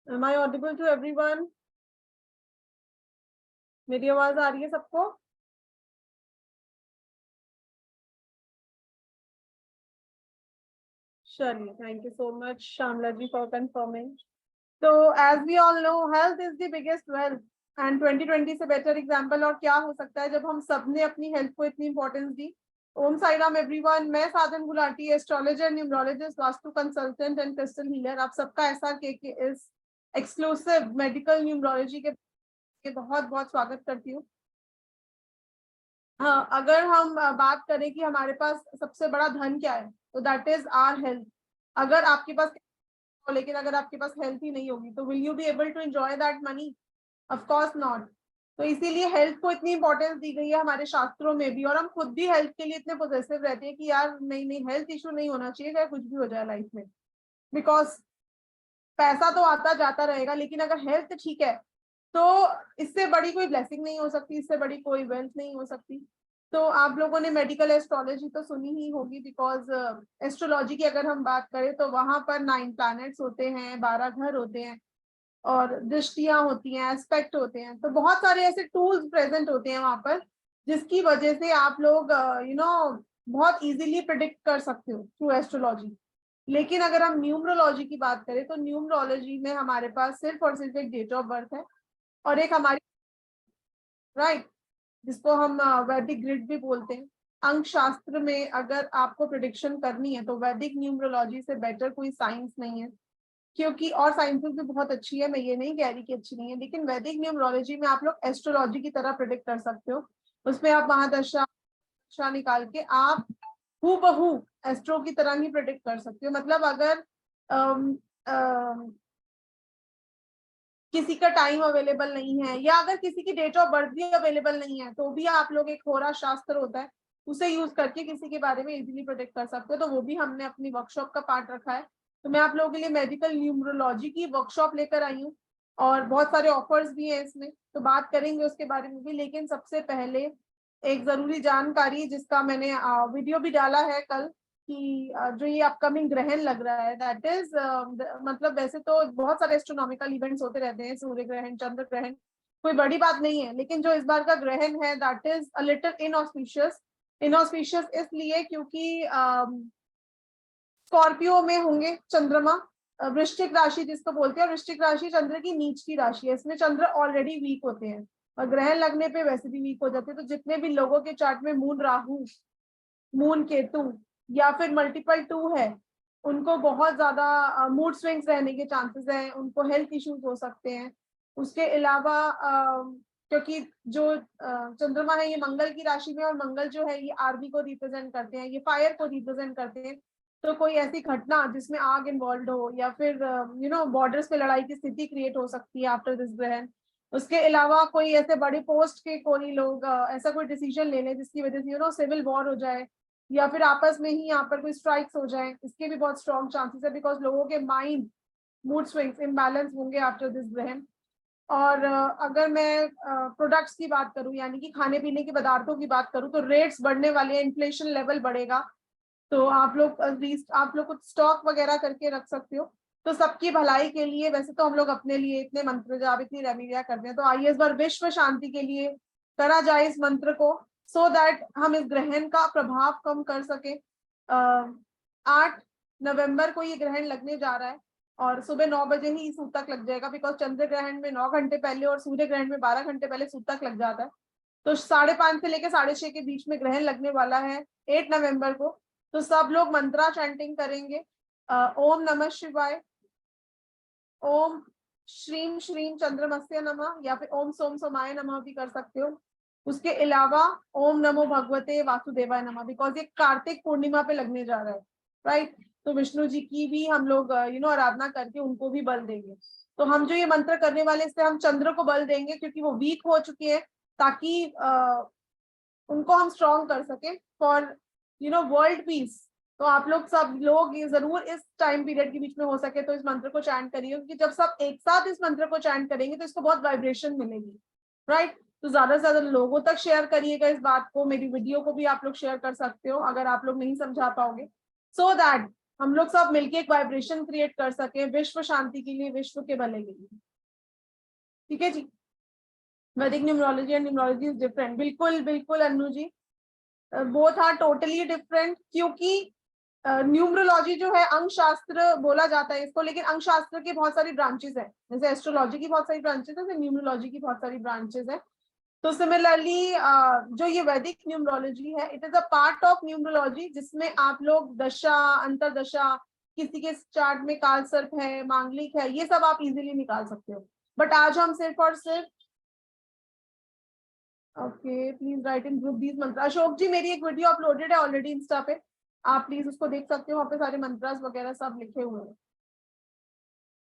Am I audible to everyone? मेरी आवाज आ रही है सबको? चलिए, thank you so much, Shamla ji, for confirming. So, as we all know, health is the biggest wealth. And 2020 से better example और क्या हो सकता है जब हम सबने अपनी health को इतनी importance दी. ओम साई राम एवरीवन, मैं साधन Gulati, astrologer, numerologist, vastu consultant and crystal healer. आप सबका SRK के इस एक्सक्लूसिव मेडिकल न्यूमरोलॉजी के बहुत बहुत स्वागत करती हूँ. हाँ, अगर हम बात करें कि हमारे पास सबसे बड़ा धन क्या है, तो दैट इज आवर हेल्थ. अगर आपके पास, लेकिन अगर आपके पास हेल्थ ही नहीं होगी तो will you be able to enjoy that money? Of course not. तो इसीलिए हेल्थ को इतनी इंपॉर्टेंस दी गई है हमारे शास्त्रों में भी, और हम खुद भी हेल्थ के लिए इतने पॉजिटिव रहते हैं कि यार नहीं नहीं, हेल्थ इशू नहीं होना चाहिए, चाहे कुछ भी हो जाए लाइफ में. बिकॉज पैसा तो आता जाता रहेगा, लेकिन अगर हेल्थ ठीक है तो इससे बड़ी कोई ब्लेसिंग नहीं हो सकती, इससे बड़ी कोई वेल्थ नहीं हो सकती. तो आप लोगों ने मेडिकल एस्ट्रोलॉजी तो सुनी ही होगी, बिकॉज एस्ट्रोलॉजी की अगर हम बात करें तो वहां पर 9 प्लैनेट्स होते हैं, 12 घर होते हैं, और दृष्टियां होती हैं, एस्पेक्ट होते हैं. तो बहुत सारे ऐसे टूल्स प्रेजेंट होते हैं वहां पर, जिसकी वजह से आप लोग बहुत इजीली प्रिडिक्ट कर सकते हो थ्रू एस्ट्रोलॉजी. लेकिन अगर हम न्यूमरोलॉजी की बात करें तो न्यूमरोलॉजी में हमारे पास सिर्फ और सिर्फ एक डेट ऑफ बर्थ है और एक हमारी, राइट, जिसको हम वैदिक ग्रिड भी बोलते हैं. अंक शास्त्र में अगर आपको प्रिडिक्शन करनी है तो वैदिक न्यूमरोलॉजी से बेटर कोई साइंस नहीं है. क्योंकि और साइंसेस भी बहुत अच्छी है, मैं ये नहीं कह रही कि अच्छी नहीं है, लेकिन वैदिक न्यूमरोलॉजी में आप लोग एस्ट्रोलॉजी की तरह प्रिडिक्ट कर सकते हो. उसमें आप महादशा निकाल के आप हूबहू एस्ट्रो की तरह ही प्रिडिक्ट कर सकते हो. मतलब अगर किसी का टाइम अवेलेबल नहीं है, या अगर किसी की डेट ऑफ बर्थ भी अवेलेबल नहीं है, तो भी आप लोग, एक होरा शास्त्र होता है, उसे यूज करके किसी के बारे में इजीली प्रोटेक्ट कर सकते हो. तो वो भी हमने अपनी वर्कशॉप का पार्ट रखा है. तो मैं आप लोगों के लिए मेडिकल न्यूमरोलॉजी की वर्कशॉप लेकर आई हूँ, और बहुत सारे ऑफर्स भी हैं इसमें, तो बात करेंगे उसके बारे में भी. लेकिन सबसे पहले एक जरूरी जानकारी, जिसका मैंने वीडियो भी डाला है कल, कि जो ये अपकमिंग ग्रहण लग रहा है, दैट इज मतलब वैसे तो बहुत सारे एस्ट्रोनॉमिकल इवेंट्स होते रहते हैं, सूर्य ग्रहण, चंद्र ग्रहण, कोई बड़ी बात नहीं है. लेकिन जो इस बार का ग्रहण है, that is a little inauspicious. Inauspicious इसलिए क्योंकि स्कॉर्पियो में होंगे चंद्रमा, वृश्चिक राशि जिसको बोलते हैं, वृश्चिक राशि चंद्र की नीच की राशि है, इसमें चंद्र ऑलरेडी वीक होते हैं और ग्रहण लगने पे वैसे भी वीक हो जाते हैं. तो जितने भी लोगों के चार्ट में मून राहु, मून केतु, या फिर मल्टीपल 2 है, उनको बहुत ज्यादा मूड स्विंग्स रहने के चांसेस हैं, उनको हेल्थ इश्यूज हो सकते हैं. उसके अलावा क्योंकि जो चंद्रमा है ये मंगल की राशि में, और मंगल जो है ये आर्मी को रिप्रेजेंट करते हैं, ये फायर को रिप्रेजेंट करते हैं. तो कोई ऐसी घटना जिसमें आग इन्वॉल्व हो, या फिर बॉर्डर्स पे लड़ाई की स्थिति क्रिएट हो सकती है आफ्टर दिस ग्रहण. उसके अलावा कोई ऐसे बड़े पोस्ट के कोई लोग ऐसा कोई डिसीजन ले लें जिसकी वजह से सिविल वॉर हो जाए, या फिर आपस में ही यहाँ पर कोई स्ट्राइक्स हो जाए, इसके भी बहुत स्ट्रॉन्ग चांसेस है, बिकॉज लोगों के माइंड मूड स्विंग्स इम्बैलेंस होंगे आफ्टर दिस ग्रहण. और अगर मैं प्रोडक्ट्स की बात करूं, यानी कि खाने पीने के पदार्थों की बात करूं, तो रेट्स बढ़ने वाले हैं, इन्फ्लेशन लेवल बढ़ेगा. तो आप लोग कुछ स्टॉक वगैरह करके रख सकते हो. तो सबकी भलाई के लिए, वैसे तो हम लोग अपने लिए इतने मंत्र जाप, इतनी रेमेडियां करते हैं, तो आइए इस बार विश्व शांति के लिए करा जाए इस मंत्र को, सो दैट हम इस ग्रहण का प्रभाव कम कर सके. 8 नवंबर को ये ग्रहण लगने जा रहा है, और सुबह 9 बजे ही सूतक लग जाएगा, बिकॉज चंद्र ग्रहण में 9 घंटे पहले और सूर्य ग्रहण में 12 घंटे पहले सूतक लग जाता है. तो 5:30 से लेकर 6:30 के बीच में ग्रहण लगने वाला है 8 नवंबर को. तो सब लोग मंत्रा चैंटिंग करेंगे, ओम नमः शिवाय, ओम श्रीम श्रीम चंद्रमस्य नमः, या फिर ओम सोम सोमाय नमः भी कर सकते हो. उसके अलावा ओम नमो भगवते वासुदेवाय नमः, बिकॉज ये कार्तिक पूर्णिमा पे लगने जा रहा है, राइट. तो विष्णु जी की भी हम लोग आराधना करके उनको भी बल देंगे. तो हम जो ये मंत्र करने वाले, इससे हम चंद्र को बल देंगे, क्योंकि वो वीक हो चुके हैं, ताकि उनको हम स्ट्रॉन्ग कर सके फॉर वर्ल्ड पीस. तो आप लोग सब लोग ये जरूर इस टाइम पीरियड के बीच में हो सके तो इस मंत्र को चैंट करिए, क्योंकि जब सब एक साथ इस मंत्र को चैंट करेंगे तो इसको बहुत वाइब्रेशन मिलेगी, राइट. तो ज्यादा से ज्यादा लोगों तक शेयर करिएगा इस बात को. मेरी वीडियो को भी आप लोग शेयर कर सकते हो अगर आप लोग नहीं समझा पाओगे, सो दैट हम लोग सब मिलके एक वाइब्रेशन क्रिएट कर सके विश्व शांति के लिए, विश्व के भले के लिए। ठीक है जी। वैदिक numerology and numerology is different. बिल्कुल बिल्कुल Anu ji, both are totally different, क्योंकि न्यूमरोलॉजी जो है अंक शास्त्र बोला जाता है इसको, लेकिन अंक शास्त्र की बहुत सारी ब्रांचेस है। जैसे एस्ट्रोलॉजी की बहुत सारी ब्रांचेस है, जैसे न्यूमरोलॉजी की बहुत सारी ब्रांचेस है। तो सिमिलरली जो ये वैदिक न्यूमरोलॉजी है, it is a part of numerology, जिसमें आप लोग दशा, अंतरदशा, किसी के चार्ट में काल सर्प है, मांगलिक है, ये सब आप इजीली निकाल सकते हो। बट आज हम सिर्फ और सिर्फ okay, please right in group these मंत्र। अशोक जी, मेरी एक वीडियो अपलोडेड है ऑलरेडी इंस्टा पे, आप प्लीज उसको देख सकते हो, वहाँ पे सारे मंत्रास वगैरह सब लिखे हुए हैं।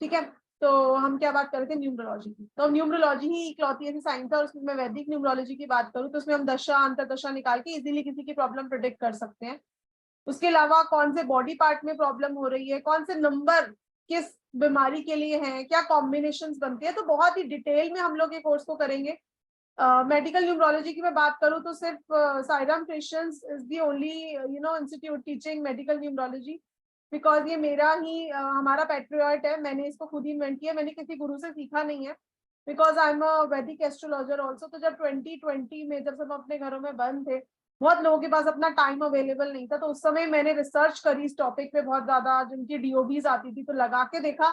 ठीक है, तो हम क्या बात कर रहे थे, न्यूमरोलॉजी की। तो न्यूमरोलॉजी ही इकलौती ऐसी साइंस है, और उसमें मैं वैदिक न्यूमरोलॉजी की बात करूँ तो उसमें हम दशा अंतरदशा निकाल के इजीली किसी की प्रॉब्लम प्रिडिक्ट कर सकते हैं। उसके अलावा कौन से बॉडी पार्ट में प्रॉब्लम हो रही है, कौन से नंबर किस बीमारी के लिए हैं, क्या कॉम्बिनेशंस बनती है, तो बहुत ही डिटेल में हम लोग ये कोर्स को करेंगे। मेडिकल न्यूमरोलॉजी की मैं बात करूँ तो सिर्फ Sairam Christians is the only institute teaching medical numerology, because ये मेरा ही हमारा पैट्रियट है, मैंने इसको खुद ही इन्वेंट किया, मैंने किसी गुरु से सीखा नहीं है, बिकॉज आई एम अ वैदिक एस्ट्रोलॉजर ऑल्सो। तो जब 2020 में जब सब अपने घरों में बंद थे, बहुत लोगों के पास अपना टाइम अवेलेबल नहीं था, तो उस समय मैंने रिसर्च करी इस टॉपिक पे बहुत ज्यादा, जिनकी डीओबीज आती थी तो लगा के देखा,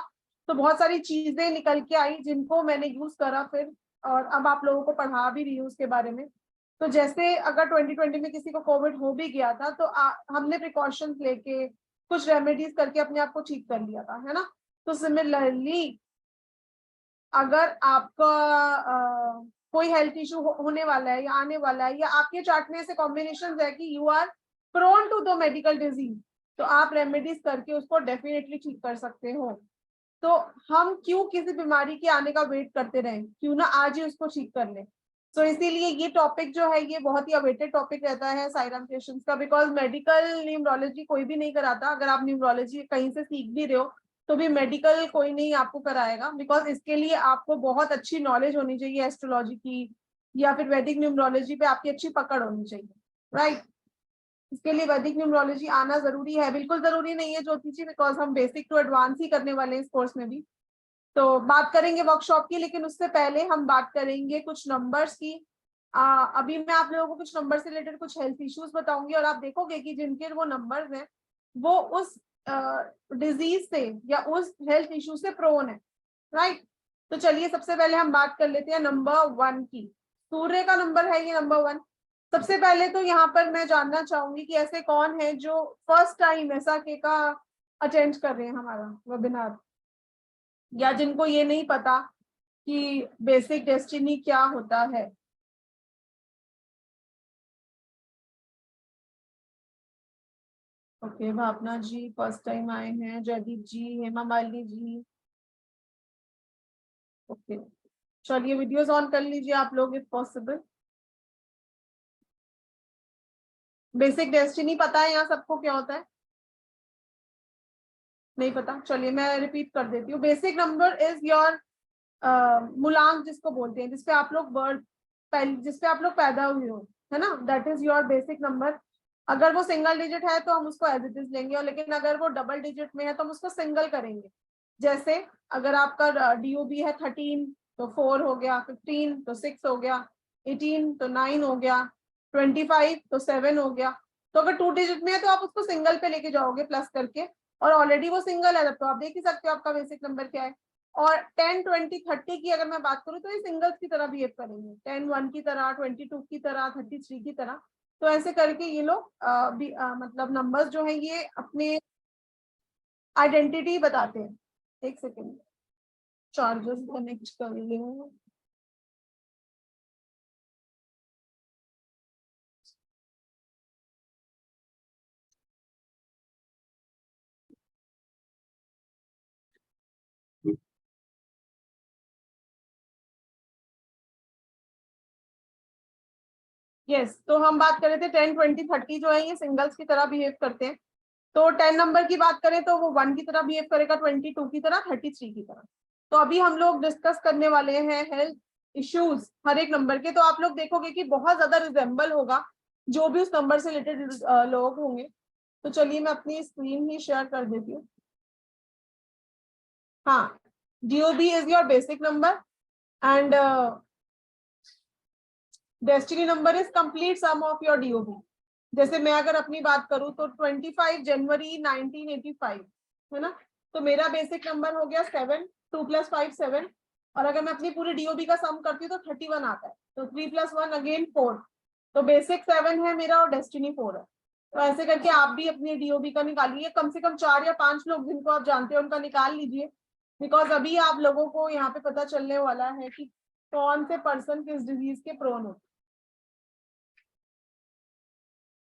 तो बहुत सारी चीजें निकल के आई जिनको मैंने यूज करा फिर, और अब आप लोगों को पढ़ा भी रही हूँ उसके बारे में। तो जैसे अगर 2020 में किसी को कोविड हो भी गया था, तो हमने प्रिकॉशंस लेके कुछ रेमेडीज करके अपने आप को ठीक कर लिया था, है ना। तो सिमिलरली अगर आपका कोई हेल्थ इशू होने वाला है या आने वाला है, या आपके चार्ट में ऐसे कॉम्बिनेशन है कि you are prone to the medical disease, तो आप रेमेडीज करके उसको डेफिनेटली ठीक कर सकते हो। तो हम क्यों किसी बीमारी के आने का वेट करते रहें, क्यों ना आज ही उसको ठीक कर लें। तो इसीलिए ये टॉपिक जो है ये बहुत ही अवेटेड टॉपिक रहता है साईराम क्रिश्चियंस का, बिकॉज मेडिकल न्यूमरोलॉजी कोई भी नहीं कराता। अगर आप न्यूमरोलॉजी कहीं से सीख भी रहे हो तो भी मेडिकल कोई नहीं आपको कराएगा, बिकॉज इसके लिए आपको बहुत अच्छी नॉलेज होनी चाहिए एस्ट्रोलॉजी की, या फिर वैदिक न्यूमरोलॉजी पे आपकी अच्छी पकड़ होनी चाहिए, राइट। इसके लिए वैदिक न्यूमरोलॉजी आना जरूरी है, बिल्कुल जरूरी नहीं है ज्योति जी, बिकॉज हम बेसिक टू एडवांस ही करने वाले हैं इस कोर्स में भी। तो बात करेंगे वर्कशॉप की, लेकिन उससे पहले हम बात करेंगे कुछ नंबर्स की। अभी मैं आप लोगों को कुछ नंबर से रिलेटेड कुछ हेल्थ इश्यूज बताऊंगी, और आप देखोगे कि जिनके वो नंबर्स हैं वो उस डिजीज से या उस हेल्थ इश्यू से प्रोन है, राइट। तो चलिए सबसे पहले हम बात कर लेते हैं नंबर 1 की। सूर्य का नंबर है ये नंबर 1। सबसे पहले तो यहाँ पर मैं जानना चाहूंगी कि ऐसे कौन है जो फर्स्ट टाइम ऐसा के का अटेंड कर रहे हैं हमारा वेबिनार, या जिनको ये नहीं पता कि बेसिक डेस्टिनी क्या होता है। ओके, भावना जी फर्स्ट टाइम आए हैं, जयदीप जी, हेमा मालिनी जी, ओके। चलिए वीडियोस ऑन कर लीजिए आप लोग इफ पॉसिबल। बेसिक डेस्टिनी पता है यहाँ सबको क्या होता है, नहीं पता? चलिए मैं रिपीट कर देती हूँ। बेसिक नंबर इज योर मूलांक, जिसको बोलते हैं, जिसपे आप लोग बर्थ, जिसपे आप लोग पैदा हुए हो, है ना, that is your basic number. अगर वो सिंगल डिजिट है तो हम उसको एज इट इज लेंगे, और लेकिन अगर वो डबल डिजिट में है तो हम उसको सिंगल करेंगे। जैसे अगर आपका डीओबी है 13 तो 4 हो गया, 15 तो 6 हो गया, 18 तो 9 हो गया, 25 तो 7 हो गया। तो अगर 2 डिजिट में है तो आप उसको सिंगल पे लेके जाओगे प्लस करके, और ऑलरेडी वो सिंगल है तो आप देख ही सकते हो आपका बेसिक नंबर क्या है। और 10, 20, 30 की अगर मैं बात करूँ तो ये सिंगल्स की तरह बिहेव करेंगे, 10 1 की तरह, 22 की तरह, 33 की तरह। तो ऐसे करके ये लोग मतलब नंबर्स जो है ये अपने आइडेंटिटी बताते हैं। एक सेकेंड, चार्जर्स कनेक्ट कर लो। यस, तो हम बात कर रहे थे 10, 20, 30 जो है ये सिंगल्स की तरह बिहेव करते हैं। तो 10 नंबर की बात करें तो वो 1 की तरह बिहेव करेगा, 22 की तरह, 33 की तरह। तो अभी हम लोग डिस्कस करने वाले हैं हेल्थ इश्यूज हर एक नंबर के। तो आप लोग देखोगे कि बहुत ज्यादा रिजेंबल होगा जो भी उस नंबर से रिलेटेड लोग होंगे। तो चलिए मैं अपनी स्क्रीन ही शेयर कर देती हूँ। हाँ, DOB is your basic number and destiny number is complete sum of your DOB। जैसे मैं अगर अपनी बात करूं तो 25 जनवरी 1985 है ना, तो मेरा बेसिक नंबर हो गया 7, 2 + 5 7। और अगर मैं अपनी पूरी DOB का सम करती हूँ तो 31 आता है, तो 3 + 1 अगेन 4। तो बेसिक 7 है मेरा और डेस्टिनी 4 है। तो ऐसे करके आप भी अपनी DOB का निकालिए, कम से कम 4 या 5 लोग जिनको आप जानते हो उनका निकाल लीजिए, बिकॉज अभी आप लोगों को यहाँ पे पता चलने वाला है कि कौन से पर्सन किस डिजीज के प्रोन होते।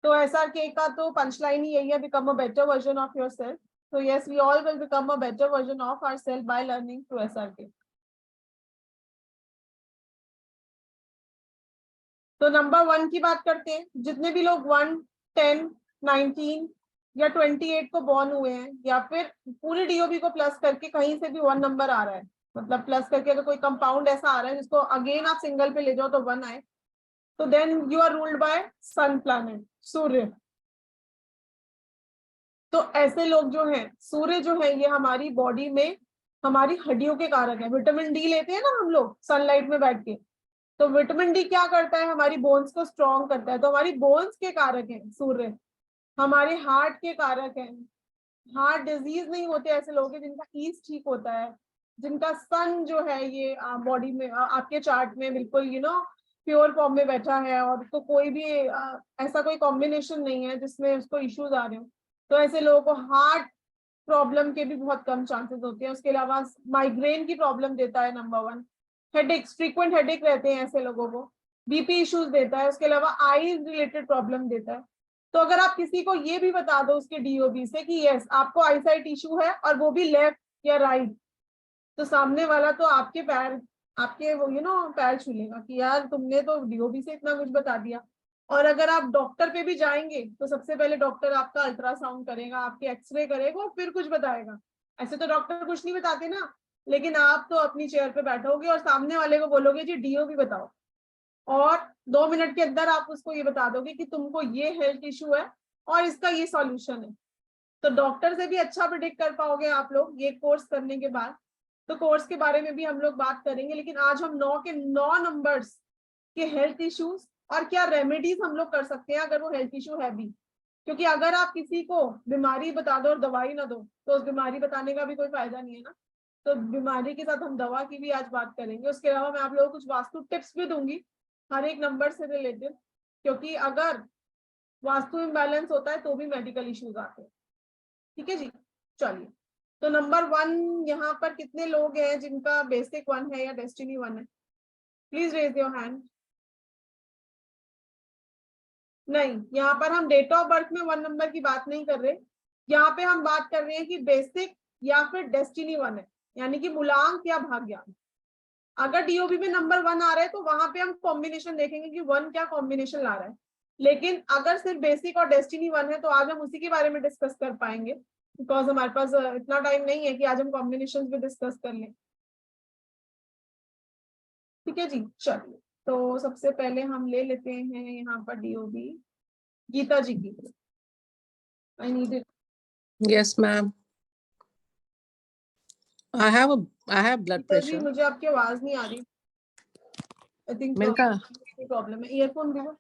तो SRK का तो पंचलाइन ही यही है, become a better version of yourself. तो yes, we all will become a better version of our self by learning through SRK। तो नंबर 1 की बात करते हैं। जितने भी लोग 1, 10, 19 या 28 को बॉर्न हुए हैं, या फिर पूरी DOB को प्लस करके कहीं से भी 1 नंबर आ रहा है, मतलब प्लस करके अगर कोई कंपाउंड ऐसा आ रहा है जिसको अगेन आप सिंगल पे ले जाओ तो 1 आए, तो then you are ruled by sun planet, सूर्य। तो ऐसे लोग जो हैं, सूर्य जो है ये हमारी बॉडी में हमारी हड्डियों के कारक है। विटामिन डी लेते हैं ना हम लोग सनलाइट में बैठ के, तो विटामिन डी क्या करता है, हमारी बोन्स को स्ट्रॉन्ग करता है। तो हमारी बोन्स के कारक है सूर्य, हमारे हार्ट के कारक है। हार्ट डिजीज नहीं होते ऐसे लोग हैं जिनका ईस्ट ठीक होता है, जिनका सन जो है ये बॉडी में आपके चार्ट में बिल्कुल प्योर फॉर्म में बैठा है, और तो कोई भी ऐसा कोई कॉम्बिनेशन नहीं है जिसमें उसको इश्यूज आ रहे हो। तो ऐसे लोगों को हार्ट प्रॉब्लम के भी बहुत कम चांसेस होते हैं। उसके अलावा माइग्रेन की प्रॉब्लम देता है नंबर 1। हेडेक्स, फ्रीक्वेंट हेडेक रहते हैं ऐसे लोगों को। BP इश्यूज देता है। उसके अलावा आईज रिलेटेड प्रॉब्लम देता है। तो अगर आप किसी को ये भी बता दो उसके DOB से कि यस आपको आईसाइट इशू है और वो भी लेफ्ट या राइट, तो सामने वाला तो आपके पैर, आपके वो पैर छू लेगा कि यार तुमने तो DOB से इतना कुछ बता दिया। और अगर आप डॉक्टर पे भी जाएंगे तो सबसे पहले डॉक्टर आपका अल्ट्रासाउंड करेगा, आपके एक्सरे करेगा और फिर कुछ बताएगा। ऐसे तो डॉक्टर कुछ नहीं बताते ना, लेकिन आप तो अपनी चेयर पे बैठोगे और सामने वाले को बोलोगे जी DOB बताओ, और 2 मिनट के अंदर आप उसको ये बता दोगे कि तुमको ये हेल्थ इशू है और इसका ये सॉल्यूशन है। तो डॉक्टर से भी अच्छा प्रिडिक्ट कर पाओगे आप लोग ये कोर्स करने के बाद। तो कोर्स के बारे में भी हम लोग बात करेंगे, लेकिन आज हम 9 के 9 नंबर्स के हेल्थ इश्यूज और क्या रेमेडीज हम लोग कर सकते हैं अगर वो हेल्थ इशू है भी। क्योंकि अगर आप किसी को बीमारी बता दो और दवाई ना दो तो उस बीमारी बताने का भी कोई फायदा नहीं है ना। तो बीमारी के साथ हम दवा की भी आज बात करेंगे। उसके अलावा मैं आप लोगों को कुछ वास्तु टिप्स भी दूंगी हर एक नंबर से रिलेटेड, क्योंकि अगर वास्तु इम्बैलेंस होता है तो भी मेडिकल इश्यूज आते हैं। ठीक है जी, चलिए। तो नंबर 1 यहाँ पर कितने लोग हैं जिनका बेसिक 1 है या डेस्टिनी 1 है? Please raise your hand. नहीं, यहाँ पर हम डेट ऑफ बर्थ में 1 नंबर की बात नहीं कर रहे। यहाँ पे हम बात कर रहे हैं कि बेसिक या फिर डेस्टिनी 1 है, यानी कि मूलांक या भाग्यांक। अगर DOB में नंबर 1 आ रहा है तो वहां पे हम कॉम्बिनेशन देखेंगे कि 1 क्या कॉम्बिनेशन ला रहा है। लेकिन अगर सिर्फ बेसिक और डेस्टिनी 1 है तो आज हम उसी के बारे में डिस्कस कर पाएंगे, बिकॉज हमारे पास इतना टाइम नहीं है कि आज हम कॉम्बिनेशन भी डिस्कस कर लें। ठीक है जी, चलिए। तो सबसे पहले हम ले लेते हैं यहाँ पर DOB गीता जी की। I need it. Yes, ma'am. I have blood Geeta ji pressure. मुझे आपकी आवाज नहीं आ रही। आई थिंक मेरे का प्रॉब्लम है। ईयरफोन दे दो।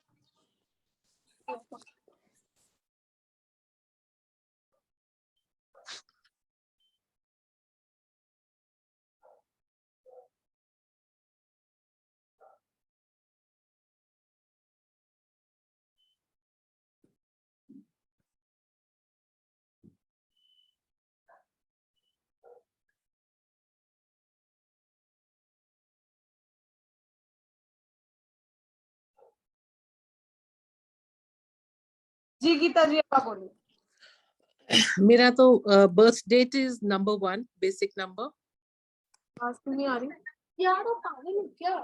जी गीता जी आप बोलिए। मेरा तो birth date is number 1, basic number. आवाज क्यों नहीं आ रही यार? वो पागल है क्या?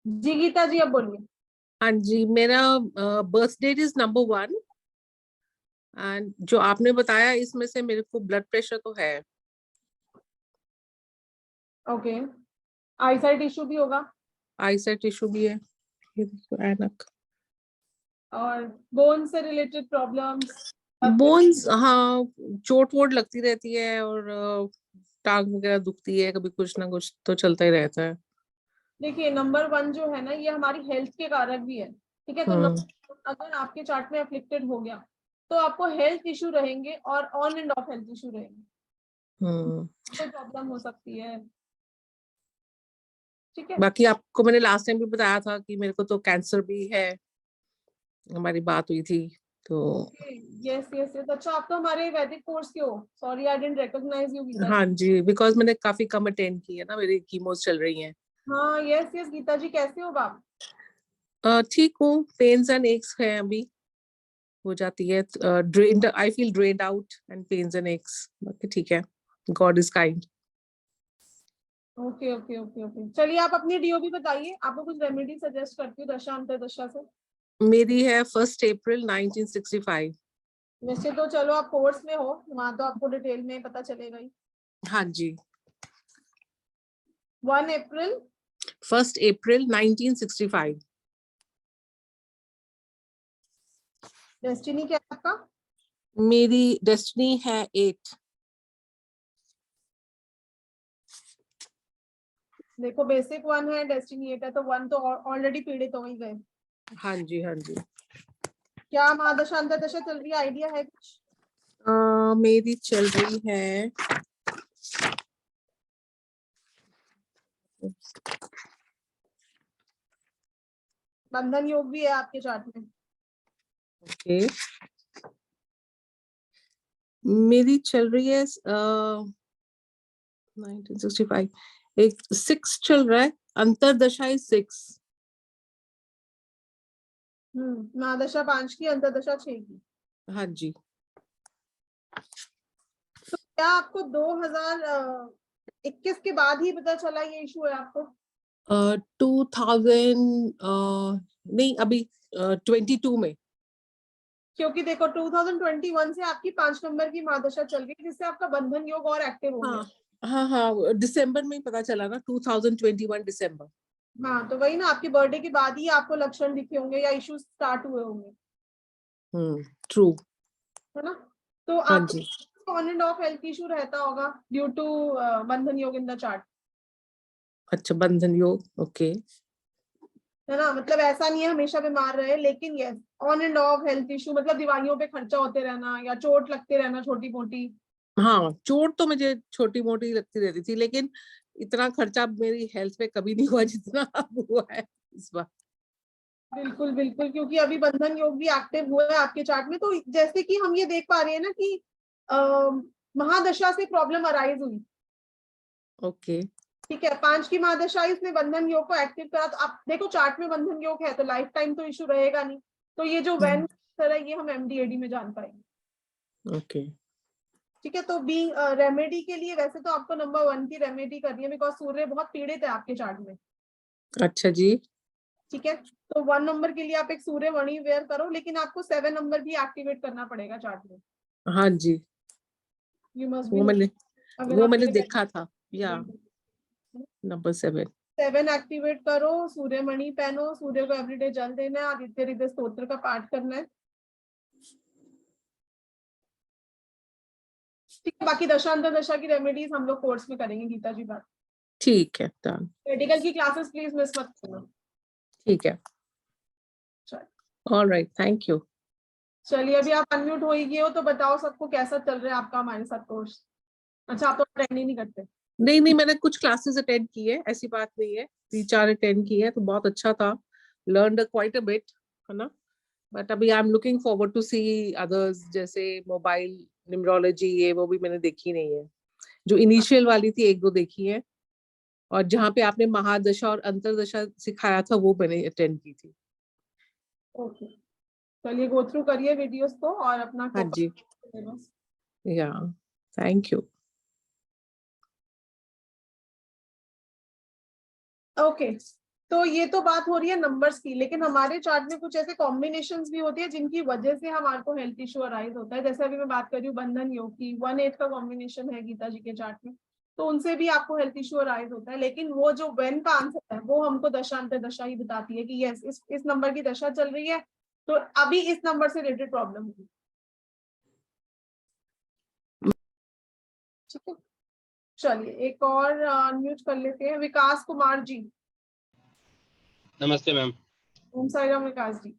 जी गीता जी, अब बोलिए। हाँ जी, मेरा birth date is number 1 and जो आपने बताया इसमें से मेरे को ब्लड प्रेशर तो है। ओके, आईसाइट इशू भी होगा आईसाइट इशू भी है, ये देखो ऐनक। और बोन से रिलेटेड प्रॉब्लम्स। बोन्स, हाँ, चोट वोट लगती रहती है और टांग वगैरह दुखती है, कभी कुछ ना कुछ तो चलता ही रहता है। देखिए, नंबर 1 जो है ना, ये हमारी हेल्थ के कारक भी है। ठीक है, तो हम्म। अगर आपके चार्ट में अफ्लिक्टेड हो गया तो आपको हेल्थ इशू रहेंगे और on end of health issue रहेंगे। हम्म। कोई प्रॉब्लम हो सकती है। ठीक है। बाकी आपको मैंने लास्ट टाइम भी बताया था कि मेरे को तो कैंसर भी है, हमारी बात हुई थी तो। Okay, yes yes yes. अच्छा, आप तो हमारे वैदिक कोर्स के हो। Sorry, I didn't recognise you Geeta हाँ जी। जी, बिकॉज मैंने काफी कम अटेंड की है ना, मेरी कीमोस चल रही हैं। हाँ, यस यस गीता जी, कैसे हो आप? ठीक हूँ, पेन्स एंड एक्स है अभी, हो जाती है। Drained, I feel drained out and pains and x, बाकी ठीक है, God is kind. Okay okay okay okay, चलिए आप अपनी डीओबी बताइए। आपको कुछ रेमेडी सजेस्ट करती हूँ दशा अंतरदशा से। मेरी है 1 अप्रैल 1965। वैसे तो चलो, आप कोर्स में हो, वहां तो आपको डिटेल में पता चलेगा ही। हाँ जी, 1 अप्रैल। 1 अप्रैल 1965। डेस्टिनी क्या है आपका? मेरी डेस्टिनी है 8। देखो, बेसिक 1 है, डेस्टिनी 8 है, तो 1 तो ऑलरेडी पीड़ित हो ही गए। हाँ जी, हाँ जी। क्या महादशा अंतरदशा चल रही है, आइडिया है कुछ? मेरी चल रही है, बंधन योग भी है आपके चार्ट में। ओके, मेरी चल रही है 1965, एक 6 चल रहा है, अंतरदशा इज 6। महादशा 5 की, अंतरदशा 6 की। हाँ जी। तो क्या आपको 2021 के बाद ही पता चला ये इशू है आपको? 2000, नहीं, अभी 22 में। क्योंकि देखो, 2021 से आपकी 5 नंबर की महादशा चल रही है, जिससे आपका बंधन योग और एक्टिव हो गया। हाँ हाँ हाँ, दिसंबर में ही पता चला ना, 2021 दिसंबर। हाँ, तो वही ना, आपके बर्थडे के बाद ही आपको लक्षण दिखे होंगे या इश्यूज स्टार्ट हुए होंगे। ट्रू। है ना? तो हाँ जी। आपको on end of health issue रहता होगा ड्यू टू बंधन योग इन द चार्ट। अच्छा, बंधन योग, ओके। है ना? मतलब ऐसा नहीं है हमेशा बीमार रहे, लेकिन yes, on end of health issue, मतलब दवाइयों पे खर्चा होते रहना या चोट लगते रहना छोटी मोटी। हाँ, चोट तो मुझे छोटी मोटी लगती रहती थी, लेकिन इतना खर्चा मेरी हेल्थ पे कभी नहीं हुआ जितना अब हुआ है इस बार। बिल्कुल बिल्कुल, क्योंकि अभी बंधन योग भी एक्टिव हुआ है आपके चार्ट में, तो जैसे कि हम ये देख पा रहे हैं ना कि महादशा से प्रॉब्लम अराइज हुई। ओके। ठीक है, 5 की महादशा इसने बंधन योग को एक्टिव करा, तो आप देखो चार्ट में बंधन योग है तो लाइफ टाइम तो इशू रहेगा नहीं। तो ये जो वैन है, ये हम एमडीएडी में जान पाएंगे। ओके। ठीक है, तो बी रेमेडी के लिए वैसे तो आपको नंबर 1 की रेमेडी करनी है, बिकॉज सूर्य बहुत पीड़ित है आपके चार्ट में। अच्छा जी। ठीक है, तो 1 नंबर के लिए आप एक सूर्य मणि वेयर करो, लेकिन आपको 7 नंबर भी एक्टिवेट करना पड़ेगा चार्ट में। हाँ जी, यू मस्ट बी वो नो, मैंने अगर वो आप मैंने ये देखा था, या करते नंबर 7। 7 एक्टिवेट करो, सूर्य मणि पहनो, सूर्य को एवरीडे जल देना है, आदित्य हृदय स्तोत्र का पाठ करना है। ठीक है, बाकी दशांतर दशा की रेमेडीज हम लोग कोर्स में करेंगे गीता जी बात। ठीक है, डन। मेडिकल की क्लासेस प्लीज मिस मत करना। ठीक है। All right, thank you. चलिए, अभी आप अनम्यूट हो ही गए हो, तो बताओ सबको कैसा चल रहा है आपका हमारे साथ कोर्स। अच्छा, आप तो अटेंड ही नहीं करते। नहीं नहीं, मैंने कुछ क्लासेस अटेंड की है, ऐसी बात नहीं है, 3-4 अटेंड की है तो बहुत अच्छा था, लर्नड क्वाइट अ बिट, है ना। बट अभी I am looking forward to see others, जैसे मोबाइल न्यूमरोलॉजी, ये वो भी मैंने देखी नहीं है। जो इनिशियल वाली थी, 1-2 देखी है, और जहाँ पे आपने महादशा और अंतरदशा सिखाया था वो मैंने अटेंड की थी। ओके, चलिए गो थ्रू करिए वीडियोस को और अपना हाँ फोकस। जी, या, थैंक यू। ओके, तो ये तो बात हो रही है नंबर्स की, लेकिन हमारे चार्ट में कुछ ऐसे कॉम्बिनेशंस भी होती है जिनकी वजह से हमारे को हेल्थ इशू अराइज होता है। जैसे अभी मैं बात कर रही हूँ बंधन योग की, 1/8 का कॉम्बिनेशन है गीता जी के चार्ट में, तो उनसे भी आपको हेल्थ इशू अराइज होता है। लेकिन वो जो वेन का आंसर है वो हमको दशांत दशा ही बताती है कि यस इस नंबर की दशा चल रही है, तो अभी इस नंबर से रिलेटेड प्रॉब्लम होगी। ठीक है, चलिए एक और अनम्यूट कर लेते हैं, विकास कुमार जी। नमस्ते मैम। ओम साई राम विकास जी।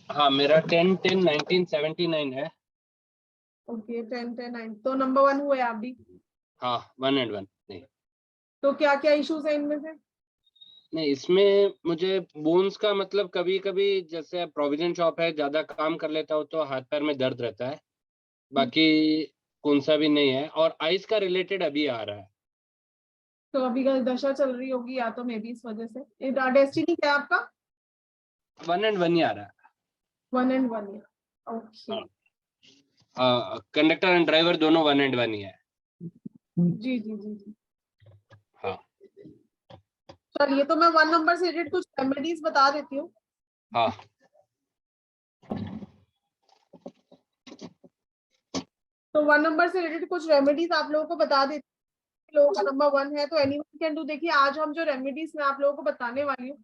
हाँ, मेरा 10/10/1979 है। ओके 10/10/9, तो नंबर 1 हुए आप भी। हाँ, 1 and 1 नहीं। तो क्या क्या इश्यूज है इनमें से? नहीं, इसमें मुझे बोन्स का मतलब कभी कभी जैसे प्रोविजन शॉप है, ज्यादा काम कर लेता हूँ तो हाथ पैर में दर्द रहता है, बाकी कौन सा भी नहीं है। और आइस का रिलेटेड अभी आ रहा है। तो अभी का दशा चल रही होगी या तो मे बी इस वजह से। डेस्टिनी क्या है आपका? 1 and 1 ही आ रहा है। 1 and 1 है, ओके। कंडक्टर एंड ड्राइवर दोनों 1 and 1 ही है। जी जी जी जी। हाँ चलिए तो मैं 1 नंबर से रिलेटेड कुछ रेमेडीज बता देती हूँ। हाँ। तो 1 नंबर से रिलेटेड कुछ रेमेडीज आप लोगों को बता देती हूँ। लोगों का नंबर 1 है तो एनीवन कैन डू। देखिए आज हम जो रेमेडीज मैं आप लोगों को बताने वाली हूँ,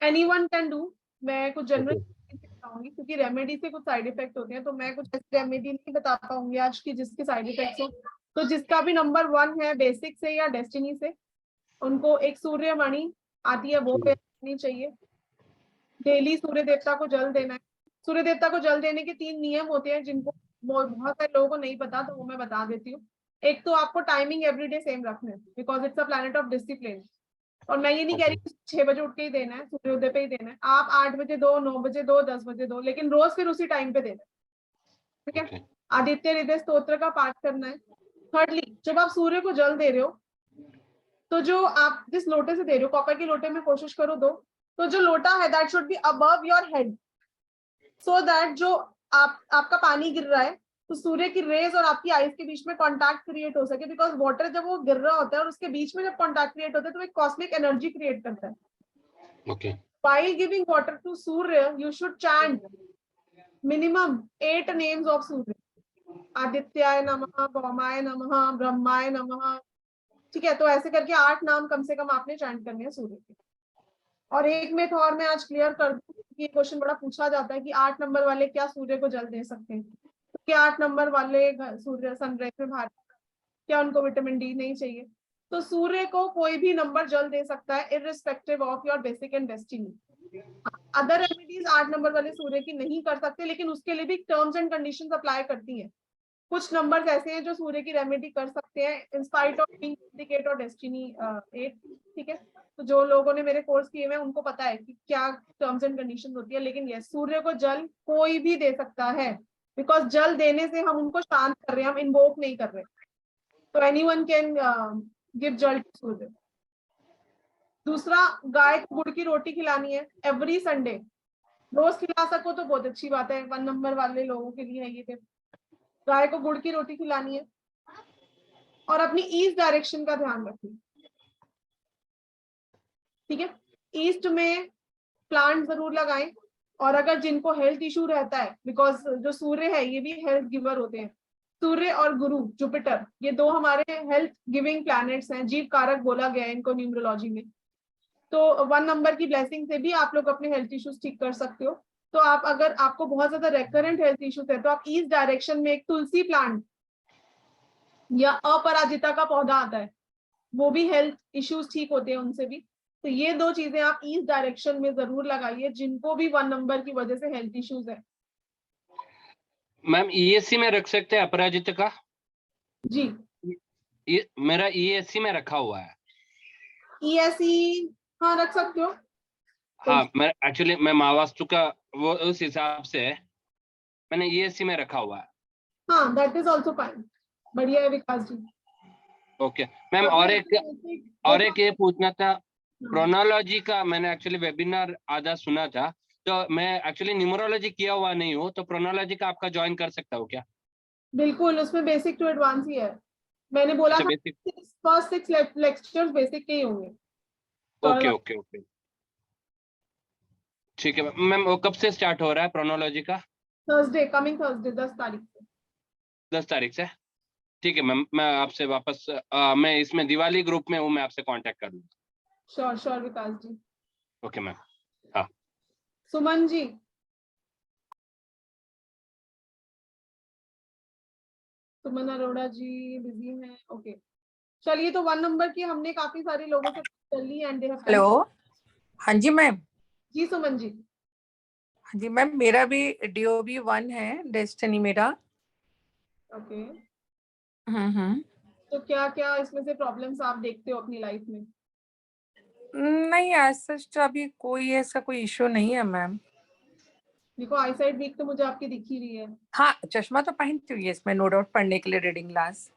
एनीवन कैन डू। मैं कुछ जनरल बताऊंगी क्योंकि रेमेडी से कुछ साइड इफेक्ट होते हैं, तो मैं कुछ ऐसी रेमेडी नहीं बता पाऊंगी आज की जिसके साइड इफेक्ट्स हो। तो जिसका भी नंबर 1 है बेसिक से या डेस्टिनी से, उनको एक सूर्यमणि आती है वो करनी चाहिए। डेली सूर्य देवता को जल देना है। सूर्य देवता को जल देने के 3 नियम होते हैं जिनको बहुत सारे लोगों को नहीं पता, तो वो मैं बता देती हूँ। एक तो आपको टाइमिंग एवरीडे सेम रखना है because it's a planet of discipline. और मैं ये नहीं कह रही कि 6 बजे उठ के ही देना है, सूर्योदय पे ही देना है। आप 8 बजे दो, 9 बजे दो, 10 बजे दो, लेकिन रोज फिर उसी टाइम पे देना है। ठीक है। आदित्य हृदय स्तोत्र का पाठ करना है। थर्डली, जब आप सूर्य को जल दे रहे हो तो जो आप जिस लोटे से दे रहे हो, कॉपर के लोटे में कोशिश करो दो, तो जो लोटा है that should be above your head, so that जो आपका पानी गिर रहा है तो सूर्य की रेज और आपकी आईज के बीच में कांटेक्ट क्रिएट हो सके। बिकॉज वाटर जब वो गिर रहा होता है और उसके बीच में जब कांटेक्ट क्रिएट होता है तो एक कॉस्मिक एनर्जी क्रिएट करता है। Okay. While giving water to Surya, you should chant minimum 8 names of Surya. आदित्याय नमः, भौमाय नमः, ब्रह्माय नमः। ठीक है, तो ऐसे करके 8 नाम कम से कम आपने चैंट करने हैं सूर्य के। और एक मिथ और मैं आज क्लियर कर दूं, ये क्वेश्चन बड़ा पूछा जाता है कि 8 नंबर वाले क्या सूर्य को जल दे सकते हैं? तो क्या 8 नंबर वाले सूर्य सनराइज में बाहर, क्या उनको विटामिन डी नहीं चाहिए? तो सूर्य को कोई भी नंबर जल दे सकता है irrespective of your basic and destiny. Other remedies 8 number वाले सूर्य की नहीं कर सकते, लेकिन उसके लिए भी टर्म्स एंड कंडीशंस अप्लाई करती हैं। कुछ नंबर्स ऐसे हैं जो सूर्य की रेमेडी कर सकते हैं in spite of being indicate और डेस्टिनी 8। ठीक है, तो जो लोगों ने मेरे कोर्स किए हुए उनको पता है कि क्या टर्म्स एंड कंडीशंस होती है। लेकिन यस, सूर्य को जल कोई भी दे सकता है बिकॉज जल देने से हम उनको शांत कर रहे हैं, हम इन्वोक नहीं कर रहे। तो एनीवन कैन गिव जल टू सूर्य। दूसरा, गाय को गुड़ की रोटी खिलानी है एवरी संडे। रोज खिला सको तो बहुत अच्छी बात है, 1 नंबर वाले लोगों के लिए है ये टिप। गाय को गुड़ की रोटी खिलानी है और अपनी ईस्ट डायरेक्शन का ध्यान रखिए। ठीक है, ईस्ट में प्लांट जरूर लगाएं। और अगर जिनको हेल्थ इशू रहता है, बिकॉज जो सूर्य है ये भी हेल्थ गिवर होते हैं, सूर्य और गुरु जुपिटर ये 2 हमारे हेल्थ गिविंग प्लैनेट्स हैं, जीव कारक बोला गया है इनको न्यूमरोलॉजी में। तो 1 नंबर की ब्लेसिंग से भी आप लोग अपने हेल्थ इश्यूज ठीक कर सकते हो। तो आप अगर आपको बहुत ज्यादा रेकरेंट हेल्थ इश्यूज है तो आप ईस्ट डायरेक्शन में एक तुलसी प्लांट या अपराजिता का पौधा आता है, वो भी हेल्थ इश्यूज ठीक होते हैं उनसे भी। तो ये 2 चीजें आप ईस्ट डायरेक्शन में जरूर लगाइए जिनको भी 1 नंबर की वजह से हेल्थ इश्यूज है। मैम ईएससी में रख सकते हैं अपराजित का? जी, ये मेरा ईएससी में रखा हुआ है। ईएसई हाँ रख सकते हो। हाँ, मैं एक्चुअली मैं महावास्तु का वो उस हिसाब से मैंने ईएससी में रखा हुआ है। हाँ दैट इज ऑल्सो फाइन, बढ़िया है विकास जी। ओके मैम, और एक ये पूछना था, प्रोनोलॉजी का मैंने एक्चुअली वेबिनार आधा सुना था, तो मैं एक्चुअली न्यूमरोलॉजी किया हुआ नहीं हूँ, तो प्रोनोलॉजी का आपका ज्वाइन कर सकता हूँ क्या? बिल्कुल, उसमें बेसिक टू एडवांस ही है। मैंने बोला था बेसिक। फर्स्ट 6 लेक्चर्स बेसिक के ही होंगे। ओके ओके ओके ठीक है मैम, वो कब से स्टार्ट हो रहा है प्रोनोलॉजी का? थर्सडे, कमिंग थर्सडे 10 तारीख से। 10 तारीख से। ठीक है मैम, मैं आपसे वापस मैं इसमें दिवाली ग्रुप में हूँ, मैं आपसे कांटेक्ट कर लूँगा। Sure sure Vikas ji. Okay ma'am. हाँ सुमन जी। सुमन अरोड़ा जी बिजी हैं, ओके। चलिए, तो 1 नंबर की हमने काफी सारे लोगों से कर ली एंड दे हैव। हेलो, हाँ जी मैम। जी सुमन जी। हाँ जी मैम, मेरा भी DOB 1 है, डेस्टिनी मेरा। ओके, हम्म। तो क्या क्या इसमें से प्रॉब्लम्स आप देखते हो अपनी लाइफ में? नहीं, ऐसा तो अभी कोई ऐसा कोई इशू नहीं है मैम। देखो, आई साइड वीक तो मुझे आपकी दिख ही रही है। हाँ, चश्मा तो पहनती हुई है इसमें, नो डाउट, पढ़ने के लिए रीडिंग ग्लास।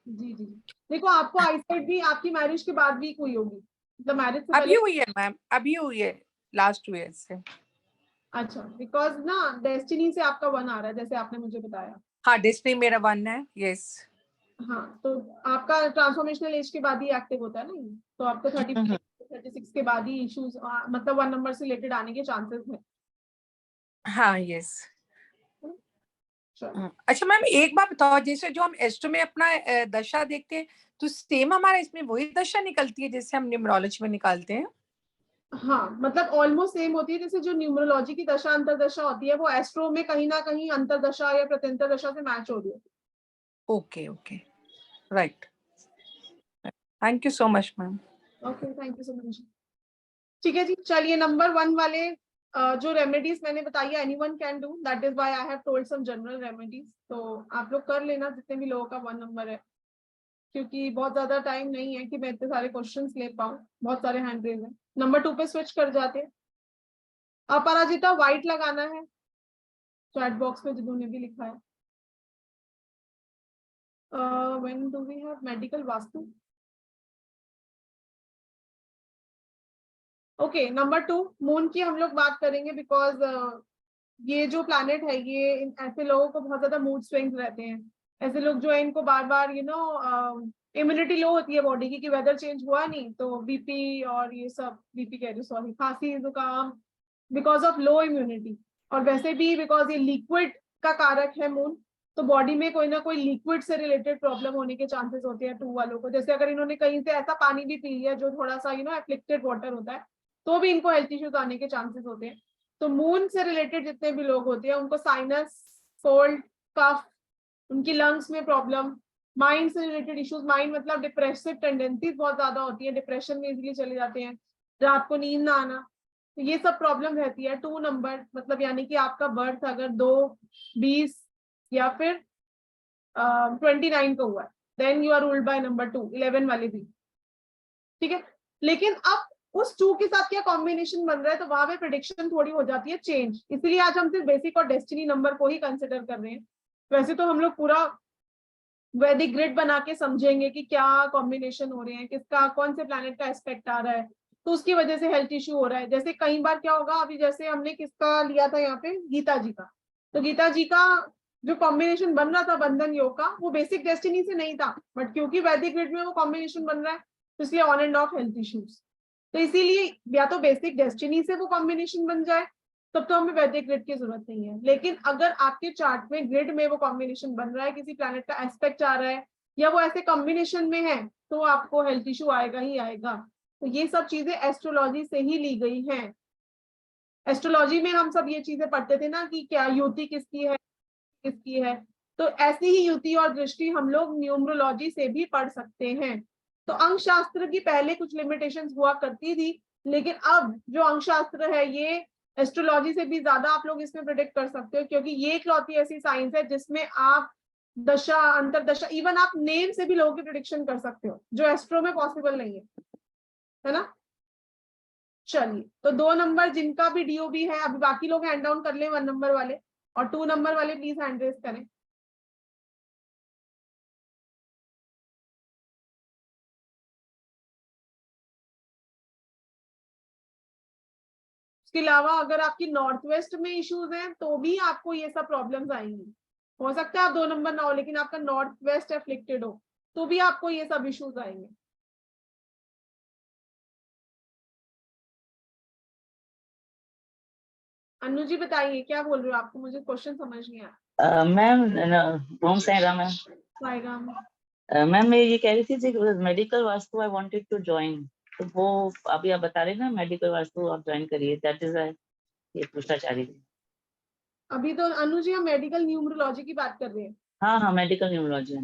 जी जी। देखो, आपको आई साइड भी आपकी मैरिज के बाद वीक हुई होगी, मतलब मैरिज से अभी पहले। हुई है मैम, अभी हुई है, लास्ट 2 ईयर से। अच्छा, बिकॉज ना डेस्टिनी से आपका 1 आ रहा है, जैसे आपने मुझे बताया। हाँ, डेस्टिनी मेरा 1 है, यस। हाँ, तो आपका ट्रांसफॉर्मेशनल एज के बाद ही एक्टिव होता है ना ये। तो आपको 36 के बाद ही इश्यूज, मतलब 1 नंबर से रिलेटेड आने के चांसेस है। हाँ, यस। चलो। अच्छा मैम, एक बात बताओ, जैसे जो हम एस्ट्रो में अपना दशा देखते हैं, तो सेम हमारा इसमें वही दशा निकलती है जैसे हम न्यूमरोलॉजी में निकालते हैं? हाँ, मतलब ऑलमोस्ट सेम होती है। जैसे जो न्यूमरोलॉजी की दशा अंतरदशा होती है, वो एस्ट्रो में कहीं ना कहीं अंतरदशा या प्रत्यंतर दशा से मैच हो रही है। Okay okay, right. Thank you so much ma'am. Okay, thank you so much. ठीक है जी, चलिए नंबर 1 वाले जो रेमेडीज मैंने बताई है, anyone can do, that is why I have told some general remedies. तो आप लोग कर लेना जितने भी लोगों का 1 नंबर है, क्योंकि बहुत ज्यादा टाइम नहीं है कि मैं इतने सारे क्वेश्चंस ले पाऊँ, बहुत सारे हैंड रेज हैं। नंबर 2 पे स्विच कर जाते हैं। अपराजिता, व्हाइट लगाना है चैट बॉक्स में जिन्होंने भी लिखा है। When do we have medical vastu? Okay, number 2 moon की हम लोग बात करेंगे, बिकॉज ये जो प्लैनेट है, ये ऐसे लोगों को बहुत ज्यादा मूड स्विंग्स रहते हैं। ऐसे लोग जो है, इनको बार बार इम्यूनिटी लो होती है बॉडी की, कि वेदर चेंज हुआ नहीं तो बीपी और ये सब, बीपी कह रही हूँ, सॉरी, खांसी जुकाम, बिकॉज ऑफ लो इम्यूनिटी। और वैसे भी बिकॉज ये लिक्विड का कारक है मून, तो बॉडी में कोई ना कोई लिक्विड से रिलेटेड प्रॉब्लम होने के चांसेस होते हैं 2 वालों को। जैसे अगर इन्होंने कहीं से ऐसा पानी भी पी लिया जो थोड़ा सा एफ्लिक्टेड वाटर होता है, तो भी इनको हेल्थ इश्यूज आने के चांसेस होते हैं। तो मून से रिलेटेड जितने भी लोग होते हैं, उनको साइनस, कोल्ड, कफ, उनकी लंग्स में प्रॉब्लम, माइंड से रिलेटेड इश्यूज, माइंड मतलब डिप्रेसिव टेंडेंसीज बहुत ज्यादा होती है, डिप्रेशन में इजीली चले जाते हैं, रात को नींद ना आना, तो ये सब प्रॉब्लम रहती है। 2 नंबर मतलब यानी कि आपका बर्थ अगर 2, 20 या फिर 29 को हुआ है, then you are ruled by number 2, 11 वाले भी। ठीक है, लेकिन अब उस 2 के साथ क्या कॉम्बिनेशन बन रहा है, तो वहां पे प्रेडिक्शन थोड़ी हो जाती है चेंज। इसलिए आज हम सिर्फ बेसिक और डेस्टिनी नंबर को ही कंसिडर कर रहे हैं। वैसे तो हम लोग पूरा वैदिक ग्रिड बना के समझेंगे कि क्या कॉम्बिनेशन हो रहे हैं, किसका कौन से प्लैनेट का एस्पेक्ट आ रहा है, तो उसकी वजह से हेल्थ इश्यू हो रहा है। जैसे कई बार क्या होगा, अभी जैसे हमने किसका लिया था यहाँ पे, गीता जी का, तो गीता जी का जो कॉम्बिनेशन बन रहा था बंधन योग का, वो बेसिक डेस्टिनी से नहीं था, बट क्योंकि वैदिक ग्रिड में वो कॉम्बिनेशन बन रहा है, तो इसलिए on end of health issues. तो इसीलिए या तो बेसिक डेस्टिनी से वो कॉम्बिनेशन बन जाए, तब तो हमें वैदिक ग्रिड की जरूरत नहीं है। लेकिन अगर आपके चार्ट में ग्रिड में वो कॉम्बिनेशन बन रहा है, किसी प्लैनेट का एस्पेक्ट आ रहा है, या वो ऐसे कॉम्बिनेशन में है, तो आपको हेल्थ इशू आएगा ही आएगा। तो ये सब चीजें एस्ट्रोलॉजी से ही ली गई हैं। एस्ट्रोलॉजी में हम सब ये चीजें पढ़ते थे ना, कि क्या युति किसकी है, किसकी है। तो ऐसी ही युति और दृष्टि हम लोग न्यूमरोलॉजी से भी पढ़ सकते हैं। तो अंक शास्त्र की पहले कुछ लिमिटेशंस हुआ करती थी, लेकिन अब जो अंक शास्त्र है, ये एस्ट्रोलॉजी से भी ज्यादा आप लोग इसमें प्रेडिक्ट कर सकते हो, क्योंकि ये इकलौती ऐसी साइंस है जिसमें आप दशा, अंतरदशा, इवन आप नेम से भी लोगों की प्रेडिक्शन कर सकते हो, जो एस्ट्रो में पॉसिबल नहीं है ना। चलिए, तो 2 नंबर जिनका भी DOB है, अभी बाकी लोग हैंड डाउन कर ले 1 नंबर वाले, और 2 नंबर वाले प्लीज हैंड रेज करें। इसके अलावा अगर आपकी नॉर्थ वेस्ट में इश्यूज हैं, तो भी आपको ये सब प्रॉब्लम्स आएंगी। हो सकता है आप 2 नंबर ना हो, लेकिन आपका नॉर्थ वेस्ट एफ्लिक्टेड हो, तो भी आपको ये सब इश्यूज आएंगे। अनु जी बताइए क्या बोल रहे हो, आपको मुझे क्वेश्चन समझ नहीं आया। Ma'am Om Sairam ma'am. Sairam. Ma'am मैं ये कह रही थी medical vastu I wanted to join, तो वो अभी आप बता रहे ना मेडिकल वास्तु आप ज्वाइन करिए, दैट इज ये पूछना चाह रही थी। अभी तो अनु जी हम मेडिकल न्यूमरोलॉजी की बात कर रहे हैं। हाँ हाँ मेडिकल न्यूमरोलॉजी।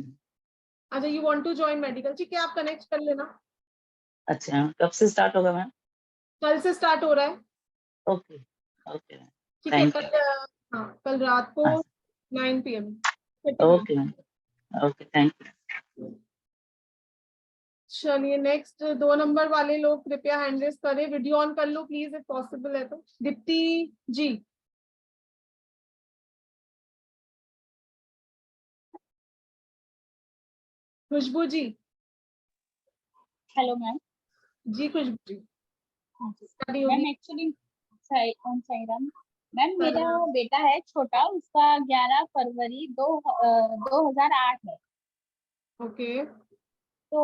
अच्छा you want to join medical, ठीक है आप कनेक्ट कर लेना। अच्छा कब से स्टार्ट होगा मैम? कल से स्टार्ट हो रहा है। ओके ओके ठीक है थैंक कल, हाँ कल रात को हाँ। 9 PM। Okay ma'am okay thank you. चलिए नेक्स्ट 2 नंबर वाले लोग कृपया हैंड रेस करें, वीडियो ऑन कर लो प्लीज इफ पॉसिबल है तो। दीप्ति जी। खुशबू जी। Hello ma'am. जी खुशबू जी। स्टडी मैम होगी। एक्चुअली ओम साईराम मैम, मेरा साईराम। बेटा है छोटा, उसका 11 फरवरी 2008 है, ओके तो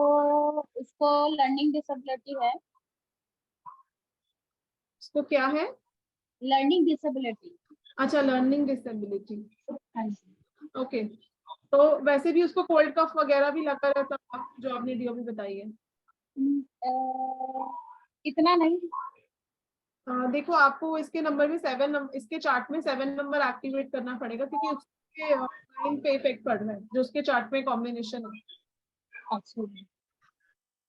उसको लर्निंग डिसेबिलिटी है। उसको क्या है? Learning disability. अच्छा लर्निंग डिसेबिलिटी। हाँ जी। ओके तो वैसे भी उसको कोल्ड कफ वगैरह भी लगा रहता था जो आपने डीओ भी बताई है। इतना नहीं। देखो आपको इसके नंबर में 7 नंबर, इसके चार्ट में 7 नंबर एक्टिवेट करना पड़ेगा क्योंकि उसके लाइन पे इफेक्ट पड़ रहा है जो उसके चार्ट में कॉम्बिनेशन है। अच्छा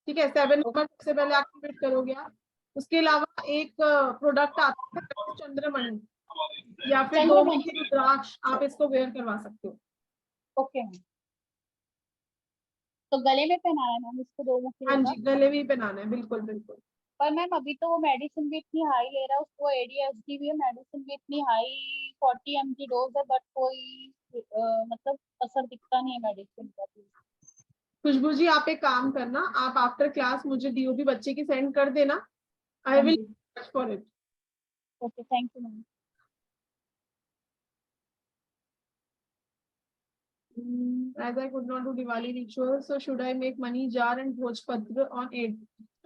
ठीक है 7 नंबर सबसे पहले एक्टिवेट करोगे आप। उसके अलावा एक प्रोडक्ट आता है चंद्रमणि या फिर 2 मुखी रुद्राक्ष, आप इसको वेयर करवा सकते हो। ओके मैम, तो गले में पहनाना है मैम इसको 2 मुखी हाँ रुद्राक्ष? जी गले भी पहनाना है, बिल्कुल बिल्कुल। पर मैम अभी तो वो मेडिसिन भी इतनी हाई ले रहा है, उसको एडीएचडी भी है, मेडिसिन भी इतनी हाई 40 mg डोज है, बट कोई मतलब असर दिखता नहीं है मेडिसिन का। खुशबू जी आप एक काम करना, आप आफ्टर क्लास मुझे डीओबी बच्चे की सेंड कर देना, I will search for it. Okay thank you ma'am. As I could not do Diwali ritual, so should I make money jar and Bhojpatra on 8?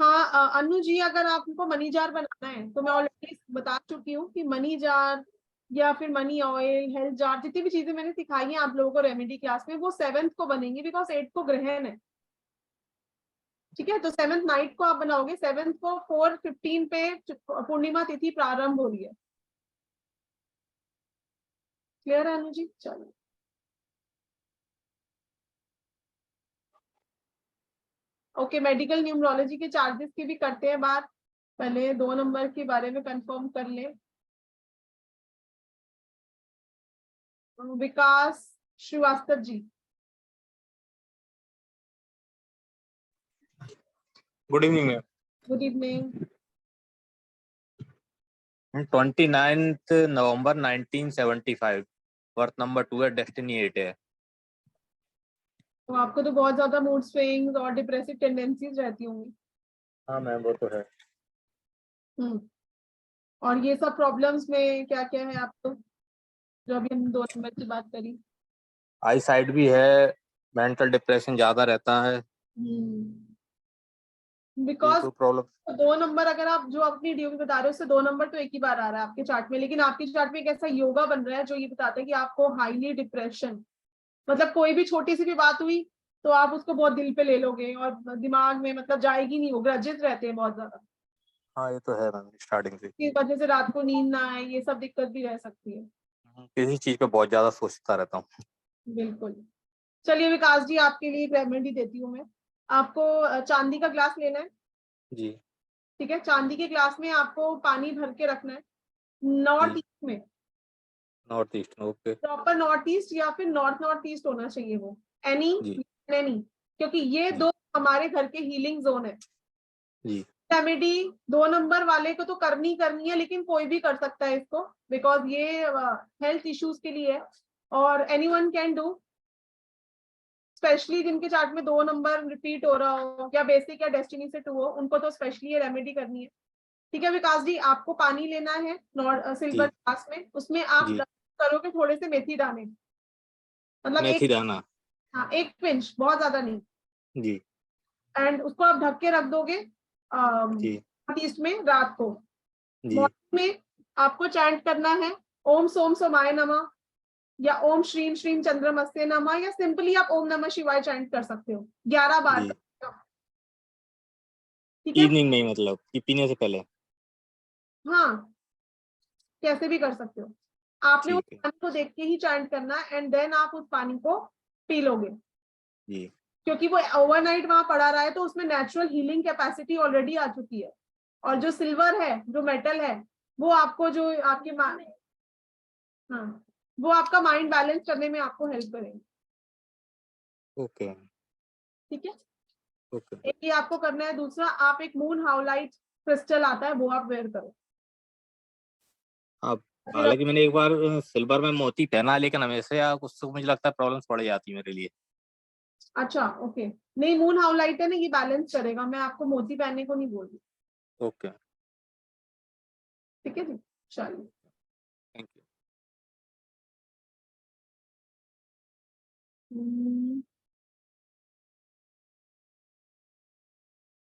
हाँ अनु जी अगर आपको मनी जार बनाना है तो मैं ऑलरेडी बता चुकी हूँ कि मनी जार या फिर मनी ऑयल, हेल्थ जार, जितनी भी चीजें मैंने सिखाई हैं आप लोगों को रेमेडी क्लास में वो 7th को बनेंगी बिकॉज 8th को ग्रहण है। ठीक है तो 7th नाइट को आप बनाओगे, 7th को 4:15 पे पूर्णिमा तिथि प्रारंभ हो रही है। क्लियर है अनु जी? चलो ओके मेडिकल न्यूमरोलॉजी के चार्जेस की भी करते हैं बात, पहले 2 नंबर के बारे में कंफर्म कर ले। Vikas Shrivastava ji. Good evening ma'am. Good evening. 29th November 1975, birth number 2 है, डेस्टिनी 8 है। तो आपको तो बहुत ज्यादा मूड स्विंग्स और डिप्रेसिव टेंडेंसीज रहती होंगी। हाँ मैम वो तो है। और ये सब प्रॉब्लम्स में क्या क्या है आपको जो अभी हम 2 नंबर की बात करी? आई साइड भी है, मेंटल डिप्रेशन ज्यादा रहता है, बिकॉज तो प्रॉब्लम। 2 नंबर अगर आप जो अपनी ड्यूटी बता रहे हो उससे 2 नंबर तो एक ही बार आ रहा है आपके चार्ट में, लेकिन आपके चार्ट में एक ऐसा योगा बन रहा है जो ये बताता है कि आपको हाईली डिप्रेशन, मतलब कोई भी छोटी सी भी बात हुई तो आप उसको बहुत दिल पे ले लोगे और दिमाग में मतलब जाएगी नहीं, वो ग्रजेस रहते हैं बहुत ज्यादा, हाँ ये तो है मैम, स्टार्टिंग से इस वजह से रात को नींद ना आए, ये सब दिक्कत भी रह सकती है। किसी चीज पे बहुत ज्यादा सोचता रहता हूँ। बिल्कुल। चलिए विकास जी आपके लिए एक रेमेडी देती हूँ मैं। आपको चांदी का ग्लास लेना है। जी ठीक है चांदी के ग्लास में आपको पानी भर के रखना है, नॉर्थ ईस्ट में, नॉर्थ ईस्ट में। ओके प्रॉपर नॉर्थ ईस्ट या फिर नॉर्थ ईस्ट होना चाहिए वो, एनी एनी, क्योंकि ये 2 हमारे घर के हीलिंग जोन है। जी रेमेडी 2 नंबर वाले को तो करनी है लेकिन कोई भी कर सकता है इसको बिकॉज ये हेल्थ इश्यूज के लिए है और एनीवन कैन डू, स्पेशली जिनके चार्ट में 2 नंबर रिपीट हो रहा हो या बेसिक या डेस्टिनी से 2 हो उनको तो स्पेशली ये रेमेडी करनी है। ठीक है विकास जी आपको पानी लेना है सिल्वर ग्लास में, उसमें आप करोगे थोड़े से मेथी दाने, मतलब मेथी एक, दाना। हाँ 1 पिंच, बहुत ज्यादा नहीं। जी एंड उसको आप ढक के रख दोगे जी ईस्ट में रात को। जी मॉर्निंग में आपको चैंट करना है ओम सोम सोमाय नमः या ओम श्रीम श्रीम चंद्रमस्ते नमः, या सिंपली आप ओम नमः शिवाय चैंट कर सकते हो 11 बार। जी। ठीक है, इवनिंग में ही मतलब कि पीने से पहले। हाँ कैसे भी कर सकते हो। आपने उस ठीक है पानी को देख के ही चैंट करना एंड देन आप उस पानी को पी लोगे, जी। क्योंकि वो ओवरनाइट वहां पड़ा रहा है तो उसमें नेचुरल हीलिंग कैपेसिटी ऑलरेडी आ चुकी है। और जो सिल्वर है, जो मेटल है, वो आपको जो आपके हाँ वो आपका माइंड बैलेंस करने में आपको हेल्प करेंगे। ओके ठीक है, ओके। एक ये आपको करना है। दूसरा, आप एक मून हाउलाइट क्रिस्टल आता है वो आप वेयर करो। अब फिर हालांकि मैंने एक बार सिल्वर में मोती पहना है, लेकिन हमेशा उससे मुझे लगता है प्रॉब्लम्स बढ़ जाती है मेरे लिए। अच्छा ओके, नहीं मून हाउलाइट है ना, ये बैलेंस करेगा। मैं आपको मोती पहनने को नहीं बोल रही। ओके ठीक है जी, चलिए। Thank you.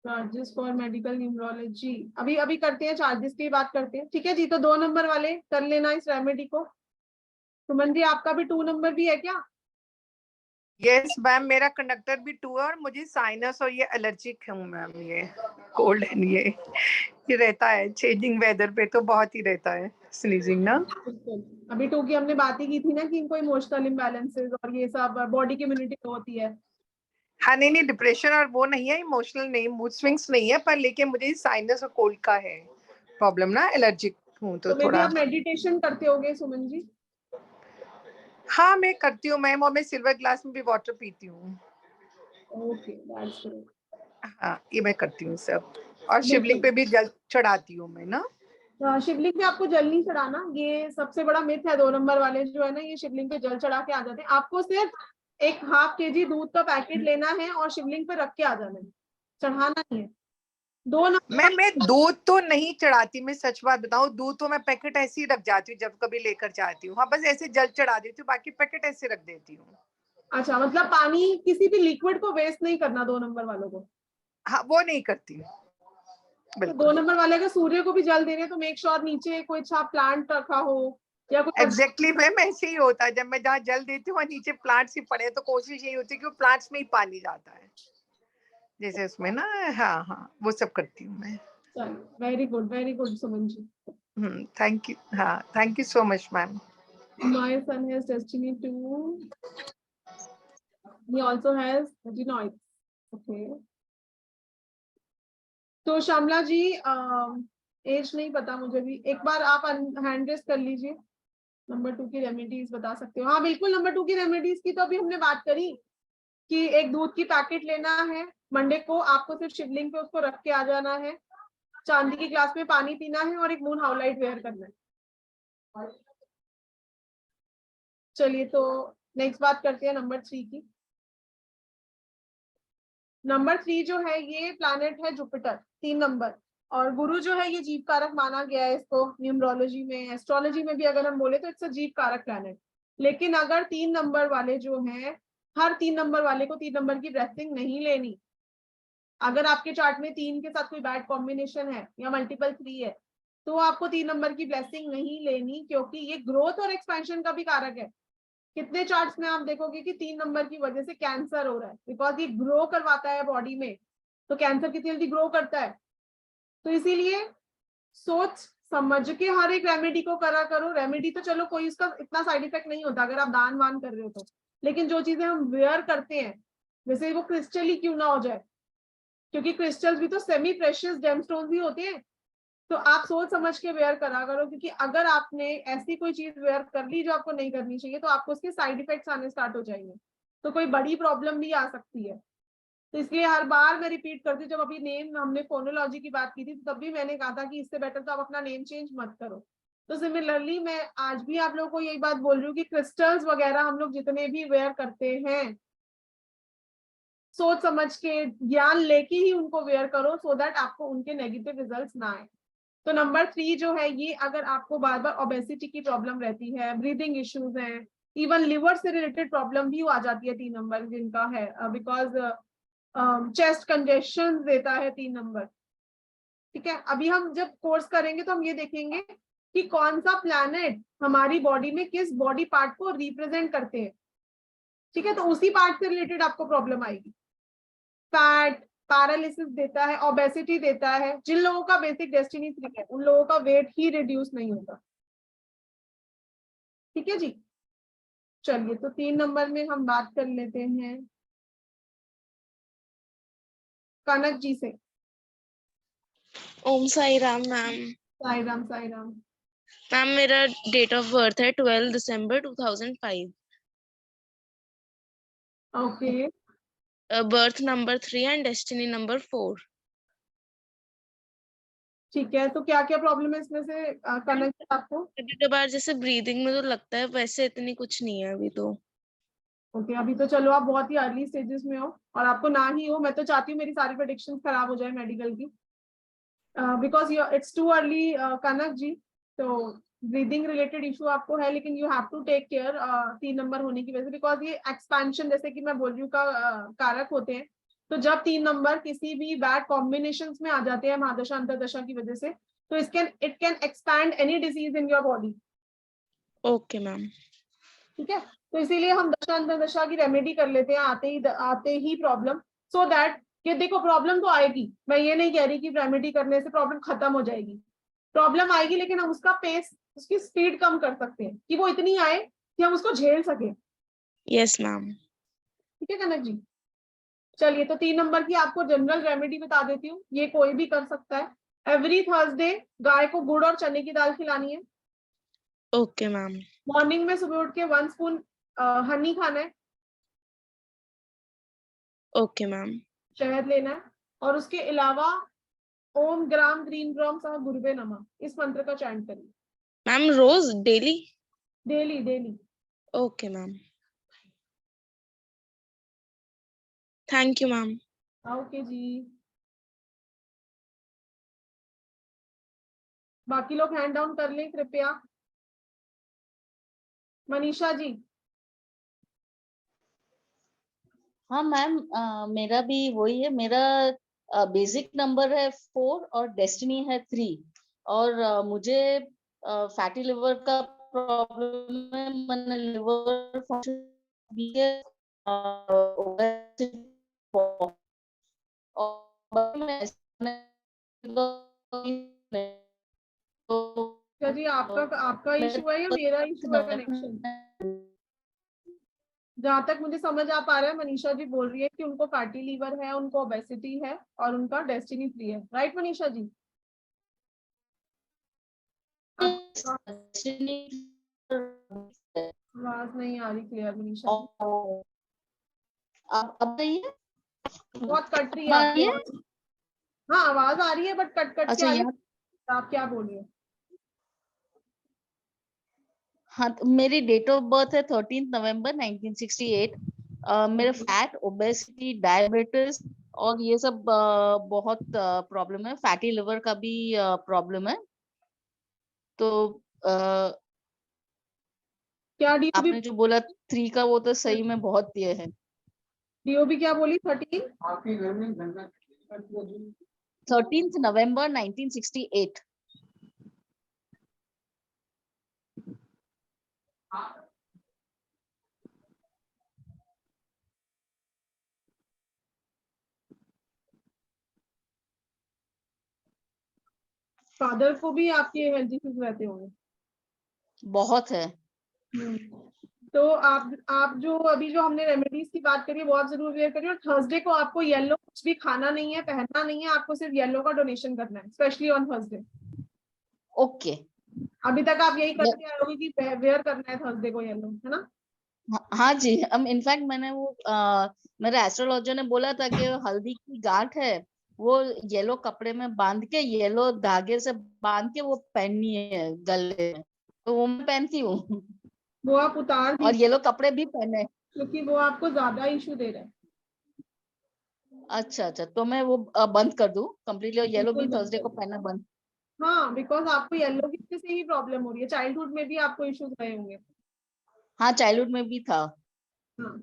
Charges for medical numerology अभी अभी करते हैं, चार्जेस की बात करते हैं। ठीक है जी, तो 2 नंबर वाले कर लेना इस रेमेडी को। सुमन जी आपका भी 2 नंबर भी है क्या? यस मैम, मेरा कंडक्टर भी 2 है और मुझे साइनस और ये एलर्जिक हूँ मैम, ये कोल्ड एंड ये रहता है चेंजिंग वेदर पे, तो बहुत ही रहता है स्नीजिंग ना। बिल्कुल, अभी 2 की हमने बात ही की थी ना कि इनको इमोशनल इम्बैलेंसेस और ये सब बॉडी की इम्यूनिटी होती है। हाँ नहीं डिप्रेशन और वो नहीं है, इमोशनल नहीं, मूड स्विंग्स नहीं है, पर लेकिन मुझे साइनस और कोल्ड का है प्रॉब्लम ना, एलर्जिक हूँ तो मे बी थोड़ा। आप मेडिटेशन करते होगे सुमन जी? हाँ मैं करती हूँ मैम, और मैं सिल्वर ग्लास में भी वाटर पीती हूँ। Okay that's great. हाँ ये मैं करती हूँ सब, और शिवलिंग बिल्कुल, पे भी जल चढ़ाती हूँ मैं ना। शिवलिंग पे आपको जल नहीं चढ़ाना, ये सबसे बड़ा मिथ है। 2 नंबर वाले जो है ना, ये शिवलिंग पे जल चढ़ा के आ जाते हैं। आपको सिर्फ एक ½ kg दूध का पैकेट लेना है और शिवलिंग पे रख के आ जाना है, चढ़ाना नहीं है। 2 नंबर मैं दूध तो नहीं चढ़ाती, मैं सच बात बताऊं, दूध तो मैं पैकेट ऐसे ही रख जाती हूँ जब कभी लेकर जाती हूँ। हाँ बस ऐसे जल चढ़ा देती हूँ, बाकी पैकेट ऐसे रख देती हूँ। अच्छा, मतलब पानी किसी भी लिक्विड को वेस्ट नहीं करना 2 नंबर वालों को। हाँ वो नहीं करती हूँ तो 2 बिल्कुल। नंबर वाले अगर सूर्य को भी जल दे रहे हैं तो मेक श्योर नीचे कोई अच्छा प्लांट रखा हो या कोई एग्जैक्टली मैम ऐसे ही होता है, जब मैं जहाँ जल देती हूँ नीचे प्लांट्स ही पड़े, तो कोशिश यही होती है कि वो प्लांट्स में ही पानी जाता है, जैसे उसमें ना। हाँ हाँ वो सब करती हूँ मैं। Very good Suman ji. Thank you, हाँ thank you so much ma'am. My son has destiny too. He also has adenoids. Okay. तो श्यामला जी एज नहीं पता मुझे भी, एक बार आप हैंड रेस कर लीजिए। नंबर 2 की रेमेडीज बता सकते हो? हाँ बिल्कुल, नंबर 2 की रेमेडीज की तो अभी हमने बात करी कि एक दूध की पैकेट लेना है मंडे को, आपको सिर्फ शिवलिंग पे उसको रख के आ जाना है, चांदी की ग्लास में पानी पीना है और एक मून हाउलाइट वेयर करना है। चलिए तो नेक्स्ट बात करते हैं नंबर 3 की। नंबर 3 जो है ये प्लैनेट है जुपिटर, 3 नंबर। और गुरु जो है ये जीव कारक माना गया है इसको न्यूमरोलॉजी में, एस्ट्रोलॉजी में भी अगर हम बोले तो इट्स अ जीव कारक प्लैनेट। लेकिन अगर 3 नंबर वाले जो हैं, हर 3 नंबर वाले को 3 नंबर की ब्लेसिंग नहीं लेनी। अगर आपके चार्ट में 3 के साथ कोई बैड कॉम्बिनेशन है या मल्टीपल 3 है तो आपको 3 नंबर की ब्लेसिंग नहीं लेनी, क्योंकि ये ग्रोथ और एक्सपेंशन का भी कारक है। कितने चार्ट्स में आप देखोगे कि 3 नंबर की वजह से कैंसर हो रहा है, बिकॉज ये ग्रो करवाता है बॉडी में, तो कैंसर कितनी जल्दी ग्रो करता है। तो इसीलिए सोच समझ के हर एक रेमेडी को करा करो। रेमेडी तो चलो कोई इसका इतना साइड इफेक्ट नहीं होता अगर आप दान वान कर रहे हो तो, लेकिन जो चीजें हम वेयर करते हैं, जैसे वो क्रिस्टल ही क्यों ना हो जाए, क्योंकि क्रिस्टल्स भी तो सेमी प्रेशियस जेमस्टोन्स ही होते हैं। तो आप सोच समझ के वेयर करा करो, क्योंकि अगर आपने ऐसी कोई चीज वेयर कर ली जो आपको नहीं करनी चाहिए तो आपको उसके साइड इफेक्ट्स आने स्टार्ट हो जाएंगे, तो कोई बड़ी प्रॉब्लम भी आ सकती है। तो इसलिए हर बार मैं रिपीट करती हूँ, जब अभी नेम हमने फोनोलॉजी की बात की थी तब भी मैंने कहा था कि इससे बेटर तो आप अपना नेम चेंज मत करो। तो सिमिलरली मैं आज भी आप लोगों को यही बात बोल रही हूँ कि क्रिस्टल्स वगैरह हम लोग जितने भी वेयर करते हैं, सोच समझ के ज्ञान लेके ही उनको वेयर करो, सो दैट आपको उनके नेगेटिव रिजल्ट्स ना आए। तो नंबर 3 जो है ये, अगर आपको बार बार ओबेसिटी की प्रॉब्लम रहती है, ब्रीदिंग इश्यूज हैं, इवन लिवर से रिलेटेड प्रॉब्लम भी आ जाती है 3 नंबर जिनका है, बिकॉज चेस्ट कंजेशन देता है 3 नंबर। ठीक है, अभी हम जब कोर्स करेंगे तो हम ये देखेंगे कि कौन सा प्लैनेट हमारी बॉडी में किस बॉडी पार्ट को रिप्रेजेंट करते हैं, ठीक है, तो उसी पार्ट से रिलेटेड आपको प्रॉब्लम आएगी। फैट, पैरालिसिस देता है, ओबेसिटी देता है। जिन लोगों का बेसिक डेस्टिनी 3 है उन लोगों का वेट ही रिड्यूस नहीं होगा, ठीक है जी। चलिए, तो 3 नंबर में हम बात कर लेते हैं कनक जी से। ओम साई राम मैम। साई राम, साई राम। मैम मेरा डेट ऑफ बर्थ है 12 दिसंबर 2005। Okay, birth number 3 and destiny number 4। ठीक है, तो क्या क्या प्रॉब्लम है इसमें से कनक जी आपको? कभी कभार जैसे ब्रीदिंग में तो लगता है, वैसे इतनी कुछ नहीं है अभी तो। ओके, अभी तो चलो आप बहुत ही अर्ली स्टेजेस में हो, और आपको ना ही हो। मैं तो चाहती हूँ मेरी सारी प्रेडिक्शंस खराब हो जाए मेडिकल की, because it's too early Kanak ji. तो ब्रीदिंग रिलेटेड इशू आपको है, लेकिन you have to take care 3 number होने की वजह से, बिकॉज ये एक्सपेंशन, जैसे कि मैं बोल रही हूँ, का कारक होते हैं। तो जब 3 नंबर किसी भी बैड कॉम्बिनेशन में आ जाते हैं महादशा अंतरदशा की वजह से, तो it can expand any disease in your body, okay ma'am. ठीक है। तो इसीलिए हम दशा अंतरदशा की रेमेडी कर लेते हैं आते ही प्रॉब्लम, सो दैट ये देखो, प्रॉब्लम तो आएगी, मैं ये नहीं कह रही कि रेमेडी करने से प्रॉब्लम खत्म हो जाएगी। प्रॉब्लम आएगी, लेकिन हम उसका पेस, उसकी स्पीड कम कर सकते हैं कि वो इतनी आए कि हम उसको झेल सके, यस मैम। ठीक है कनक जी। चलिए, तो 3 नंबर की आपको जनरल रेमेडी बता देती हूँ, ये कोई भी कर सकता है। एवरी थर्सडे गाय को गुड़ और चने की दाल खिलानी है। Okay ma'am. मॉर्निंग में सुबह उठ के 1 स्पून हनी खाना है, ओके मैम। शहद लेना है, और उसके अलावा ओम ग्राम ग्रीन ग्राम सह गुरुवे नमः, इस मंत्र का चैंट करिए मैम रोज daily? Daily daily. Okay ma'am. Thank you ma'am. Okay जी। बाकी लोग हैंड डाउन कर लें कृपया। मनीषा जी। हाँ मैम, मेरा भी वही है। मेरा बेसिक नंबर है 4 और डेस्टिनी है 3। और मुझे फैटी लिवर का प्रॉब्लम है, मैंने लिवर फंक्शन भी है, obesity बहुत- और अच्छा जी, आपका इशू है या मेरा इशू है कनेक्शन? जहां तक मुझे समझ आ पा रहा है, मनीषा जी बोल रही है कि उनको फैटी लीवर है, उनको ओबेसिटी है, और उनका डेस्टिनी 3 है। राइट मनीषा जी? आपका आवाज नहीं आ रही क्लियर मनीषा जी, अब रही है? बहुत कट रही है अब आ आपकी रही है? आवाज। हाँ, आवाज आ रही है, बट कट कट के अच्छा आ रही यहाँ, है। आप क्या बोल रही है? हाँ, तो मेरी डेट ऑफ बर्थ है 13 नवंबर 1968। मेरा फैट, ओबेसिटी, डायबिटीज और ये सब बहुत प्रॉब्लम है। फैटी लिवर का भी प्रॉब्लम है। तो क्या डीओबी? आपने जो बोला 3 का, वो तो सही में बहुत ये है। डीओबी क्या बोली? 13? 13 नवंबर 1968। फादर को भी आपके हेल्थ इश्यूज रहते होंगे? बहुत है। तो आप जो अभी जो हमने रेमेडीज की बात करी है, बहुत जरूर वेयर करिए। और थर्सडे को आपको येलो कुछ भी खाना नहीं है, पहनना नहीं है, आपको सिर्फ येलो का डोनेशन करना है, स्पेशली ऑन थर्सडे। ओके। अभी तक आप यही करते आए होगे कि वेयर करना है थर्सडे को येलो, है ना? हाँ जी, इनफैक्ट मैंने वो मेरे एस्ट्रोलॉजर ने बोला था कि हल्दी की गांठ है, वो येलो कपड़े में बांध के, येलो धागे से बांध के वो पहननी है गले में। तो वो मैं पहनती हूँ। वो आप उतार और दीजिए, येलो कपड़े भी पहने। क्योंकि वो आपको ज्यादा इशू दे रहा है। अच्छा अच्छा, तो मैं वो बंद कर दूं कंप्लीटली, और येलो भी बिल्कुल बंद थर्सडे कर को दीजिए। पहनना बंद? हाँ, बिकॉज आपको येलो की वजह से ही प्रॉब्लम हो रही है, चाइल्डहुड में भी आपको इश्यूज रहे होंगे। हाँ, चाइल्डहुड में भी था। हाँ,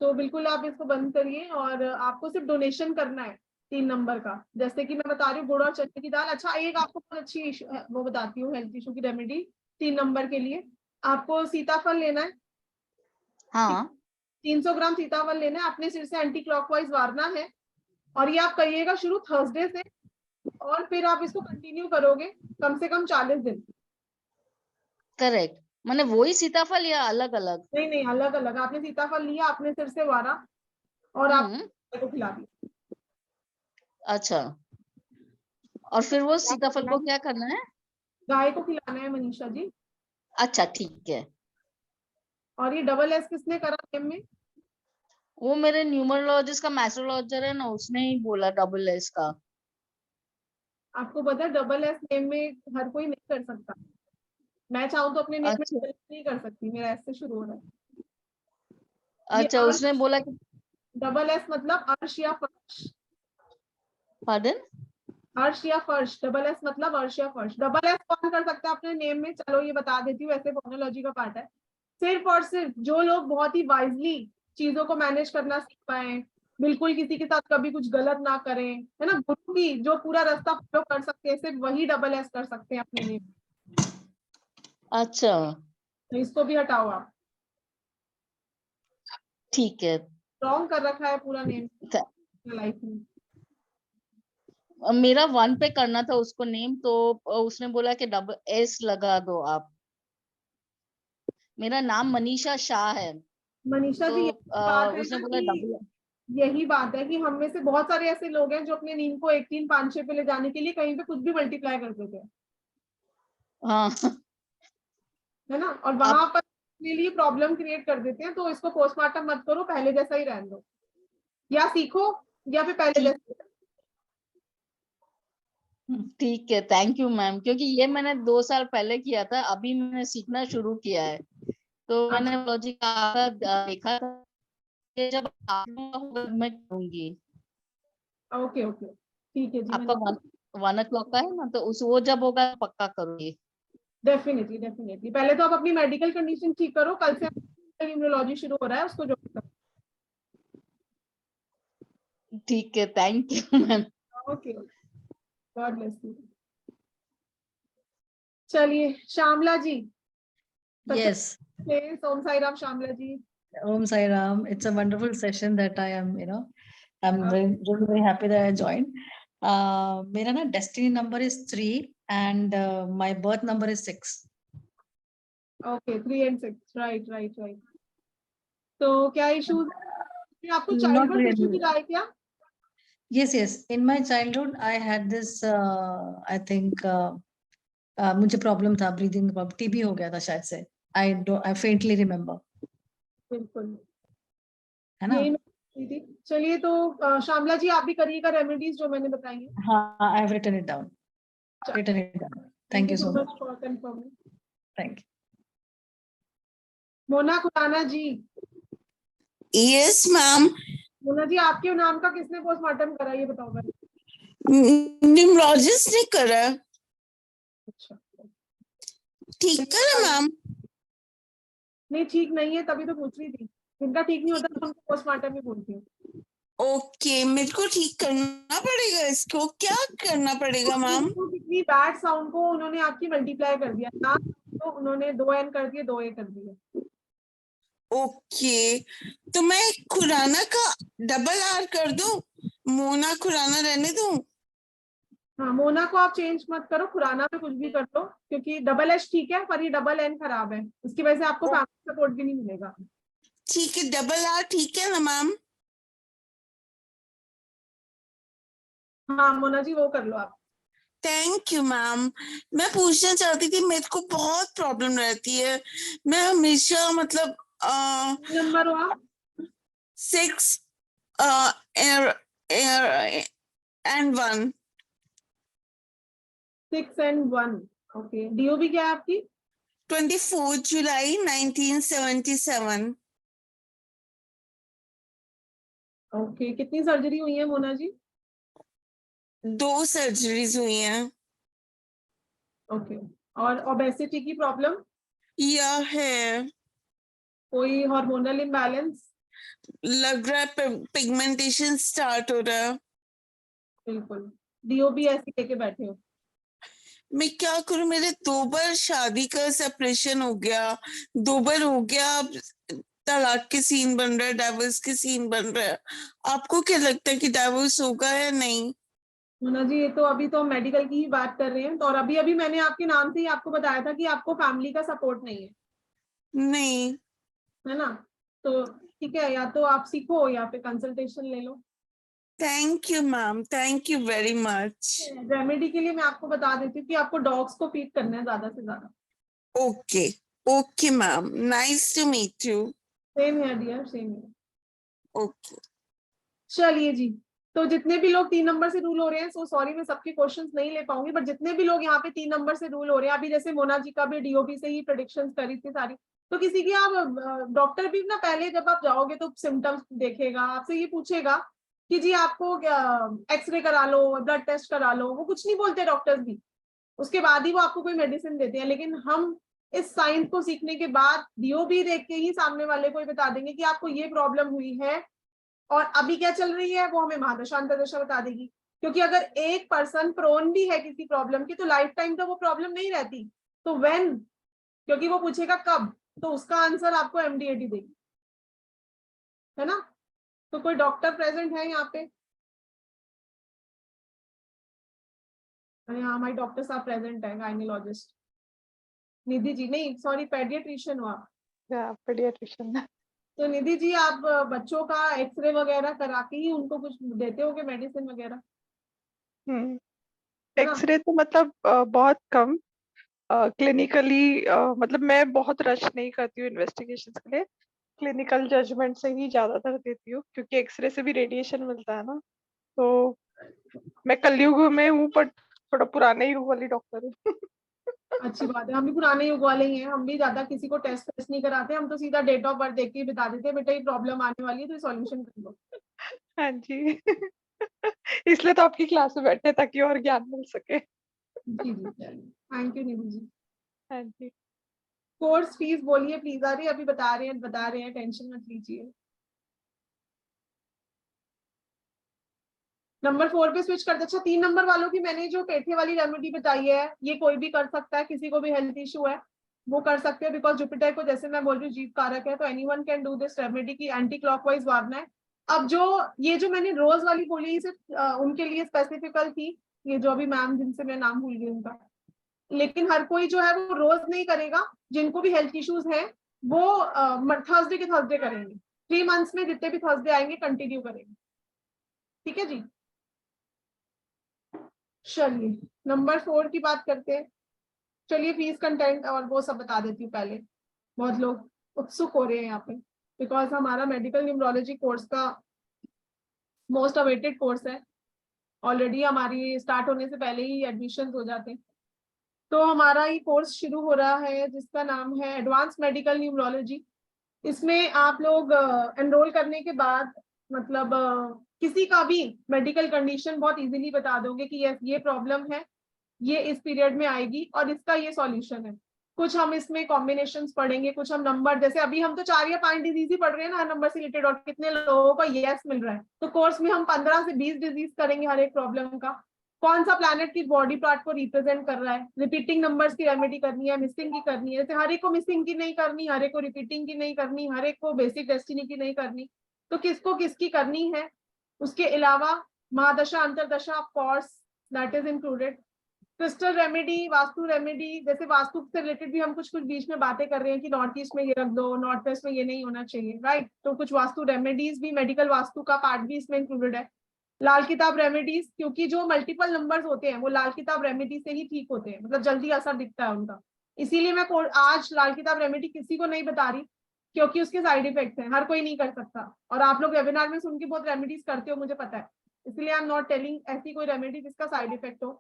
तो बिल्कुल आप इसको बंद करिए, और आपको सिर्फ डोनेशन करना है, 3 नंबर का, जैसे कि मैं बता रही हूँ गुड़ और चने की दाल। अच्छा, एक आपको बहुत अच्छी वो बताती हूँ हेल्थ इशू की रेमेडी 3 नंबर के लिए। आपको सीताफल लेना है, हाँ 300 ग्राम सीताफल लेना है, अपने सिर से एंटी क्लॉकवाइज वारना है, और ये आप करिएगा शुरू थर्सडे से, और फिर आप इसको कंटिन्यू करोगे कम से कम 40 दिन। करेक्ट, मैंने वही सीताफल या अलग अलग? नहीं नहीं, अलग अलग। आपने सीताफल लिया, अपने सिर से वारा, और आप को खिला दिया। अच्छा, और फिर वो सीताफल को क्या करना है? गाय को खिलाना है मनीषा जी। अच्छा ठीक है। और ये डबल एस किसने करा नेम में? वो मेरे न्यूमरोलॉजिस्ट का मैस्ट्रोलॉजर है ना, उसने ही बोला डबल एस का। आपको पता है डबल एस नेम में हर कोई नहीं कर सकता। मैं चाहूँ तो अपने नेम में अच्छा डबल एस नहीं कर सकती, मेरा एस से शुरू हो रहा है। अच्छा, उसने बोला कि डबल एस मतलब अर्श या फर्श। पार्डन? अर्श या फर्श, डबल एस मतलब अर्श या फर्श। डबल एस कौन कर सकता है अपने नेम में? चलो ये बता देती हूँ, ऐसे फोनोलॉजी का पार्ट है। सिर्फ और सिर्फ जो लोग बहुत ही वाइजली चीजों को मैनेज करना सीख पाए, बिल्कुल किसी के साथ कभी कुछ गलत ना करें, है ना, गुरु की जो पूरा रास्ता फॉलो कर सकते हैं, सिर्फ वही डबल एस कर सकते हैं अपने नेम। अच्छा तो इसको भी हटाओ आप, ठीक है। रॉन्ग कर रखा है पूरा नेम लाइफ में। मेरा 1 पे करना था उसको नेम, तो उसने बोला कि डबल एस लगा दो आप। मेरा नाम मनीषा शाह है, मनीषा तो जी, यही बात है उसने ना बोला कि डबल। यही बात है कि हम में से बहुत सारे ऐसे लोग हैं जो अपने नींद को 1 3 5 6 पे ले जाने के लिए कहीं पे कुछ भी मल्टीप्लाई कर देते हैं, हाँ है ना, और अब वहां पर अपने लिए प्रॉब्लम क्रिएट कर देते हैं। तो इसको पोस्टमार्टम मत करो, पहले जैसा ही रहने दो, या सीखो या फिर पहले ठीक जैसा। ठीक है, थैंक यू मैम, क्योंकि ये मैंने 2 साल पहले किया था, अभी मैंने सीखना शुरू किया है। तो मैंने लॉजिक का देखा था कि जब आपका होगा मैं करूंगी। ओके ओके, ठीक है जी। आपका 1 o'clock का है ना, तो उस वो जब होगा पक्का करूंगी। डेफिनेटली डेफिनेटली, पहले तो आप अपनी मेडिकल कंडीशन ठीक करो, कल से न्यूरोलॉजी शुरू हो रहा है, उसको ज्वाइन करो। ठीक है, thank you ma'am. Okay, God bless you. चलिए श्यामला जी। Yes, Om Sai Ram Shyamala ji. Om Sai Ram. It's a wonderful session that I am, I'm really very happy that I joined. मेरा ना destiny number is 3 and my birth number is 6. Okay, 3 and 6, right right right. तो क्या issues आपको? Not childhood issue really. की है क्या? Yes, yes. In my childhood, I had this. I think मुझे problem था, breathing problem, TB हो गया था शायद से. I faintly remember. बिल्कुल, है ना? यही मैं पूछ रही थी। चलिए तो श्यामला जी आप भी करिएगा रेमेडीज जो मैंने बताई है। हाँ, I have written it down. Written it down. Thank you so much. For confirming. Thank you. Mona Khurana ji. Yes ma'am. Mona ji, आपके नाम का किसने पोस्टमार्टम करा, ये बताओ मैं। न्यूमरोलॉजिस्ट ने करा। अच्छा, ठीक है मैम। नहीं ठीक नहीं है तभी तो पूछ रही थी, जिनका ठीक नहीं होता तो उनको पोस्टमार्टम ही बोलती हूँ। ओके, मेरे को ठीक करना पड़ेगा इसको, क्या करना पड़ेगा मैम? कितनी बैड साउंड को उन्होंने आपकी मल्टीप्लाई कर दिया ना, तो उन्होंने 2 N कर दिए, 2 A कर दिए। ओके, तो मैं खुराना का डबल आर कर दूं, मोना खुराना रहने दूं? हाँ, मोना को आप चेंज मत करो, खुराना पे कुछ भी कर दो, क्योंकि डबल एच ठीक है पर ये डबल एन खराब है, इसकी वजह से आपको फैमिली सपोर्ट भी नहीं मिलेगा। ठीक है, डबल आर ठीक है ना मैम? हाँ मोना जी, वो कर लो आप। Thank you ma'am. मैं पूछना चाहती थी, मेरे को बहुत प्रॉब्लम रहती है, मैं हमेशा मतलब नंबर हुआ 6 and 1। 6 and 1। ओके, डीओ भी क्या है आपकी? 24 जुलाई 1977। ओके, कितनी सर्जरी हुई है मोना जी? 2 सर्जरीज हुई हैं। ओके, और ओबेसिटी की प्रॉब्लम? या है, कोई हार्मोनल इम्बैलेंस? लग रहा है पिगमेंटेशन स्टार्ट हो रहा है। बिल्कुल, डीओबी ऐसे लेके बैठे हो। मैं क्या करूं, मेरे 2 बार शादी का सेपरेशन हो गया, 2 बार हो गया, अब तलाक के सीन बन रहा है, डाइवोर्स के सीन बन रहा है। आपको क्या लगता है कि डाइवोर्स होगा या नहीं? मोना जी, ये तो अभी तो हम मेडिकल की ही बात कर रहे हैं, तो और अभी अभी मैंने आपके नाम से ही आपको बताया था कि आपको फैमिली का सपोर्ट नहीं है, नहीं। है ना? तो ठीक है, या तो आप सीखो या फिर कंसल्टेशन ले लो। Thank you ma'am, thank you very much. Remedy के लिए मैं आपको बता देती हूँ कि आपको डॉग्स को फीड करना है ज्यादा से ज्यादा। Okay okay ma'am, nice to meet you. Same है डियर, सेम है। ओके चलिए जी, तो जितने भी लोग 3 नंबर से रूल हो रहे हैं, सो सॉरी मैं सबके क्वेश्चंस नहीं ले पाऊंगी, बट जितने भी लोग यहाँ पे 3 नंबर से रूल हो रहे हैं, अभी जैसे मोना जी का भी डीओबी से ही प्रेडिक्शंस करी थी सारी, तो किसी की आप डॉक्टर भी ना पहले जब आप जाओगे तो सिम्टम्स देखेगा, आपसे ये पूछेगा कि जी आपको एक्सरे करा लो, ब्लड टेस्ट करा लो, वो कुछ नहीं बोलते डॉक्टर्स भी, उसके बाद ही वो आपको कोई मेडिसिन देते हैं। लेकिन हम इस साइंस को सीखने के बाद डीओबी देख के ही सामने वाले को बता देंगे कि आपको ये प्रॉब्लम हुई है और अभी क्या चल रही है, वो हमें महादशा अंतर्दशा बता देगी। क्योंकि अगर एक पर्सन प्रोन भी है किसी प्रॉब्लम की, तो लाइफ टाइम तो वो प्रॉब्लम नहीं रहती, तो व्हेन, क्योंकि वो पूछेगा कब, तो उसका आंसर आपको एमडीएडी देगी, है ना? तो कोई डॉक्टर प्रेजेंट है यहाँ पे? हाँ, हमारी डॉक्टर साहब प्रेजेंट है, गायनिकोलॉजिस्ट निधि जी, नहीं सॉरी पेडियाट्रिशियन हो आप। पेडियाट्रिशियन। तो निधि जी, आप बच्चों का एक्सरे वगैरह करा के ही उनको कुछ देते होगे मेडिसिन वगैरह, है ना? एक्सरे तो मतलब बहुत कम क्लिनिकली, मतलब मैं बहुत रश नहीं करती हूँ इन्वेस्टिगेशंस के लिए, क्लिनिकल जजमेंट से ही ज्यादातर देती हूँ, क्योंकि एक्सरे से भी रेडिएशन मिलता है ना। तो मैं कलयुग में हूँ, पर थोड़ा पुराने युग वाली डॉक्टर हूँ। अच्छी बात है, हम भी पुराने युग वाले ही हैं, हम भी ज्यादा किसी को टेस्ट वेस्ट नहीं कराते, हम तो सीधा डेट ऑफ बर्थ देख के ही बता देते हैं बेटा ये प्रॉब्लम आने वाली है तो सॉल्यूशन कर दो। हाँ जी। इसलिए तो आपकी क्लास में बैठे, ताकि और ज्ञान मिल सके। जी जी, थैंक यू निधि जी। हाँ जी। कोर्स फीस बोलिए प्लीज, आ रही है, अभी बता रहे हैं, टेंशन मत लीजिए। नंबर 4 पे स्विच करते। अच्छा, 3 नंबर वालों की मैंने जो पेठे वाली रेमेडी बताई है, ये कोई भी कर सकता है, किसी को भी हेल्थ इशू है वो कर सकते हैं, बिकॉज जुपिटर को जैसे मैं बोल रही हूँ जीव कारक है, तो anyone can do this remedy की एंटी क्लॉकवाइज वारना है। अब जो ये जो मैंने रोज वाली बोली सिर्फ उनके लिए स्पेसिफिकल थी, ये जो अभी मैम जिनसे मैं नाम भूल गई उनका, लेकिन हर कोई जो है वो रोज नहीं करेगा, जिनको भी हेल्थ इश्यूज है वो थर्सडे के थर्सडे करेंगे, 3 मंथ्स में जितने भी थर्सडे आएंगे कंटिन्यू करेंगे, ठीक है जी। चलिए नंबर 4 की बात करते हैं। चलिए फीस कंटेंट और वो सब बता देती हूँ पहले, बहुत लोग उत्सुक हो रहे हैं यहाँ पे, बिकॉज हमारा मेडिकल न्यूमरोलॉजी कोर्स का मोस्ट अवेटेड कोर्स है, ऑलरेडी हमारी स्टार्ट होने से पहले ही एडमिशन हो जाते हैं। तो हमारा ये कोर्स शुरू हो रहा है जिसका नाम है एडवांस मेडिकल न्यूमरोलॉजी। इसमें आप लोग एनरोल करने के बाद मतलब किसी का भी मेडिकल कंडीशन बहुत इजीली बता दोगे कि यस ये प्रॉब्लम है, ये इस पीरियड में आएगी और इसका ये सॉल्यूशन है। कुछ हम इसमें कॉम्बिनेशंस पढ़ेंगे, कुछ हम नंबर, जैसे अभी हम तो 4 या 5 डिजीज ही पढ़ रहे हैं ना हर नंबर से रिलेटेड, और कितने लोगों को यस मिल रहा है, तो कोर्स में हम 15 से 20 डिजीज करेंगे हर एक प्रॉब्लम का, कौन सा प्लैनेट की बॉडी पार्ट को रिप्रेजेंट कर रहा है, रिपीटिंग नंबर्स की रेमेडी करनी है, मिसिंग की करनी है, जैसे हर एक को मिसिंग की नहीं करनी, हर एक को रिपीटिंग की नहीं करनी, हर एक को बेसिक डेस्टिनी की नहीं करनी, तो किसको किसकी करनी है। उसके अलावा महादशा अंतरदशा of course that is included, crystal remedy, vastu remedy, जैसे वास्तु से रिलेटेड भी हम कुछ कुछ बीच में बातें कर रहे हैं कि नॉर्थ ईस्ट में ये रख दो, नॉर्थ वेस्ट में ये नहीं होना चाहिए, राइट? तो कुछ वास्तु रेमेडीज भी, मेडिकल वास्तु का पार्ट भी इसमें इंक्लूडेड है। लाल किताब रेमेडीज, क्योंकि जो मल्टीपल नंबर्स होते हैं वो लाल किताब रेमेडी से ही ठीक होते हैं, मतलब जल्दी असर दिखता है उनका, इसीलिए मैं आज लाल किताब रेमेडी किसी को नहीं बता रही, क्योंकि उसके साइड इफेक्ट्स हैं, हर कोई नहीं कर सकता, और आप लोग वेबिनार में सुन के बहुत रेमेडीज करते हो मुझे पता है, इसलिए आई एम नॉट टेलिंग ऐसी कोई रेमेडी जिसका साइड इफेक्ट हो।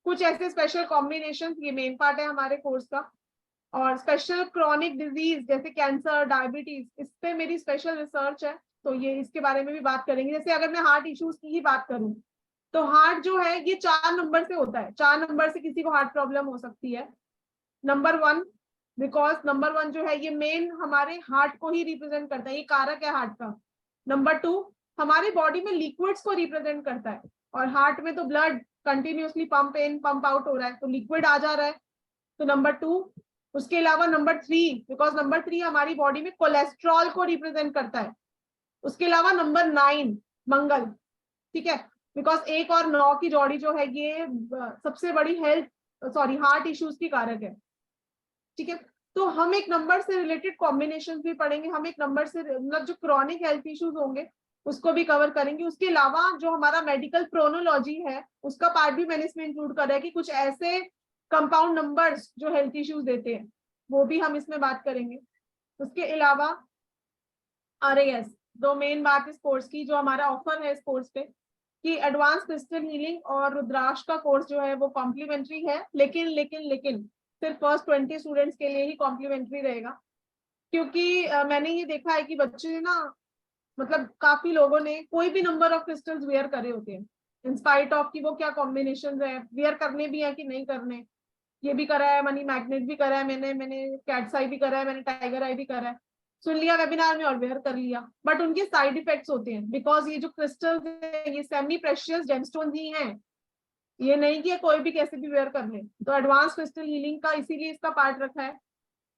कुछ ऐसे स्पेशल कॉम्बिनेशन, ये मेन पार्ट है हमारे कोर्स का, और स्पेशल क्रॉनिक डिजीज जैसे कैंसर, डायबिटीज, इस पे मेरी स्पेशल रिसर्च है, तो ये इसके बारे में भी बात करेंगे। जैसे अगर मैं हार्ट इश्यूज की ही बात करूं, तो हार्ट जो है ये 4 नंबर से होता है, 4 नंबर से किसी को हार्ट प्रॉब्लम हो सकती है। नंबर 1, बिकॉज नंबर 1 जो है ये मेन हमारे हार्ट को ही रिप्रेजेंट करता है, ये कारक है हार्ट का। नंबर 2, हमारे बॉडी में लिक्विड्स को रिप्रेजेंट करता है, और हार्ट में तो blood continuously pump in pump out हो रहा है, तो लिक्विड आ जा रहा है, तो नंबर 2। उसके अलावा नंबर 3, बिकॉज नंबर 3 हमारी बॉडी में कोलेस्ट्रॉल को रिप्रेजेंट करता है। उसके अलावा नंबर 9 मंगल, ठीक है, बिकॉज 1 और 9 की जोड़ी जो है ये सबसे बड़ी हार्ट इश्यूज की कारक है, ठीक है। तो हम एक नंबर से रिलेटेड कॉम्बिनेशन भी पढ़ेंगे, हम एक नंबर से मतलब जो क्रॉनिक हेल्थ इश्यूज होंगे उसको भी कवर करेंगे। उसके अलावा जो हमारा मेडिकल प्रोनोलॉजी है उसका पार्ट भी मैंने इसमें इंक्लूड करा है कि कुछ ऐसे कंपाउंड नंबर्स जो हेल्थ इश्यूज देते हैं वो भी हम इसमें बात करेंगे। उसके अलावा RAS, दो मेन बात इस कोर्स की जो हमारा ऑफर है इस कोर्स पे कि एडवांस क्रिस्टल हीलिंग और रुद्राक्ष का कोर्स जो है वो कॉम्प्लीमेंट्री है, लेकिन सिर्फ फर्स्ट 20 स्टूडेंट्स के लिए ही कॉम्प्लीमेंट्री रहेगा, क्योंकि मैंने ये देखा है कि बच्चे ना मतलब काफी लोगों ने कोई भी नंबर ऑफ क्रिस्टल्स वेयर करे होते हैं इन स्पाइट ऑफ कि वो क्या कॉम्बिनेशन है, वेयर करने भी है कि नहीं करने। ये भी करा है, मनी मैग्नेट भी करा है, मैंने कैट्स आई भी करा है, मैंने टाइगर आई भी करा है, सुन लिया वेबिनार में और वेयर कर लिया, बट उनके साइड इफेक्ट्स होते हैं बिकॉज ये जो क्रिस्टल्स है ये सेमी प्रेशियस जेमस्टोन्स ही हैं, ये नहीं कि कोई भी कैसे भी वेयर कर ले। तो एडवांस क्रिस्टल हीलिंग का इसीलिए इसका पार्ट रखा है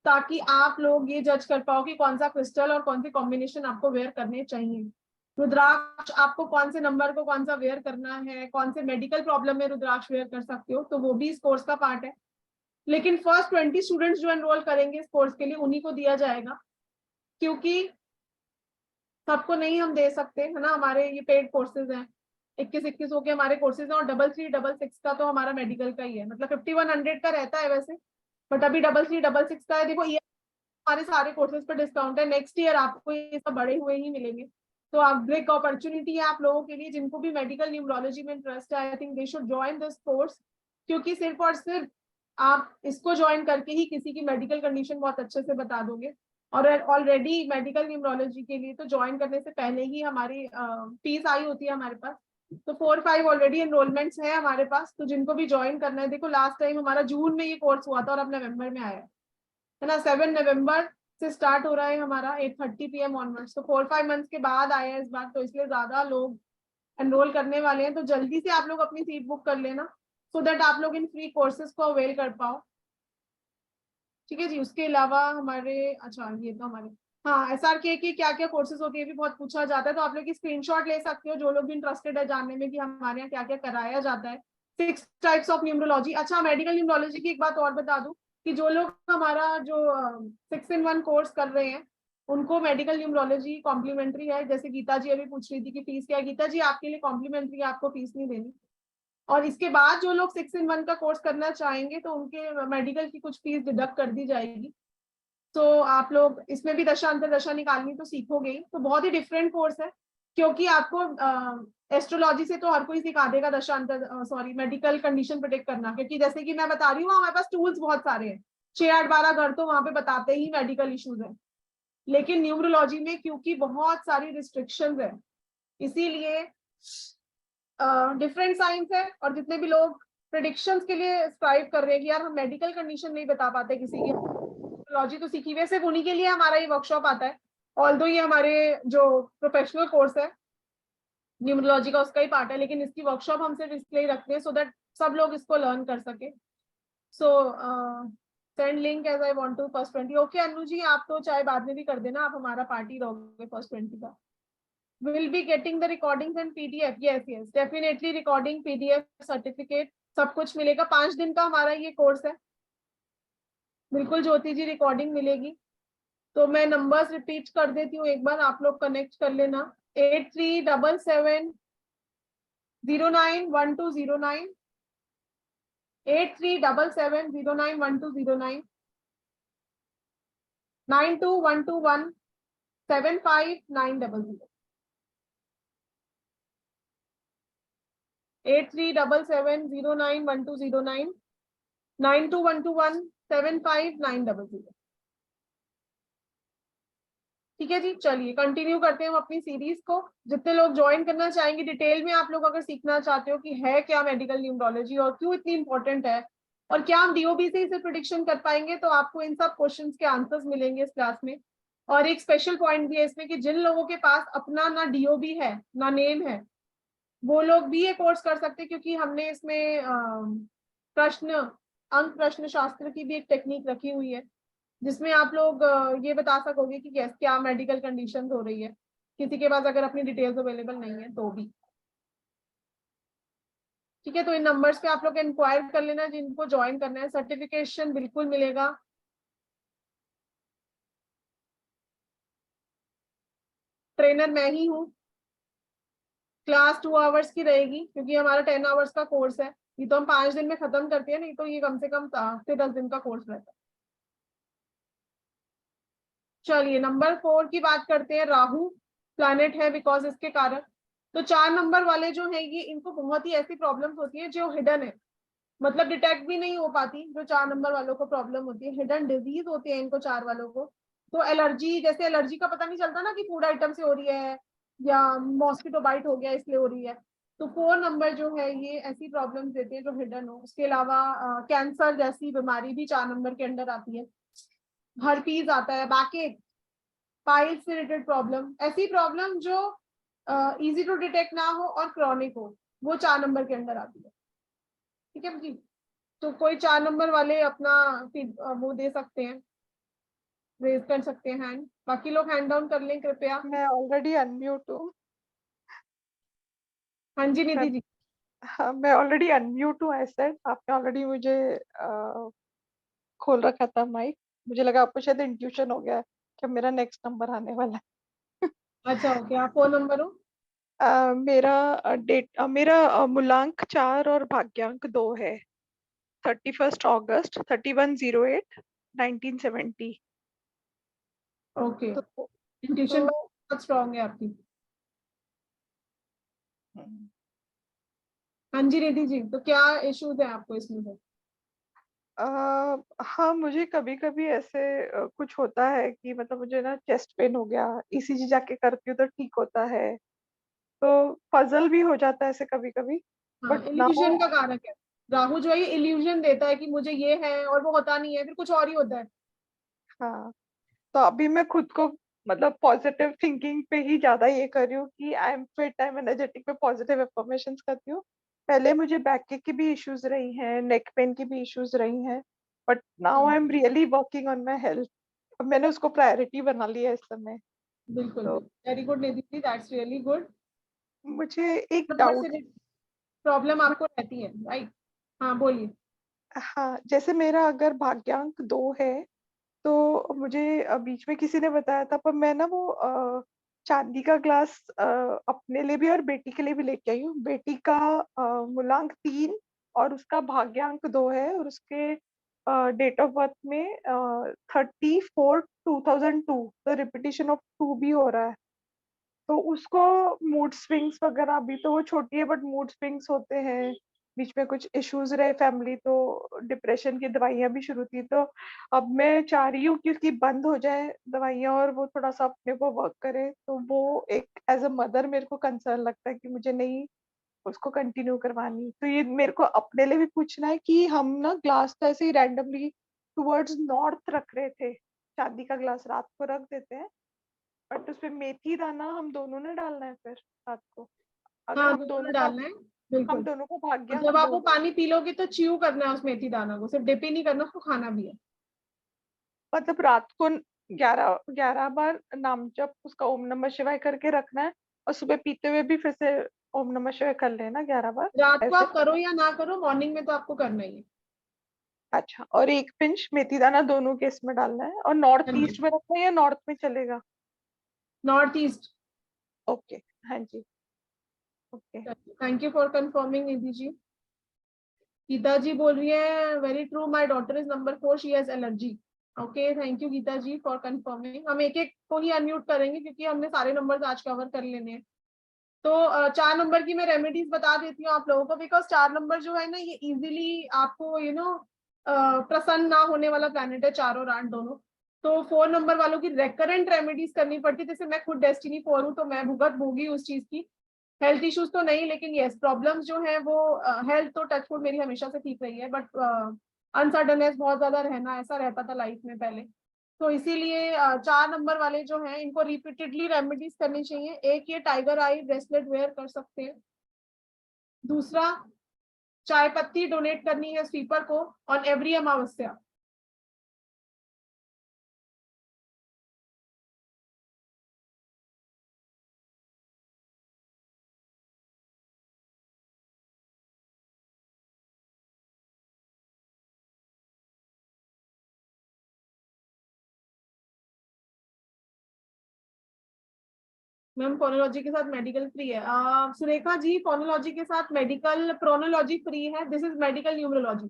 ताकि आप लोग ये जज कर पाओ कि कौन सा क्रिस्टल और कौन सी कॉम्बिनेशन आपको वेयर करने चाहिए। रुद्राक्ष आपको कौन से नंबर को कौन सा वेयर करना है, कौन से मेडिकल प्रॉब्लम में रुद्राक्ष वेयर कर सकते हो, तो वो भी इस कोर्स का पार्ट है। लेकिन फर्स्ट 20 स्टूडेंट्स जो एनरोल करेंगे इस कोर्स के लिए उन्हीं को दिया जाएगा, क्योंकि सबको नहीं हम दे सकते है ना, हमारे ये पेड कोर्सेज हैं, 21 होके हमारे कोर्सेज हैं, और 3366 का तो हमारा मेडिकल का ही है, मतलब 5100 का रहता है वैसे, बट अभी 3366 का है। देखो ये हमारे सारे कोर्सेज पर डिस्काउंट है, नेक्स्ट ईयर आपको ये सब बढ़े हुए ही मिलेंगे, तो आप ब्रेक अपॉर्चुनिटी है आप लोगों के लिए जिनको भी मेडिकल न्यूमरोलॉजी में इंटरेस्ट है। I think they should join this course, क्योंकि सिर्फ और सिर्फ आप इसको ज्वाइन करके ही किसी की मेडिकल कंडीशन बहुत अच्छे से बता दोगे। और ऑलरेडी मेडिकल न्यूमरोलॉजी के लिए तो ज्वाइन करने से पहले ही हमारी फीस आई होती है हमारे पास, तो 4-5 ऑलरेडी एनरोलमेंट्स हैं हमारे पास, तो जिनको भी ज्वाइन करना है, देखो लास्ट टाइम हमारा जून में ये कोर्स हुआ था और अब नवंबर में आया है ना, 7 नवंबर से स्टार्ट हो रहा है हमारा 8:30 PM ऑनवर्ड्स, तो 4-5 मंथ्स के बाद आया है इस बार, तो इसलिए ज्यादा लोग एनरोल करने वाले हैं, तो जल्दी से आप लोग अपनी सीट बुक कर लेना सो दैट आप लोग इन फ्री कोर्सेज को अवेल कर पाओ, ठीक है जी। उसके अलावा हमारे अच्छा ये तो हमारे SRK के क्या क्या कोर्सेज होते हैं भी बहुत पूछा जाता है, तो आप लोग की स्क्रीनशॉट ले सकते हो जो लोग भी इंटरेस्टेड है जानने में कि हमारे यहाँ क्या क्या कराया जाता है। 6 टाइप्स ऑफ न्यूमरोलॉजी। अच्छा मेडिकल न्यूमरोलॉजी की एक बात और बता दूं कि जो लोग हमारा जो 6-in-1 कोर्स कर रहे हैं उनको मेडिकल न्यूमरोलॉजी कॉम्प्लीमेंट्री है। जैसे गीता जी अभी पूछ रही थी कि फीस क्या है, गीता जी आपके लिए कॉम्प्लीमेंट्री है, आपको फीस नहीं देनी। और इसके बाद जो लोग 6-in-1 का कोर्स करना चाहेंगे तो उनके मेडिकल की कुछ फीस डिडक्ट कर दी जाएगी, तो आप लोग इसमें भी दशा अंतर दशा निकालनी तो सीखोगे। तो बहुत ही डिफरेंट कोर्स है, क्योंकि आपको एस्ट्रोलॉजी से तो हर कोई सिखा देगा दशा अंतर मेडिकल कंडीशन प्रिडिक्ट करना, क्योंकि जैसे कि मैं बता रही हूँ हमारे पास टूल्स बहुत सारे हैं, 6-8-12 घर तो वहां पे बताते ही मेडिकल इश्यूज है। लेकिन न्यूमरोलॉजी में क्योंकि बहुत सारी रिस्ट्रिक्शंस है, इसीलिए डिफरेंट साइंस है, और जितने भी लोग प्रेडिक्शंस के लिए स्ट्राइव कर रहे हैं कि यार हम मेडिकल कंडीशन नहीं बता पाते किसी की, न्यूमरोलॉजी तो सीखी हुई है, सिर्फ उन्हीं के लिए हमारा ये वर्कशॉप आता है। ऑल्दो ये हमारे जो प्रोफेशनल कोर्स है न्यूमरोलॉजी का उसका ही पार्ट है, लेकिन इसकी वर्कशॉप हम सिर्फ इसलिए रखते हैं सो दैट सब लोग इसको लर्न कर सके। So send link as I want to first 20। Okay Anu ji, आप तो चाहे बाद में भी कर देना, आप हमारा पार्टी रहोगे फर्स्ट 20 का। Will be getting the recordings and PDF. Yes, definitely recording, PDF, certificate सब कुछ मिलेगा। 5 दिन का हमारा ये कोर्स है, बिल्कुल ज्योति जी रिकॉर्डिंग मिलेगी। तो मैं नंबर्स रिपीट कर देती हूँ एक बार, आप लोग कनेक्ट कर लेना। 8377091209 8377091209 9212175900 8377091209 9212175900। ठीक है जी, चलिए कंटिन्यू करते हैं हम अपनी सीरीज को। जितने लोग ज्वाइन करना चाहेंगे डिटेल में, आप लोग अगर सीखना चाहते हो कि है क्या मेडिकल न्यूमरोलॉजी और क्यों इतनी इंपॉर्टेंट है और क्या हम डीओबी से इसे प्रिडिक्शन कर पाएंगे, तो आपको इन सब क्वेश्चंस के आंसर्स मिलेंगे इस क्लास में। और एक स्पेशल पॉइंट भी है इसमें कि जिन लोगों के पास अपना ना डीओबी है ना नेम है, वो लोग भी ये कोर्स कर सकते हैं, क्योंकि हमने इसमें प्रश्न शास्त्र की भी एक टेक्निक रखी हुई है, जिसमें आप लोग ये बता सकोगे कि क्या मेडिकल कंडीशन हो रही है, किसी के पास अगर अपनी डिटेल्स अवेलेबल नहीं है तो भी। ठीक है, तो इन नंबर्स पे आप लोग इंक्वायर कर लेना जिनको ज्वाइन करना है। सर्टिफिकेशन बिल्कुल मिलेगा। ट्रेनर मैं ही हूँ। क्लास 2 आवर्स की रहेगी, क्योंकि हमारा 10 आवर्स का कोर्स है। ये तो हम 5 दिन में खत्म करते हैं, नहीं तो ये कम से कम 8 से 10 दिन का कोर्स रहता है। चलिए नंबर 4 की बात करते हैं। राहु प्लैनेट है बिकॉज इसके कारण। तो 4 नंबर वाले जो है ये, इनको बहुत ही ऐसी प्रॉब्लम्स होती है जो हिडन है, मतलब डिटेक्ट भी नहीं हो पाती। जो 4 नंबर वालों को प्रॉब्लम होती है, हिडन डिजीज होती है इनको 4 वालों को। तो एलर्जी, जैसे एलर्जी का पता नहीं चलता ना कि फूड आइटम से हो रही है या मॉस्किटो बाइट हो गया इसलिए हो रही है। तो 4 नंबर जो है ये ऐसी प्रॉब्लम्स देते हैं जो हिडन हो। उसके अलावा कैंसर जैसी बीमारी भी 4 नंबर के अंडर आती है। हर्पीज आता है, बैकएक, पाइल्स से रिलेटेड प्रॉब्लम, ऐसी प्रॉब्लम जो इजी टू डिटेक्ट ना हो और क्रॉनिक हो, वो 4 नंबर के अंडर आती है। ठीक है जी। तो कोई 4 नंबर वाले अपना वो दे सकते हैं, रेज कर सकते हैं हैंड। बाकी लोग हैंड डाउन कर लें कृपया। मैं ऑलरेडी अनम्यूट हूँ। हाँ जी निधि जी। हाँ, मैं ऑलरेडी अनम्यूट हूँ। ऐसे आपने ऑलरेडी मुझे खोल रखा था माइक। मुझे लगा आपको शायद इंट्यूशन हो गया है कि मेरा नेक्स्ट नंबर आने वाला है। अच्छा ओके, आप 4 नंबर हो। मेरा मूलांक 4 और भाग्यांक 2 है। 31 अगस्त 3108 1970। ओके, तो इंट्यूशन बहुत स्ट्रांग है आपकी। हाँ जी निधि जी, तो क्या इश्यूज है आपको इसमें से? हाँ, मुझे कभी कभी ऐसे कुछ होता है कि मतलब मुझे ना चेस्ट पेन हो गया, ईसीजी जाके करती हूँ तो ठीक होता है। तो पजल भी हो जाता है ऐसे कभी कभी। हाँ, बट इल्यूजन नाउ का कारक है। राहु जो है ये इल्यूजन देता है कि मुझे ये है और वो होता नहीं है, फिर कुछ और ही होता है। हाँ, तो अभी मैं खुद को मतलब पॉजिटिव थिंकिंग पे ही ज्यादा ये कर रही हूँ कि I am fit, I am energetic पे पॉजिटिव अफर्मेशंस करती हूँ। पहले मुझे बैक की भी इश्यूज रही हैं, नेक पेन की भी इश्यूज रही हैं, but now I am really working on my health. अब मैंने उसको प्रायोरिटी बना लिया है इस समय। बिल्कुल, तो very good Nidhi ji, that's really good. मुझे एक डाउट। प्रॉब्लम आपको रहती है, राइट? हाँ बोलिए। हाँ, जैसे मेरा अगर भाग्यांक 2 है तो मुझे बीच में किसी ने बताया था, पर मैं ना वो चांदी का ग्लास अपने लिए भी और बेटी के लिए भी लेके आई हूँ। बेटी का मूलांक 3 और उसका भाग्यांक 2 है, और उसके डेट ऑफ बर्थ में 34/2002, तो रिपीटिशन ऑफ 2 भी हो रहा है। तो उसको मूड स्विंग्स वगैरह, अभी तो वो छोटी है बट मूड स्विंग्स होते हैं, बीच में कुछ इश्यूज रहे फैमिली, तो डिप्रेशन की दवाइयां भी शुरू थी। तो अब मैं चाह रही हूँ कि उसकी बंद हो जाए दवाइयां और वो थोड़ा सा अपने को वर्क करे। तो वो एक एज अ मदर मेरे को कंसर्न लगता है कि मुझे नहीं उसको कंटिन्यू करवानी। तो ये मेरे को अपने लिए भी पूछना है कि हम ना ग्लास तो ऐसे ही रैंडमली टुवर्ड्स नॉर्थ रख रहे थे, चांदी का ग्लास रात को रख देते हैं, बट उसमें मेथी दाना हम दोनों ने डालना है फिर रात को, अगर हाँ हम दोनों में दोनों का डालना है, बिल्कुल। हम दोनों को और भाग्यांक जब आप 2 वो पानी पी लोगे तो च्यू करना है उस मेथी दाना को, सिर्फ डिप ही नहीं करना, उसको खाना भी है। मतलब रात को 11 बार नाम जप उसका ओम नमः शिवाय करके रखना है, और सुबह पीते हुए भी फिर से ओम नमः शिवाय कर लेना 11 बार रात को ऐसे। आप करो या ना करो, मॉर्निंग में तो आपको करना ही है। अच्छा, और एक पिंच मेथी दाना दोनों के इसमें डालना है, और नॉर्थ ईस्ट में रखना है या नॉर्थ में चलेगा? North east. ओके, हाँ जी, okay. Thank you for confirming Nidhi ji. Geeta ji बोल रही है very true, my daughter is number 4, she has allergy. Okay, thank you Geeta ji for confirming. हम एक एक को ही अनम्यूट करेंगे क्योंकि हमने सारे नंबर्स आज कवर कर लेने हैं। तो 4 नंबर की मैं रेमेडीज बता देती हूँ आप लोगों को, बिकॉज 4 नंबर जो है ना ये इजीली आपको प्रसन्न ना होने वाला प्लैनेट है, 4 और 8 दोनों। तो 4 नंबर वालों की रेकरेंट रेमेडीज करनी पड़ती है। जैसे मैं खुद डेस्टिनी 4 हूँ तो मैं भुगत भोगी उस चीज की। हेल्थ इश्यूज तो नहीं, लेकिन यस प्रॉब्लम्स जो है वो हेल्थ तो टचवुड मेरी हमेशा से ठीक रही है, बट अनसर्टनेस बहुत ज्यादा रहना, ऐसा रहता था लाइफ में पहले। तो इसीलिए 4 नंबर वाले जो हैं इनको रिपीटेडली रेमेडीज करनी चाहिए। एक ये टाइगर आई ब्रेसलेट वेयर कर सकते हैं, दूसरा, चाय पत्ती डोनेट करनी है स्वीपर को on every Amavasya. Ma'am phonology के साथ मेडिकल फ्री है। सुरेखा जी, फोनोलॉजी के साथ मेडिकल प्रोनोलॉजी फ्री है। This is medical numerology.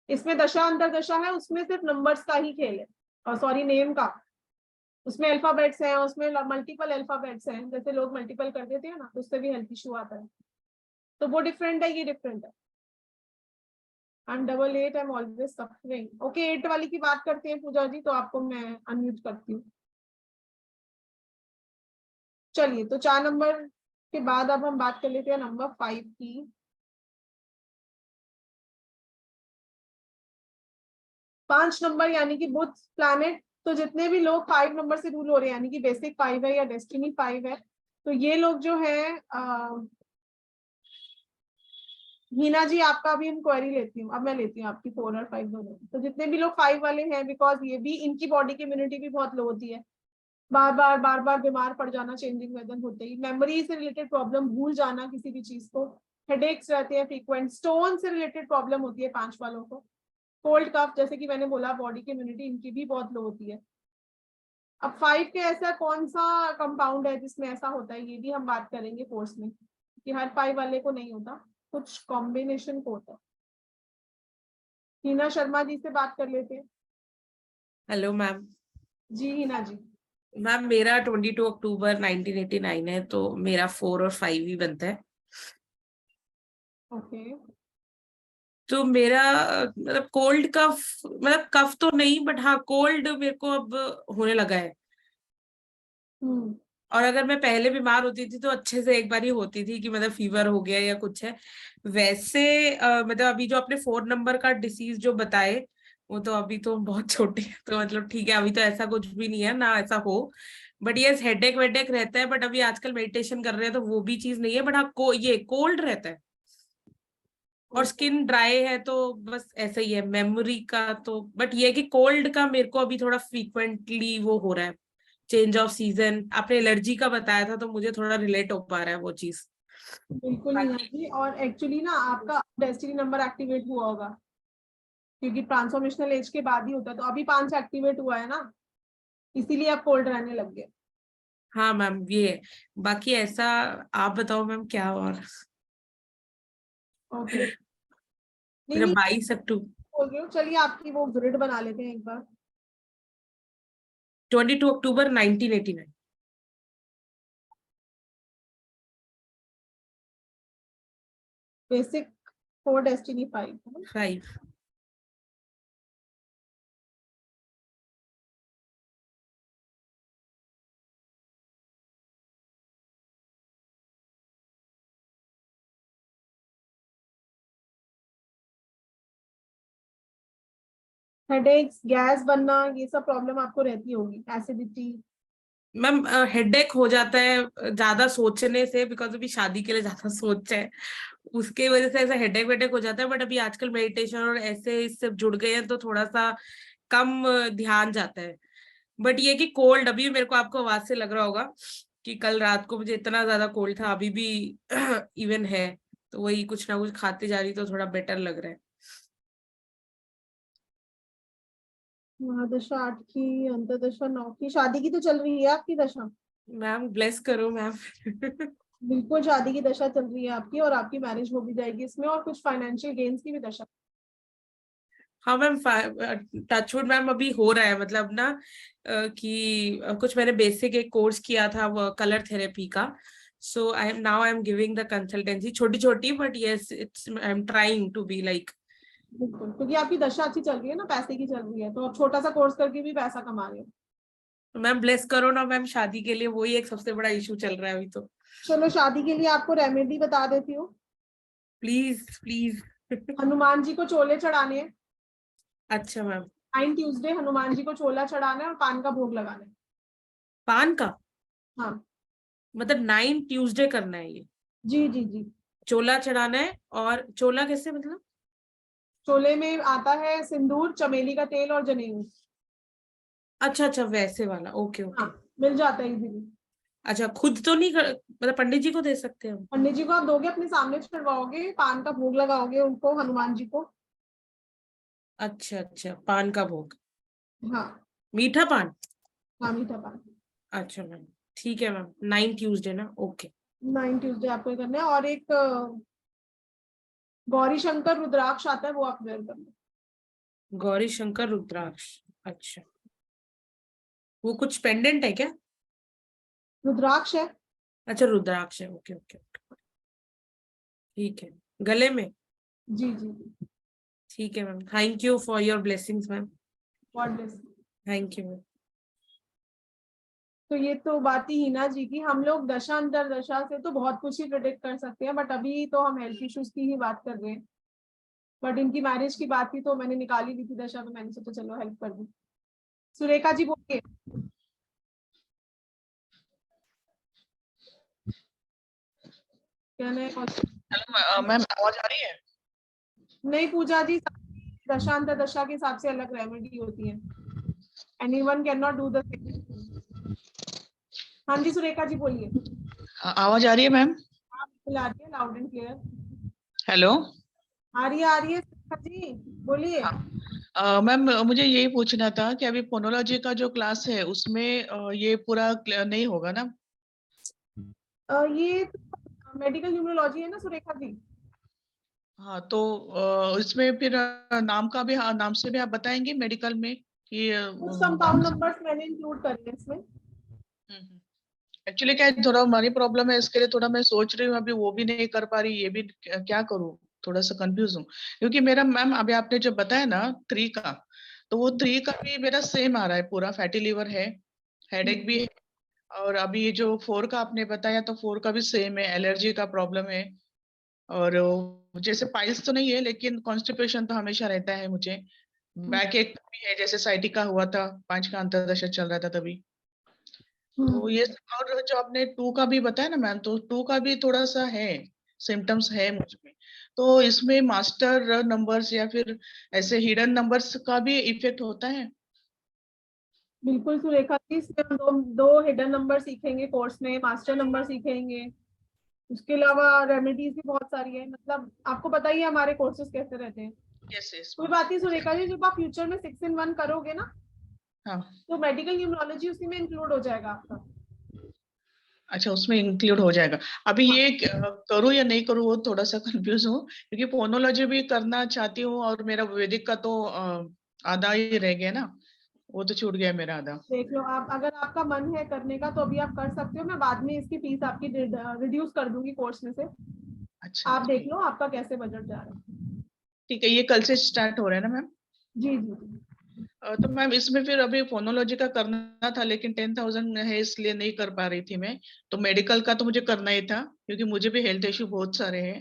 इसमें दशा अंतरदशा है, उसमें सिर्फ नंबर्स का ही खेल है, और सॉरी नेम का। उसमें अल्फाबेट्स हैं, उसमें मल्टीपल अल्फाबेट्स हैं, जैसे लोग मल्टीपल कर देते हैं ना, तो उससे भी हेल्थ इशू आता है। तो वो डिफरेंट है, ये डिफरेंट है। I am double 8, I am always suffering. Okay, 8 वाली की बात करते हैं पूजा जी, तो आपको मैं अनम्यूट करती हूँ। चलिए, तो 4 नंबर के बाद अब हम बात कर लेते हैं नंबर 5 की। 5 नंबर यानी कि बुध प्लैनेट। तो जितने भी लोग 5 नंबर से रूल हो रहे हैं, यानी कि बेसिक 5 है या डेस्टिनी 5 है, तो ये लोग जो है हीना जी, आपका भी हम क्वेरी लेती हूँ। अब मैं लेती हूँ आपकी 4 और 5 दोनों। तो जितने भी लोग 5 वाले हैं, बिकॉज ये भी, इनकी बॉडी की इम्यूनिटी भी बहुत लो होती है, बार बार बीमार पड़ जाना चेंजिंग वेदर होते ही, मेमोरी से रिलेटेड प्रॉब्लम, भूल जाना किसी भी चीज को, हेडेक्स रहते हैं फ्रीक्वेंट, स्टोन से रिलेटेड प्रॉब्लम होती है 5 वालों को, कोल्ड कफ, जैसे कि मैंने बोला, बॉडी की इम्यूनिटी इनकी भी बहुत लो होती है। अब 5 के ऐसा कौन सा कंपाउंड है जिसमें ऐसा होता है, ये भी हम बात करेंगे कोर्स में, कि हर 5 वाले को नहीं होता, कुछ कॉम्बिनेशन को होता है। हीना शर्मा जी से बात कर लेते हैं। Hello ma'am. जी हीना जी। मैम मेरा 22 अक्टूबर 1989 है, तो मेरा 4 और 5 ही बनता है। ओके। तो मेरा मतलब कोल्ड कफ, मतलब कफ तो नहीं, बट हाँ कोल्ड मेरे को अब होने लगा है। और अगर मैं पहले बीमार होती थी तो अच्छे से एक बार ही होती थी कि मतलब फीवर हो गया या कुछ है। वैसे मतलब अभी जो आपने 4 नंबर का डिसीज जो बताए, वो तो अभी तो बहुत छोटे हैं, तो मतलब ठीक है, अभी तो ऐसा कुछ भी नहीं है ना, ऐसा हो। बट ये हेडेक वेडेक रहता है, बट अभी आजकल मेडिटेशन कर रहे हैं तो वो भी चीज नहीं है। बट हाँ ये कोल्ड रहता है और स्किन ड्राई है, तो बस ऐसा ही है। मेमोरी का तो, बट ये कि कोल्ड का मेरे को अभी थोड़ा फ्रीक्वेंटली वो हो रहा है, चेंज ऑफ सीजन। आपने एलर्जी का बताया था तो मुझे थोड़ा रिलेट हो पा रहा है वो चीज। बिल्कुल हीना जी, और एक्चुअली ना आपका डेस्टिनी नंबर एक्टिवेट हुआ होगा, क्योंकि ट्रांसफॉर्मेशनल एज के बाद ही होता है, तो अभी 5 एक्टिवेट हुआ है ना, इसीलिए आप कोल्ड रहने लग गए। हाँ मैम, ये है। बाकी ऐसा आप बताओ मैम क्या और। ओके। मेरा 22 अक्टूबर बोल रही हूँ, चलिए आपकी वो ग्रिड बना लेते हैं एक बार। 22 अक्टूबर 1989। Basic 4, destiny 5। 5। हेडेक्स, गैस बनना, ये सब प्रॉब्लम आपको रहती होगी, एसिडिटी। मैम हेडेक हो जाता है ज्यादा सोचने से, बिकॉज अभी शादी के लिए ज्यादा सोच है, उसके वजह से ऐसा हेडेक वेडेक हो जाता है। बट अभी आजकल मेडिटेशन और ऐसे इससे जुड़ गए हैं तो थोड़ा सा कम ध्यान जाता है। बट ये कि कोल्ड अभी मेरे को, आपको आवाज से लग रहा होगा कि कल रात को मुझे इतना ज्यादा कोल्ड था, अभी भी इवन है। तो वही कुछ ना कुछ खाते जा रही तो थोड़ा बेटर लग रहा है। महादशा 8 की, अंतर्दशा 9 की, शादी की तो चल रही है आपकी दशा। मैम ब्लेस करो मैम। बिल्कुल शादी की दशा चल रही है आपकी, और आपकी मैरिज हो भी जाएगी इसमें, और कुछ फाइनेंशियल गेन्स की भी दशा। हाँ मैम, टचवुड मैम अभी हो रहा है, मतलब ना कि कुछ मैंने बेसिक एक कोर्स किया था वो कलर थेरेपी का। So I am giving the consultancy, छोटी छोटी, but yes it's I am trying to be like. बिल्कुल, क्योंकि आपकी दशा अच्छी चल रही है ना, पैसे की चल रही है, तो आप छोटा सा कोर्स करके भी पैसा कमा रहे हो। मैम ब्लेस करो ना मैम, शादी के लिए वही एक सबसे बड़ा इशू चल रहा है अभी तो। चलो शादी के लिए आपको रेमेडी बता देती हूँ। Please please. हनुमान जी को चोले चढ़ाने हैं। अच्छा मैम। 9 ट्यूसडे हनुमान जी को चोला चढ़ाना है और पान का भोग लगाना है। पान का? हाँ। मतलब 9 ट्यूसडे करना है ये? जी जी जी। चोला चढ़ाना है। और चोला कैसे मतलब? चोले में आता है सिंदूर, चमेली का तेल और जनेऊ। अच्छा अच्छा, वैसे वाला, ओके ओके। हाँ, मिल जाता है इजीली। अच्छा, खुद तो नहीं मतलब पंडित जी को दे सकते हैं हम? पंडित जी को आप दोगे, अपने सामने चढ़वाओगे, पान का भोग लगाओगे उनको, हनुमान जी को। अच्छा अच्छा, पान का भोग। हाँ मीठा पान? हाँ, मीठा पान। अच्छा मैम, ठीक है मैम। 9 ट्यूसडे ना, ओके। 9 ट्यूसडे आपको ये करना है। और एक गौरी शंकर रुद्राक्ष आता है, वो आप वेयर करना। गौरी शंकर रुद्राक्ष, अच्छा। वो कुछ पेंडेंट है क्या? रुद्राक्ष है। अच्छा, रुद्राक्ष है, ओके ओके ओके, ठीक है। गले में? जी जी जी। ठीक है ma'am, thank you for your blessings ma'am. God bless. Thank you ma'am. तो ये तो बात ही हिना जी की। हम लोग दशा अंतरदशा से तो बहुत कुछ ही प्रेडिक्ट कर सकते हैं, बट अभी तो हम हेल्थ इश्यूज की ही बात कर रहे हैं। बट इनकी मैरिज की बात थी तो मैंने निकाली ली थी दशा, तो मैंने सोचा चलो हेल्प कर दूं। सुरेखा जी बोलिए। क्या नहीं? हेलो मैम, आवाज आ रही है? नहीं पूजा जी, दशांतर दशा के हिसाब से अलग रेमेडी होती है। Anyone can not do the same. हाँ जी सुरेखा जी बोलिए। आवाज आ रही है मैम? हाँ बिल्कुल आ रही है, लाउड एंड क्लियर। हेलो। आ रही है सुरेखा जी, बोलिए। मैम मुझे यही पूछना था कि अभी फोनोलॉजी का जो क्लास है उसमें ये पूरा नहीं होगा ना? ये मेडिकल न्यूमरोलॉजी है ना सुरेखा जी। हाँ तो इसमें फिर नाम का भी, हाँ, नाम से भी आप बताएंगे मेडिकल में कि कुछ कंपाउंड नंबर्स मैंने इंक्लूड कर लिए इसमें। एक्चुअली क्या है, थोड़ा मनी प्रॉब्लम है, इसके लिए थोड़ा मैं सोच रही हूँ, अभी वो भी नहीं कर पा रही, ये भी क्या करूँ, थोड़ा सा कंफ्यूज हूँ। क्योंकि मेरा मैम अभी आपने जो बताया ना 3 का, तो वो 3 का भी मेरा सेम आ रहा है, पूरा फैटी लिवर है, हेडेक भी है। और अभी ये जो 4 का आपने बताया तो 4 का भी सेम है, एलर्जी का प्रॉब्लम है। और जैसे पाइल्स तो नहीं है लेकिन कॉन्स्टिपेशन तो हमेशा रहता है मुझे। बैक एक भी है, जैसे साइटिका हुआ था, 5 का अंतर्दशा चल रहा था तभी। तो ये और जो आपने 2 का भी बताया ना मैम, तो 2 का भी थोड़ा सा है, सिम्टम्स है मुझ में। तो इसमें मास्टर नंबर्स या फिर ऐसे हिडन नंबर्स का भी इफेक्ट होता है? बिल्कुल सुरेखा जी, इसमें हम दो हिडन नंबर सीखेंगे कोर्स में, मास्टर नंबर सीखेंगे। उसके अलावा रेमेडीज भी बहुत सारी है। मतलब आपको पता ही है हमारे कोर्सेज कैसे रहते हैं। कोई बात नहीं सुरेखा जी, जब आप फ्यूचर में 6 in 1 करोगे ना, हाँ, तो मेडिकल न्यूमरोलॉजी उसी में इंक्लूड हो जाएगा आपका। अच्छा उसमें इंक्लूड हो जाएगा। अभी ये करूँ या नहीं करूँ वो थोड़ा सा कंफ्यूज हूँ, क्योंकि फोनोलॉजी भी करना चाहती हूँ और मेरा वैदिक का तो आधा ही रह गया ना, वो तो छूट गया मेरा आधा। देख लो आप, अगर आपका मन है करने का तो अभी आप कर सकते हो। मैं बाद में इसकी फीस आपकी रिड्यूस कर दूंगी कोर्स में से। अच्छा, आप देख लो आपका कैसे बजट जा रहा है। ठीक है, ये कल से स्टार्ट हो रहा है ना मैम? जी जी। तो मैम इसमें फिर अभी फोनोलॉजी का करना था लेकिन 10,000 है इसलिए नहीं कर पा रही थी मैं। तो मेडिकल का तो मुझे करना ही था क्योंकि मुझे भी हेल्थ इश्यू बहुत सारे हैं।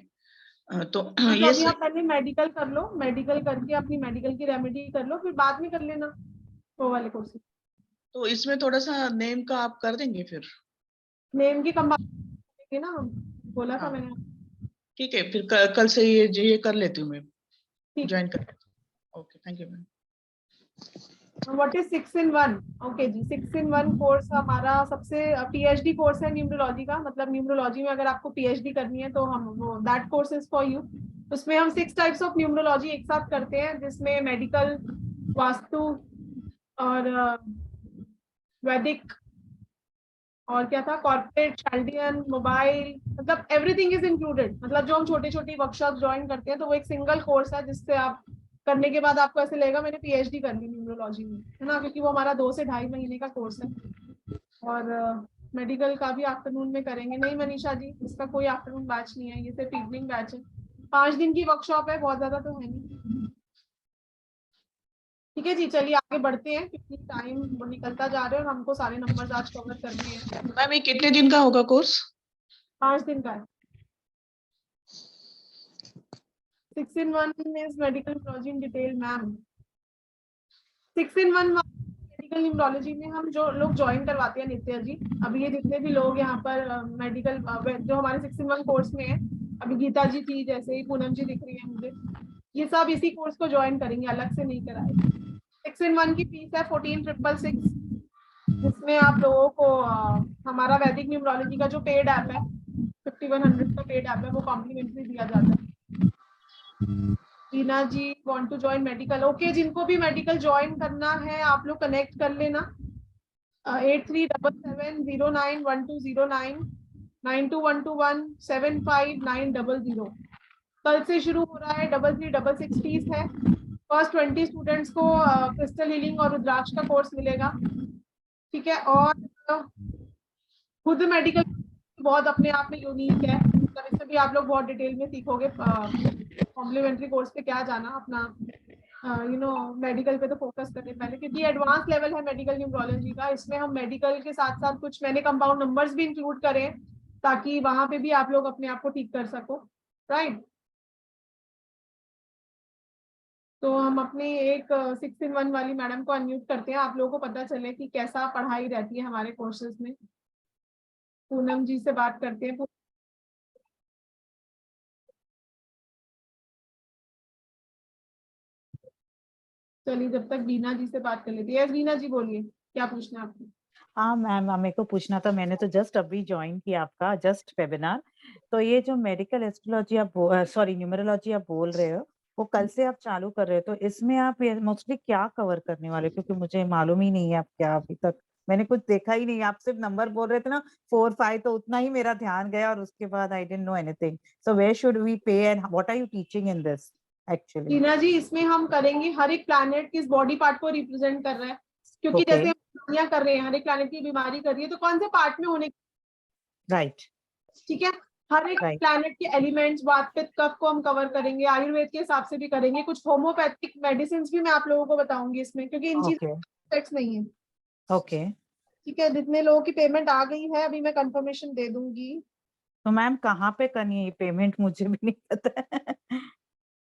तो तो ये अभी आप पहले मेडिकल कर लो, मेडिकल करके अपनी मेडिकल की रेमेडी कर लो, फिर बाद में कर लेना वो वाले कोर्स। तो इसमें थोड़ा सा नेम का आप कर देंगे फिर? नेम की कंबाइन ना, हम बोला था मैंने। ठीक है, फिर कल से ये कर लेती हूँ मैं, ज्वाइन कर। Okay, thank you ma'am. What is 6 in 1? ओके जी, 6 in 1 कोर्स हमारा सबसे पीएचडी कोर्स है न्यूमरोलॉजी का। मतलब न्यूमरोलॉजी में अगर आपको पीएचडी करनी है तो हम वो that course is for you. उसमें हम 6 टाइप्स ऑफ न्यूमरोलॉजी एक साथ करते हैं, जिसमें मेडिकल, वास्तु और वैदिक और क्या था, कॉर्पोरेट, चाइल्डियन, मोबाइल, मतलब एवरीथिंग इज इंक्लूडेड। मतलब जो हम छोटी छोटी वर्कशॉप ज्वाइन करते हैं तो वो एक सिंगल कोर्स है, जिससे आप करने के बाद आपको ऐसे लगेगा मैंने पीएचडी कर ली न्यूमरोलॉजी में, है ना, क्योंकि वो हमारा 2 से 2.5 महीने का कोर्स है। और मेडिकल का भी आफ्टरनून में करेंगे। नहीं मनीषा जी, इसका कोई आफ्टरनून बैच नहीं है, ये सिर्फ इवनिंग बैच है। 5 दिन की वर्कशॉप है, बहुत ज्यादा तो है नहीं। ठीक है जी, चलिए आगे बढ़ते हैं क्योंकि टाइम निकलता जा रहा है और हमको सारे नंबर्स आज कवर करने हैं। मैम ये कितने दिन का होगा कोर्स? 5 दिन का है। 6 in 1 is medical numerology in detail ma'am. 6 in 1 medical numerology में हम जो लोग ज्वाइन करवाते हैं नित्या जी, अभी ये जितने भी लोग यहाँ पर मेडिकल जो हमारे 6 in 1 कोर्स में है, अभी गीता जी थी, जैसे ही पूनम जी दिख रही है मुझे, ये सब इसी कोर्स को ज्वाइन करेंगे, अलग से नहीं कराएंगे। 6-in-1 की फीस है 14,666, जिसमें आप लोगों को हमारा वैदिक न्यूमरोलॉजी का जो पेड ऐप है 5100 का पेड ऐप है वो कॉम्प्लीमेंट्री दिया जाता है। Tina ji want to join medical, okay, जिनको भी मेडिकल ज्वाइन करना है आप लोग कनेक्ट कर लेना 8377091209 9212175900। कल से शुरू हो रहा है, 3366 फीस है। फर्स्ट 20 स्टूडेंट्स को क्रिस्टल हीलिंग और रुद्राक्ष का कोर्स मिलेगा, ठीक है। और खुद मेडिकल बहुत अपने आप में यूनिक है, मतलब इसमें भी आप लोग बहुत डिटेल में सीखोगे। कॉम्प्लीमेंट्री कोर्स पे क्या जाना, अपना मेडिकल पे तो फोकस करें पहले, क्योंकि एडवांस लेवल है मेडिकल न्यूमरोलॉजी का। इसमें हम मेडिकल के साथ साथ कुछ मैंने कंपाउंड नंबर्स भी इंक्लूड करें, ताकि वहां पे भी आप लोग अपने आप को ठीक कर सको, राइट। तो हम अपनी एक 6-in-1 वाली मैडम को अनम्यूट करते हैं, आप लोगों को पता चले कि कैसा पढ़ाई रहती है हमारे कोर्सेज में। पूनम जी से बात करते हैं। चलिए जब तक बीना जी से बात कर लेती है। बीना जी बोलिए, क्या पूछना है आपको? हाँ मैम, मेरे को पूछना था, मैंने तो जस्ट अभी ज्वाइन किया आपका जस्ट वेबिनार। तो ये जो मेडिकल एस्ट्रोलॉजी आप सॉरी न्यूमरोलॉजी आप बोल रहे हो, वो कल से आप चालू कर रहे हो, तो इसमें आप मोस्टली क्या कवर करने वाले हो? क्योंकि मुझे मालूम ही नहीं है आप क्या, अभी तक मैंने कुछ देखा ही नहीं। आप सिर्फ नंबर बोल रहे थे ना 4-5, तो उतना ही मेरा ध्यान गया और उसके बाद I didn't know anything. So where should we pay and what are you teaching in this actually? Tina ji, इसमें हम करेंगे हर एक प्लैनेट किस बॉडी पार्ट को रिप्रेजेंट कर रहा है, क्योंकि Okay. जैसे हम बीमारियां कर रहे हैं, हर एक प्लैनेट की बीमारी कर रही है, तो कौन से पार्ट में होने, राइट, ठीक है। हर एक Right. प्लैनेट के एलिमेंट्स, वात पित्त कफ को हम कवर करेंगे, आयुर्वेद के हिसाब से भी करेंगे, कुछ होम्योपैथिक मेडिसिन भी मैं आप लोगों को बताऊंगी इसमें, क्योंकि इन चीजों Okay. में effects नहीं है, ओके। ठीक है। जितने लोगों की पेमेंट आ गई है अभी मैं कंफर्मेशन दे दूंगी। तो मैम कहाँ पे करनी है ये पेमेंट, मुझे भी नहीं पता है।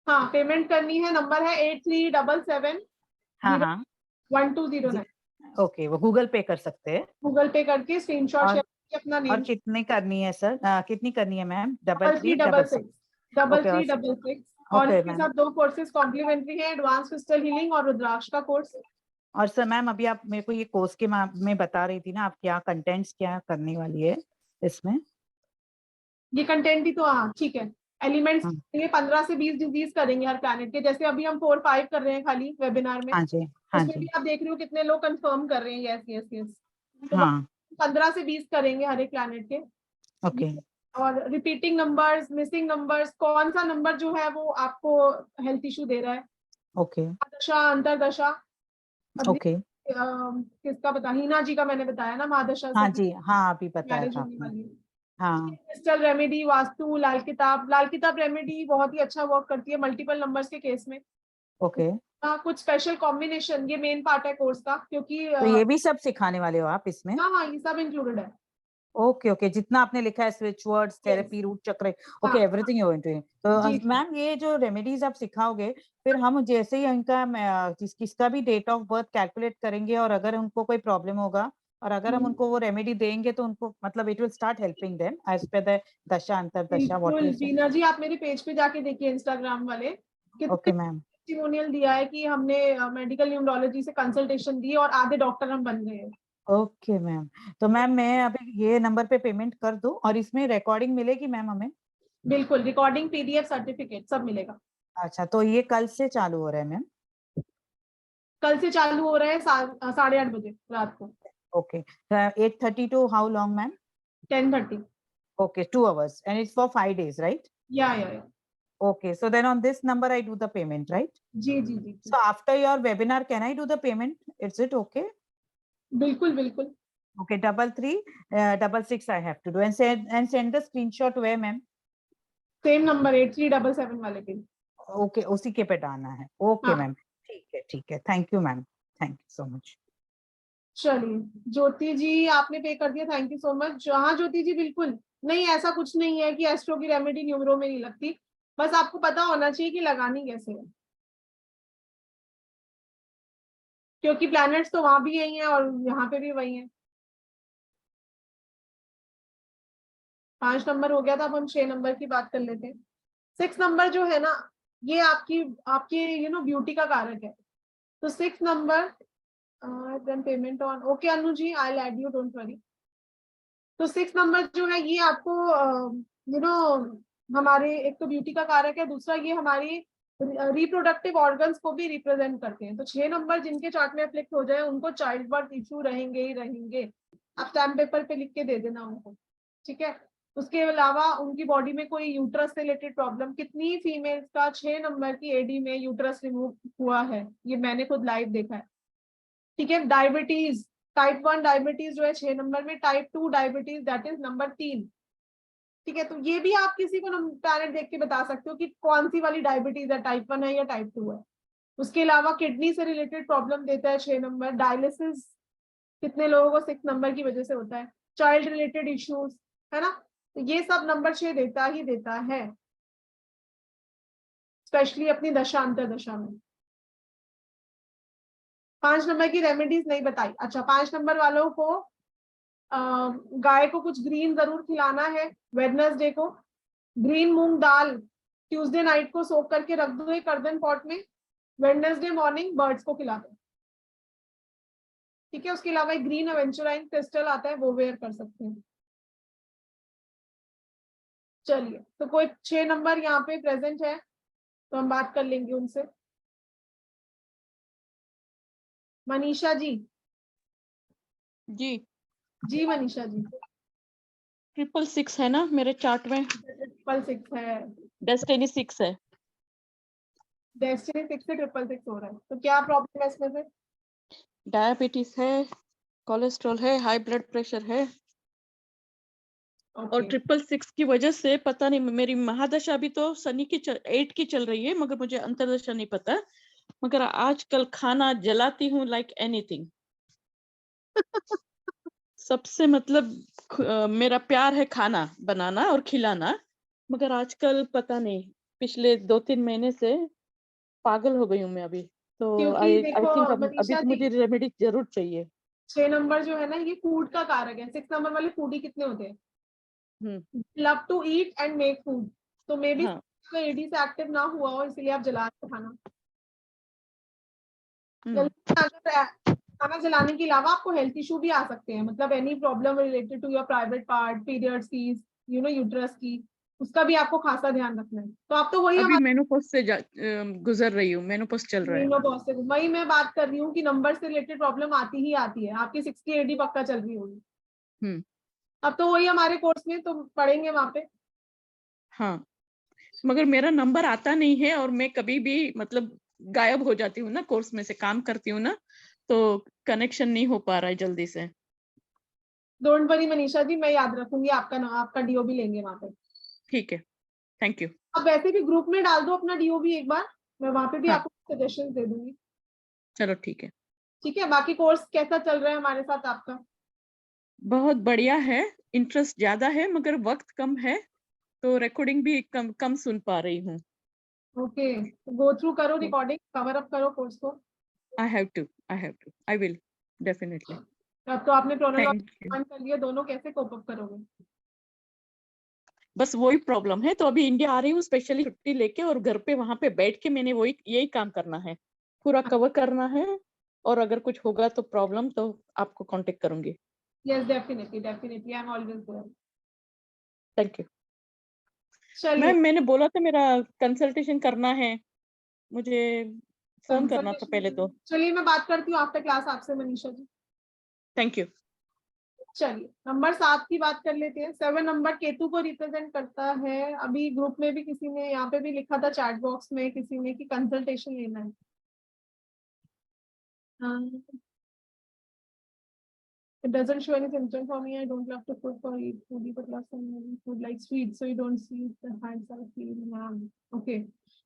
हाँ, पेमेंट करनी है, नंबर है 8377 हाँ हाँ 1209। ओके, वो गूगल पे कर सकते हैं। गूगल पे करके स्क्रीनशॉट और शेयर करके अपना और नेम, कितनी करनी है सर, कितनी करनी है मैम? 3366 ओके, 3366। और ओके इसके मैम। साथ 2 कोर्सेज कॉम्प्लीमेंट्री है, एडवांस क्रिस्टल हीलिंग और रुद्राक्ष का कोर्स। और सर मैम, अभी आप मेरे को ये कोर्स के में बता रही थी ना, आप क्या कंटेंट्स क्या करने वाली है इसमें? ये कंटेंट ही तो, हाँ ठीक है। एलिमेंट्स हाँ। ये 15 से 20 डिजीज करेंगे हर प्लैनेट के, जैसे अभी हम 4-5 कर रहे हैं खाली वेबिनार में, हाँ जी, हाँ उसमें भी जी, आप देख रहे हो कितने लोग कंफर्म कर रहे हैं यस यस यस। तो हाँ 15 से 20 करेंगे हर एक प्लैनेट के। ओके और रिपीटिंग नंबर्स, मिसिंग नंबर्स, कौन सा नंबर जो है वो आपको हेल्थ इशू दे रहा है, ओके दशा अंतरदशा। अभी ओके। किसका बता, हीना जी का मैंने बताया ना, महादशा हाँ से जी, हाँ अभी बताया मैरिज था होने आपने। वाली है। हाँ क्रिस्टल रेमेडी, वास्तु, लाल किताब रेमेडी बहुत ही अच्छा वर्क करती है मल्टीपल नंबर्स के केस में। ओके। कुछ स्पेशल कॉम्बिनेशन, ये मेन पार्ट है कोर्स का, क्योंकि तो ये भी सब सिखाने वाले हो आप इसमें? हाँ हाँ ये सब इंक्लूडेड है। ओके ओके, जितना आपने लिखा है स्विच वर्ड्स, थेरेपी, रूट चक्र, ओके, हाँ, एवरीथिंग यू गोइंग टू। तो जी, जी। मैम ये जो रेमेडीज आप सिखाओगे, फिर हम जैसे ही इनका किसका भी डेट ऑफ बर्थ कैलकुलेट करेंगे, और अगर उनको कोई प्रॉब्लम होगा और अगर हम उनको वो रेमेडी देंगे, तो उनको मतलब it will start helping them as per the dasha antardasha what बिल्कुल यू से। बीना जी, आप मेरे पेज पे जाके देखिए इंस्टाग्राम वाले, कितने ओके मैम, टेस्टिमोनियल दिया है कि हमने मेडिकल न्यूमरोलॉजी से कंसल्टेशन दी और आधे डॉक्टर हम बन गए हैं। Okay ma'am. तो मैम मैं अभी ये नंबर पे पेमेंट कर दूं, और इसमें रिकॉर्डिंग मिलेगी मैम हमें? बिल्कुल, रिकॉर्डिंग, पीडीएफ, सर्टिफिकेट सब मिलेगा। अच्छा, तो ये कल से चालू हो रहा है मैम? कल से चालू हो रहा है 8:30 बजे रात को। Okay, 8:30 to how long ma'am? 10:30। Okay, 2 hours, and it's for 5 days, right? या Okay, so then on this number I do the payment, right? जी जी जी So after your webinar, can I do the payment? Is it okay? बिल्कुल बिल्कुल। Okay, 3366 I have to do, and send the screenshot where, ma'am? Same number 8377 वाले पे। Okay, उसी के पे डालना है। Okay, हाँ। ma'am. ठीक है। Thank you, ma'am. Thank you so much. चलिए, ज्योति जी आपने पे कर दिया, थैंक यू सो मच। हाँ ज्योति जी, बिल्कुल नहीं, ऐसा कुछ नहीं है कि एस्ट्रो की रेमेडी न्यूमरो में नहीं लगती, बस आपको पता होना चाहिए कि लगानी कैसे है, क्योंकि प्लैनेट्स तो वहां भी यही है और यहाँ पे भी वही है। 5 नंबर हो गया था, अब हम 6 नंबर की बात कर लेते हैं। 6 नंबर जो है ना, ये आपकी आपकी ब्यूटी का कारक है। तो 6 number then payment on, okay Anu ji, I will add you, don't worry. तो 6 नंबर जो है ये आपको हमारे एक तो ब्यूटी का कारक है, दूसरा ये हमारी रिप्रोडक्टिव ऑर्गन्स को भी रिप्रेजेंट करते हैं। तो 6 नंबर जिनके चार्ट में अफ्लिक्ट हो जाए उनको चाइल्ड बर्थ इश्यू रहेंगे ही रहेंगे। आप स्टैम्प पेपर पे लिख के दे देना उनको, ठीक है। उसके अलावा उनकी बॉडी में कोई यूट्रस से रिलेटेड प्रॉब्लम, कितनी फीमेल्स का 6 नंबर की एडी में यूट्रस रिमूव हुआ है, ये मैंने खुद लाइव देखा है, ठीक है। डायबिटीज, टाइप 1 डायबिटीज जो है 6 नंबर में, type 2 diabetes that is number 3, ठीक है। तो ये भी आप किसी को प्लैनेट देख के बता सकते हो कि कौन सी वाली डायबिटीज है, टाइप 1 है या टाइप 2 है। उसके अलावा किडनी से रिलेटेड प्रॉब्लम देता है 6 नंबर, डायलिसिस कितने लोगों को 6 नंबर की वजह से होता है, चाइल्ड रिलेटेड इश्यूज, है ना। तो ये सब नंबर 6 देता ही देता है, स्पेशली अपनी दशा अंतर दशा में। 5 नंबर की रेमेडीज नहीं बताई। अच्छा, 5 नंबर वालों को गाय को कुछ ग्रीन जरूर खिलाना है। वेडनेसडे को ग्रीन मूंग दाल ट्यूसडे नाइट को सोक करके रख दो एक अर्दन पॉट में, वेडनेसडे मॉर्निंग बर्ड्स को खिला दो, ठीक है। उसके अलावा एक ग्रीन एवेंचुराइन क्रिस्टल आता है, वो वेयर कर सकते हैं। चलिए, तो कोई 6 नंबर यहाँ पे प्रेजेंट है तो हम बात कर लेंगे उनसे। मनीषा जी। जी मनीषा जी। 666 है ना मेरे चार्ट में? 666 है, डेस्टिनी 6 है। डेस्टिनी 6 से 666 हो रहा है, तो क्या प्रॉब्लम है इसमें से? डायबिटीज है, कोलेस्ट्रॉल है, हाई ब्लड प्रेशर है। और 666 की वजह से पता नहीं, मेरी महादशा अभी तो शनि की 8 की चल रही है, मगर मुझे अंतरदशा नहीं पता। मगर आजकल खाना जलाती हूँ लाइक एनीथिंग। सबसे मतलब मेरा प्यार है खाना बनाना और खिलाना, मगर आजकल पता नहीं पिछले 2-3 महीने से पागल हो गई हूँ मैं अभी। तो क्योंकि आई देखो थिंक अभी मनीषा तो जी, मुझे रेमेडी जरूर चाहिए। 6 नंबर जो है ना, ये फूड का कारक है। 6 नंबर वाले फूडी कितने होते हैं? Love to eat and make food. तो मे बी एडी से एक्टिव ना हुआ हो, इसलिए आप जला के खाना। खाना जलाने के अलावा आपको हेल्थ इशू भी आ सकते हैं, मतलब any problem related to your private part, periods की, यूट्रस की, उसका भी आपको खासा ध्यान रखना है। तो आप तो वही अभी मेनोपॉज से गुजर रही हूँ, मेनोपॉज चल रहा है। मेनोपॉज से वही मैं बात कर रही हूँ कि नंबर से रिलेटेड प्रॉब्लम आती ही आती है। आपकी 60 एडी पक्का चल रही होगी। अब तो वही हमारे कोर्स में तो पढ़ेंगे वहां पे। हाँ, मगर मेरा नंबर आता नहीं है और मैं कभी भी मतलब गायब हो जाती हूँ ना, कोर्स में से काम करती हूँ ना, तो कनेक्शन नहीं हो पा रहा है जल्दी से। डोंट वरी मनीषा जी, मैं याद रखूंगी आपका डीओ भी लेंगे वहां पे। ठीक है, थैंक यू। आप वैसे भी ग्रुप में डाल दो अपना डीओ भी एक बार, मैं वहां पे भी आपको सजेशन दे दूंगी। चलो ठीक है। ठीक है, बाकी कोर्स कैसा चल रहा है हमारे साथ आपका? बहुत बढ़िया है, इंटरेस्ट ज्यादा है मगर वक्त कम है, तो रिकॉर्डिंग भी कम सुन पा रही हूँ। ओके, गो थ्रू करो रिकॉर्डिंग, कवर अप करो कोर्स को। I have to, I will definitely. अब तो आपने प्रोनोलॉजी कर लिया, दोनों कैसे कोप अप करोगे? बस वही प्रॉब्लम है, तो अभी इंडिया आ रही हूँ स्पेशली छुट्टी लेके, और घर पे वहां पे बैठ के मैंने यही काम करना है, पूरा कवर करना है, और अगर कुछ होगा तो प्रॉब्लम तो आपको कांटेक्ट करूंगी। Yes, definitely, I'm always there. Thank you. Ma'am, मैंने बोला था मेरा कंसल्टेशन करना है, मुझे फोन करना था पहले तो। चलिए मैं बात करती हूँ आफ्टर क्लास आपसे मनीषा जी। Thank you. चलिए नंबर 7 की बात कर लेते हैं। 7 नंबर केतु को रिप्रेजेंट करता है। अभी ग्रुप में भी किसी ने यहाँ पे भी लिखा था, चैट बॉक्स में किसी ने कि कंसल्टेशन लेना है। It doesn't show any symptom for me. I don't love to cook or eat foodie, but love some food like sweets, so you don't see the hands are feeling. Okay.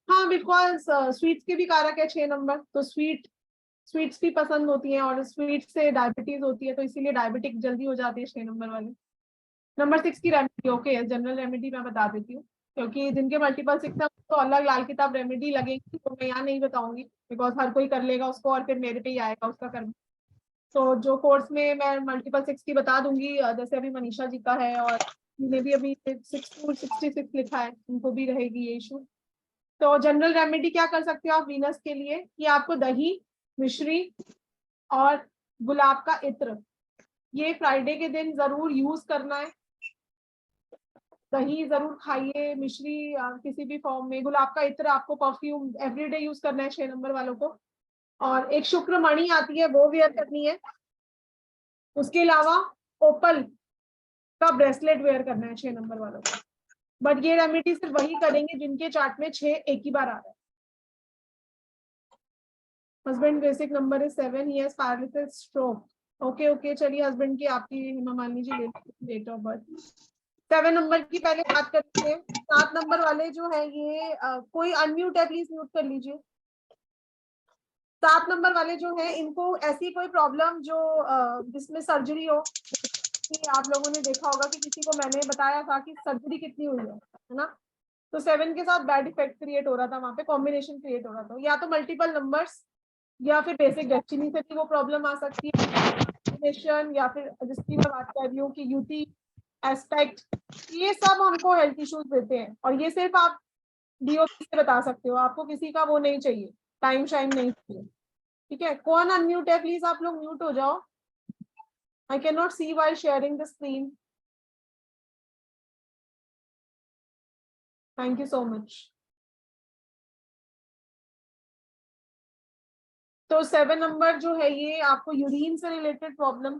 हाँ, because sweets के भी कारक है 6 number, तो sweets भी पसंद होती हैं और स्वीट से डायबिटीज होती है, तो इसीलिए डायबिटिक जल्दी हो जाती है 6 नंबर वाले। नंबर 6 की रेमेडी, ओके, जनरल रेमेडी मैं बता देती हूँ, क्योंकि जिनके मल्टीपल 6 है तो अलग लाल किताब रेमेडी लगेगी, तो मैं यहाँ नहीं बताऊंगी बिकॉज हर कोई कर लेगा उसको और फिर मेरे पे ही आएगा उसका करना। तो जो कोर्स में मैं मल्टीपल 6 की बता दूंगी, जैसे अभी मनीषा जी का है और जिन्हें भी अभी 6 लिखा है उनको भी रहेगी ये इशू। तो जनरल रेमेडी क्या कर सकते हो आप वीनस के लिए कि आपको दही, मिश्री और गुलाब का इत्र ये फ्राइडे के दिन जरूर यूज करना है। दही जरूर खाइए, मिश्री किसी भी फॉर्म में, गुलाब का इत्र आपको परफ्यूम एवरीडे यूज करना है 6 नंबर वालों को। और एक शुक्र मणि आती है वो वेयर करनी है। उसके अलावा ओपल का ब्रेसलेट वेयर करना है 6 नंबर वालों को। बट ये रेमेडी सिर्फ वही करेंगे जिनके चार्ट में 6 एक ही बार आ रहा है। Husband basic number is 7, he has paralysis stroke. Okay चलिए हस्बैंड की आपकी हेमा मालिनी जी ले डेट ऑफ बर्थ। 7 नंबर की पहले बात करते हैं। 7 नंबर वाले जो है ये कोई अनम्यूट है प्लीज म्यूट कर लीजिए। 7 नंबर वाले जो है इनको ऐसी कोई प्रॉब्लम जो जिसमें सर्जरी हो, कि आप लोगों ने देखा होगा कि किसी को मैंने बताया था कि सर्जरी कितनी हुई है ना। तो 7 के साथ बैड इफेक्ट क्रिएट हो रहा था, वहां पे कॉम्बिनेशन क्रिएट हो रहा था, या तो मल्टीपल नंबर्स या फिर बेसिक डेस्टिनी से भी वो प्रॉब्लम आ सकती है, या फिर जिसकी मैं बात कर रही हूँ कि यूटी एस्पेक्ट, ये सब हमको हेल्थ इश्यूज देते हैं। और ये सिर्फ आप डीओपी से बता सकते हो, आपको किसी का वो नहीं चाहिए, टाइम शाइम नहीं चाहिए। ठीक है, कौन अनम्यूट है प्लीज आप लोग म्यूट हो जाओ। I cannot see while sharing the screen. Thank you so much. तो 7 नंबर जो है ये आपको यूरिन से रिलेटेड प्रॉब्लम,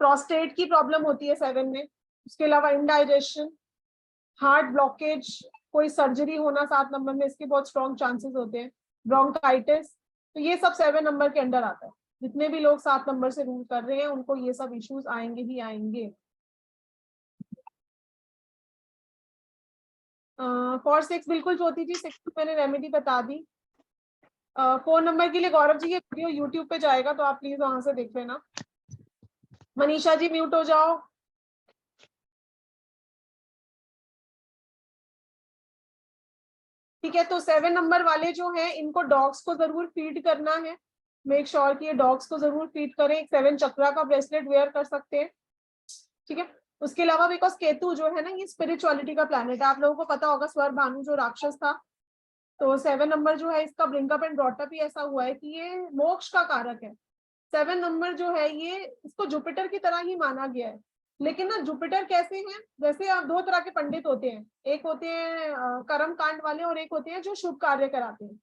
प्रोस्टेट की प्रॉब्लम होती है 7 में। उसके अलावा इंडाइजेशन, हार्ट ब्लॉकेज, कोई सर्जरी होना 7 नंबर में, इसके बहुत स्ट्रॉन्ग चांसेस होते हैं, ब्रोंकाइटिस। तो ये सब 7 नंबर के अंडर आता है। जितने भी लोग 7 नंबर से रूल कर रहे हैं उनको ये सब इश्यूज आएंगे ही आएंगे। 4-6 बिल्कुल ज्योति जी, 6 मैंने रेमेडी बता दी। 4 नंबर के लिए गौरव जी ये वीडियो यूट्यूब पे जाएगा तो आप प्लीज वहां से देख लेना। मनीषा जी म्यूट हो जाओ। ठीक है, तो 7 नंबर वाले जो हैं इनको डॉग्स को जरूर फीड करना है। मेक श्योर कि ये डॉग्स को जरूर फीड करें। एक 7 चक्रा का ब्रेसलेट वेयर कर सकते हैं। ठीक है, उसके अलावा बिकॉज केतु जो है ना ये स्पिरिचुअलिटी का प्लैनेट है। आप लोगों को पता होगा स्वर भानु जो राक्षस था, तो 7 नंबर जो है इसका ब्रिंकअप एंड ब्रॉटअप ही ऐसा हुआ है कि ये मोक्ष का कारक है। 7 नंबर जो है ये इसको जुपिटर की तरह ही माना गया है। लेकिन ना जुपिटर कैसे हैं, जैसे आप 2 तरह के पंडित होते हैं, एक होते हैं कर्म कांड वाले और एक होते हैं जो शुभ कार्य कराते हैं,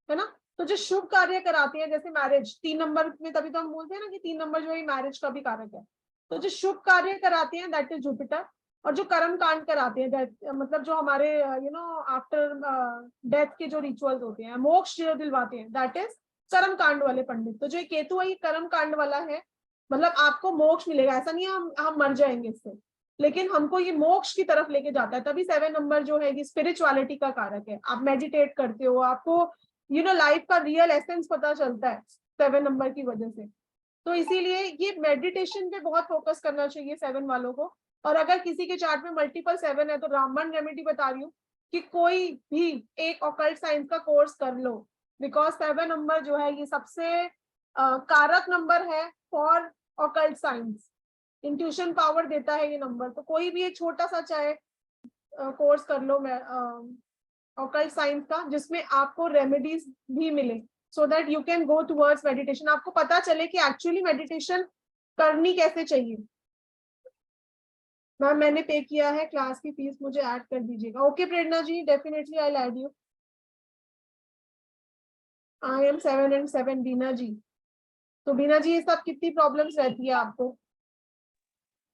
है ना। तो जो शुभ कार्य कराते हैं जैसे मैरिज 3 नंबर में, तभी तो हम बोलते हैं ना कि 3 नंबर जो है मैरिज का भी कारक है। तो जो शुभ कार्य कराते हैं दैट इज जुपिटर, और जो कर्म कांड कराते हैं मतलब जो हमारे आफ्टर डेथ के जो रिचुअल्स होते हैं, मोक्ष जो दिलवाते हैं, दैट इज कर्म कांड वाले पंडित। तो जो ये केतु है ये कर्म कांड वाला है, मतलब आपको मोक्ष मिलेगा। ऐसा नहीं है हम मर जाएंगे इससे, लेकिन हमको ये मोक्ष की तरफ लेके जाता है। तभी 7 नंबर जो है ये स्पिरिचुअलिटी का कारक है। आप मेडिटेट करते हो, आपको लाइफ का रियल एसेंस पता चलता है 7 नंबर की वजह से। तो इसीलिए ये मेडिटेशन पे बहुत फोकस करना चाहिए 7 वालों को। और अगर किसी के चार्ट में मल्टीपल 7 है तो रामबन रेमेडी बता रही हूँ कि कोई भी एक ऑकल्ट साइंस का कोर्स कर लो, बिकॉज 7 नंबर जो है ये सबसे कारक नंबर है for occult science. Intuition power देता है ये नंबर। तो कोई भी एक छोटा सा चाहे कोर्स कर लो ऑकल्ट साइंस का, जिसमें आपको रेमेडीज भी मिले, so that you can go towards meditation। आपको पता चले कि एक्चुअली मेडिटेशन करनी कैसे चाहिए। मैम मैंने पे किया है, क्लास की फीस मुझे ऐड कर दीजिएगा। Okay Prerna ji, definitely I will add you. I am 7 and 7 Beena ji. तो बीना जी ये सब कितनी प्रॉब्लम्स रहती है आपको?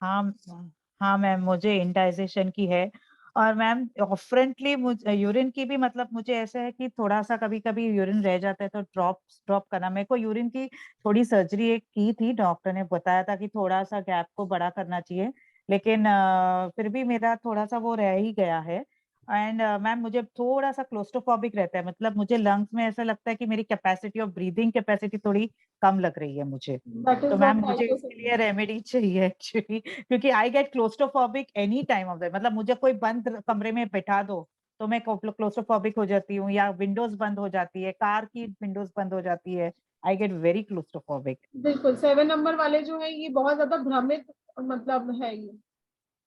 हाँ मैम, मुझे इंडाइजेशन की है, और मैम ऑफरेंटली मुझे यूरिन की भी, मतलब मुझे ऐसा है कि थोड़ा सा कभी कभी यूरिन रह जाता है तो ड्रॉप करना। मेरे को यूरिन की थोड़ी सर्जरी एक की थी, डॉक्टर ने बताया था कि थोड़ा सा गैप को बड़ा करना चाहिए, लेकिन फिर भी मेरा थोड़ा सा वो रह ही गया है। एंड मैम मुझे थोड़ा सा क्लोस्ट्रोफोबिक रहता है, मतलब मुझे लंग्स में ऐसा लगता है कि मेरी कैपेसिटी ऑफ ब्रीदिंग कैपेसिटी थोड़ी कम लग रही है मुझे। तो मैम मुझे इसके लिए रेमेडी चाहिए एक्चुअली, क्योंकि I get claustrophobic any time of the, मतलब मुझे कोई बंद कमरे में बैठा दो तो मैं क्लोस्ट्रोफोबिक हो जाती हूँ, या विंडोज बंद हो जाती है, कार की विंडोज बंद हो जाती है। I get very claustrophobic. बिल्कुल 7 नंबर वाले जो है ये बहुत ज्यादा भ्रमित मतलब है ये।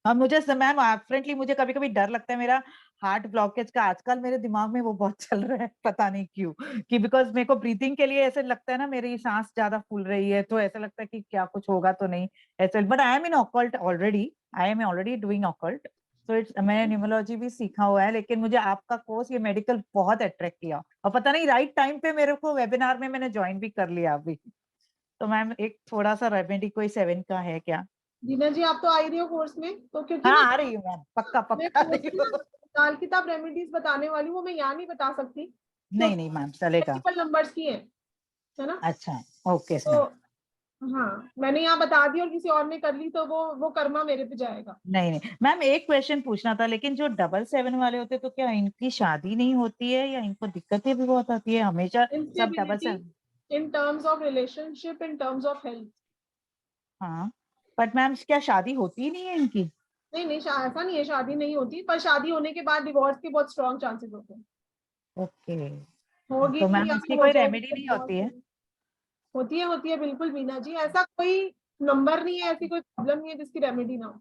और मुझे मैम फ्रेंकली मुझे कभी कभी डर लगता है मेरा हार्ट ब्लॉकेज का, आजकल मेरे दिमाग में वो बहुत चल रहा है, पता नहीं क्यों, कि बिकॉज मेरे को ब्रीथिंग के लिए ऐसे लगता है ना मेरी सांस ज्यादा फूल रही है, तो ऐसा लगता है कि क्या कुछ होगा तो नहीं ऐसे। But I am in occult already, I am already doing occult, तो इट्स, मैंने न्यूमरोलॉजी भी सीखा हुआ है, लेकिन मुझे आपका कोर्स ये मेडिकल बहुत अट्रैक्ट किया, और पता नहीं राइट टाइम पे मेरे को वेबिनार में मैंने ज्वाइन भी कर लिया अभी। तो मैम एक थोड़ा सा रेमेडी कोई 7 का है क्या? दीना जी आप तो आ ही रही हो कोर्स में, तो क्योंकि हाँ ना आ रही हूँ मैम, पक्का मैं पक्का आ कोर्स रही में हूँ। ना लाल किताब रेमेडीज बताने वाली हूँ, वो मैं यहाँ नहीं बता सकती नहीं नहीं मैम चलेगा। मल्टीपल नंबर्स की है ना। अच्छा ओके तो हाँ मैंने यहाँ बता दी और किसी और ने कर ली तो वो कर्मा मेरे पे जाएगा। नहीं नहीं मैम एक क्वेश्चन पूछना था, लेकिन जो 777 वाले होते तो क्या इनकी शादी नहीं होती है, या इनको दिक्कतें भी बहुत आती है हमेशा सब 777? इन terms of relationship, in terms of health. हाँ बट मैम क्या शादी होती ही नहीं है इनकी? नहीं नहीं ऐसा नहीं है, शादी नहीं होती, पर शादी होने के बाद डिवोर्स के बहुत स्ट्रॉन्ग चांसेस होते हैं। ओके होगी तो भी मैम या इसकी हो कोई जाएगी रेमेडी तो नहीं बहुत होती है? होती है बिल्कुल बीना जी, ऐसा कोई नंबर नहीं है, ऐसी कोई प्रॉब्लम नहीं है जिसकी रेमेडी ना हो।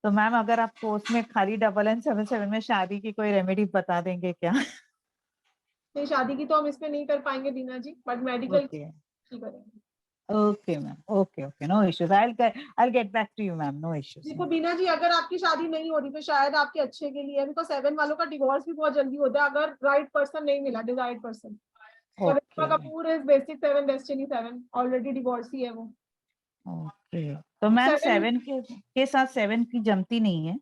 तो मैम अगर आप कोर्स में खाली 777 में शादी की कोई रेमेडी बता देंगे क्या? नहीं शादी की तो हम इसमें नहीं कर पाएंगे Beena ji, but medical okay करेंगे। Okay ma'am, okay no issues, I'll get back to you ma'am, no issues. देखो बीना जी अगर आपकी शादी नहीं हो रही तो शायद आपके अच्छे के लिए है, बिकॉज 7 वालों का डिवोर्स भी बहुत जल्दी होता है अगर राइट पर्सन नहीं मिला, desired person. Karishma Kapoor is basic 7, destiny 7, already divorce ही है वो। ओके तो मैम 7 के साथ 7 की जमती नहीं है?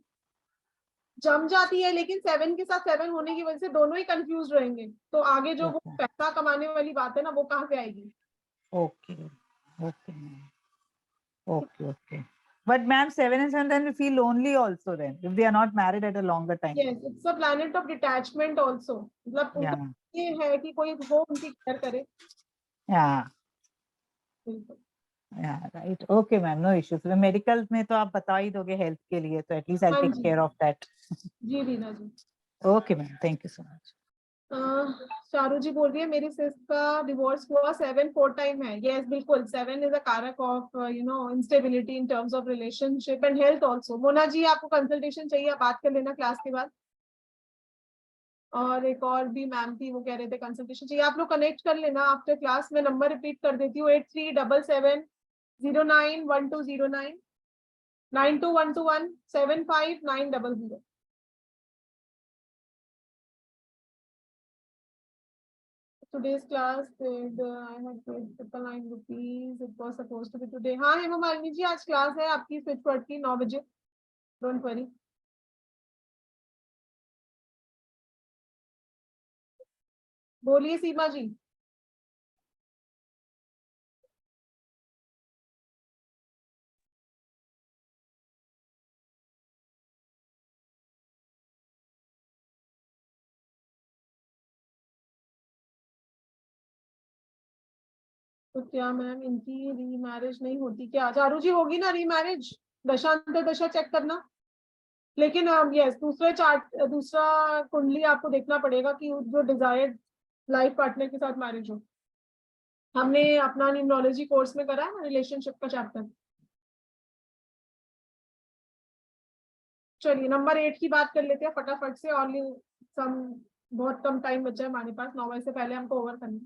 जम जाती है, लेकिन 7 के साथ 7 होने की वजह से दोनों ही कंफ्यूज रहेंगे, तो आगे जो वो पैसा कमाने वाली बात है ना वो कहाँ से आएगी। Okay okay okay but ma'am 7 and 7 then we feel lonely also then if they are not married at a longer time. yes it's a planet of detachment also, मतलब yeah ये है कि कोई हो उनकी केयर करे। yeah बिल्कुल yeah right okay ma'am no issues, medical में तो आप बता ही दोगे हेल्थ के लिए, तो at least I'll take care of that. Ji Reena ji okay ma'am thank you so much. Charu जी बोल रही है मेरी सिस्टर का डिवोर्स हुआ 7 4 टाइम है। यस बिल्कुल 7 इज अ कारक of instability in terms of relationship and health also. Mona ji आपको कंसल्टेशन चाहिए, आप बात कर लेना क्लास के बाद। और एक और भी मैम थी वो कह रहे थे कंसल्टेशन चाहिए, आप लोग कनेक्ट कर लेना आफ्टर क्लास। मैं नंबर रिपीट कर देती हूँ 8377091209 9212175900। Today's class paid, I had paid 999 rupees. It was supposed to be today. हाँ हेमा मालिनी जी आज क्लास है आपकी स्विच वर्ड की 9 बजे, डोंट वरी। बोलिए सीमा जी। तो क्या मैम इनकी रीमैरिज नहीं होती क्या? चारू जी होगी ना रीमैरिज, दशांतर दशा चेक करना। लेकिन यस दूसरा कुंडली आपको देखना पड़ेगा कि जो डिजायर्ड लाइफ पार्टनर के साथ मैरिज हो। हमने अपना न्यूमरोलॉजी कोर्स में करा है ना रिलेशनशिप का चैप्टर। चलिए नंबर 8 की बात कर लेते हैं फटाफट से, और बहुत कम टाइम बचा है हमारे पास, 9 बजे से पहले हमको ओवर करना।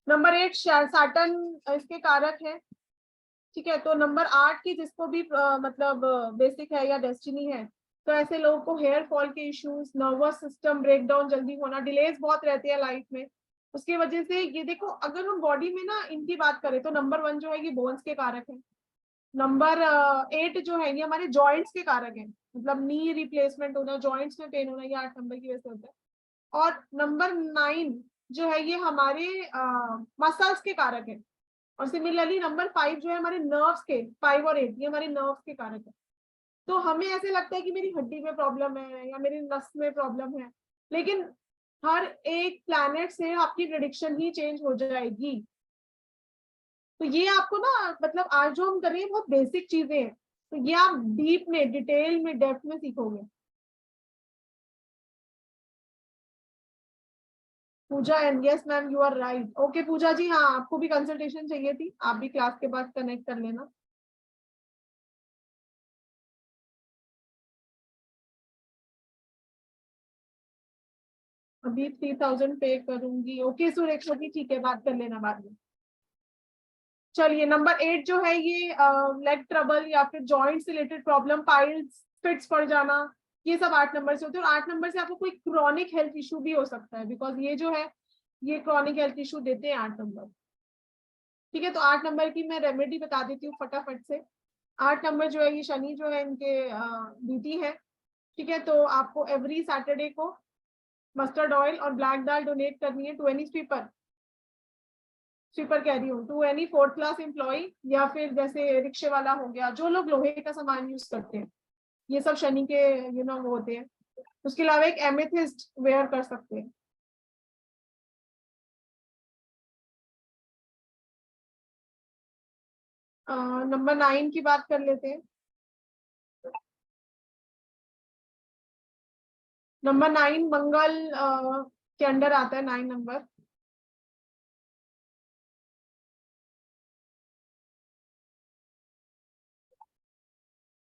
नंबर 8 सैटर्न इसके कारक है, ठीक है। तो नंबर 8 की जिसको भी मतलब बेसिक है या डेस्टिनी है, तो ऐसे लोगों को हेयर फॉल के इश्यूज, नर्वस सिस्टम ब्रेकडाउन जल्दी होना, डिलेज बहुत रहते हैं लाइफ में, उसकी वजह से ये देखो अगर हम बॉडी में ना इनकी बात करें तो नंबर 1 जो है ये बोन्स के कारक है। नंबर 8 जो है ये हमारे जॉइंट्स के कारक है, मतलब नी रिप्लेसमेंट होना, जॉइंट्स में पेन होना, ये 8 नंबर की वजह से होता है। और नंबर 9 जो है ये हमारे मसल्स के कारक है। और सिमिलरली नंबर 5 जो है हमारे नर्व्स के, 5 और 8 ये हमारे नर्व्स के कारक है। तो हमें ऐसे लगता है कि मेरी हड्डी में प्रॉब्लम है या मेरी नस में प्रॉब्लम है, लेकिन हर एक प्लैनेट से आपकी प्रेडिक्शन ही चेंज हो जाएगी। तो ये आपको ना मतलब आज जो हम कर रहे हैं बहुत बेसिक चीजें हैं, तो ये आप डीप में, डिटेल में, डेप्थ में सीखोगे। Pooja and yes ma'am you are right. Okay Pooja ji, हाँ आपको भी कंसल्टेशन चाहिए थी, आप भी क्लास के बाद कनेक्ट कर लेना। अभी 3000 पे करूंगी। ओके सुरेखा जी, ठीक है, बात कर लेना बाद में। चलिए नंबर 8 जो है ये लेग ट्रबल या फिर जॉइंट से रिलेटेड प्रॉब्लम, पाइल्स, फिट्स पड़ जाना, ये सब 8 नंबर से होते हैं। और 8 नंबर से आपको कोई क्रॉनिक हेल्थ इशू भी हो सकता है, बिकॉज ये जो है ये क्रॉनिक हेल्थ इशू देते हैं 8 नंबर। ठीक है, तो 8 नंबर की मैं रेमेडी बता देती हूँ फटाफट से। 8 नंबर जो है ये शनि जो है इनके ड्यूटी है। ठीक है, तो आपको एवरी सैटरडे को मस्टर्ड ऑयल और ब्लैक दाल डोनेट करनी है टू एनी स्वीपर कह रही हूँ, to any 4th class employ, या फिर जैसे रिक्शे वाला हो गया, जो लोग लोहे का सामान यूज करते हैं, ये सब शनि के वो होते हैं। उसके अलावा एक एमेथिस्ट वेयर कर सकते हैं। नंबर 9 की बात कर लेते हैं। नंबर 9 मंगल के अंडर आता है 9 नंबर।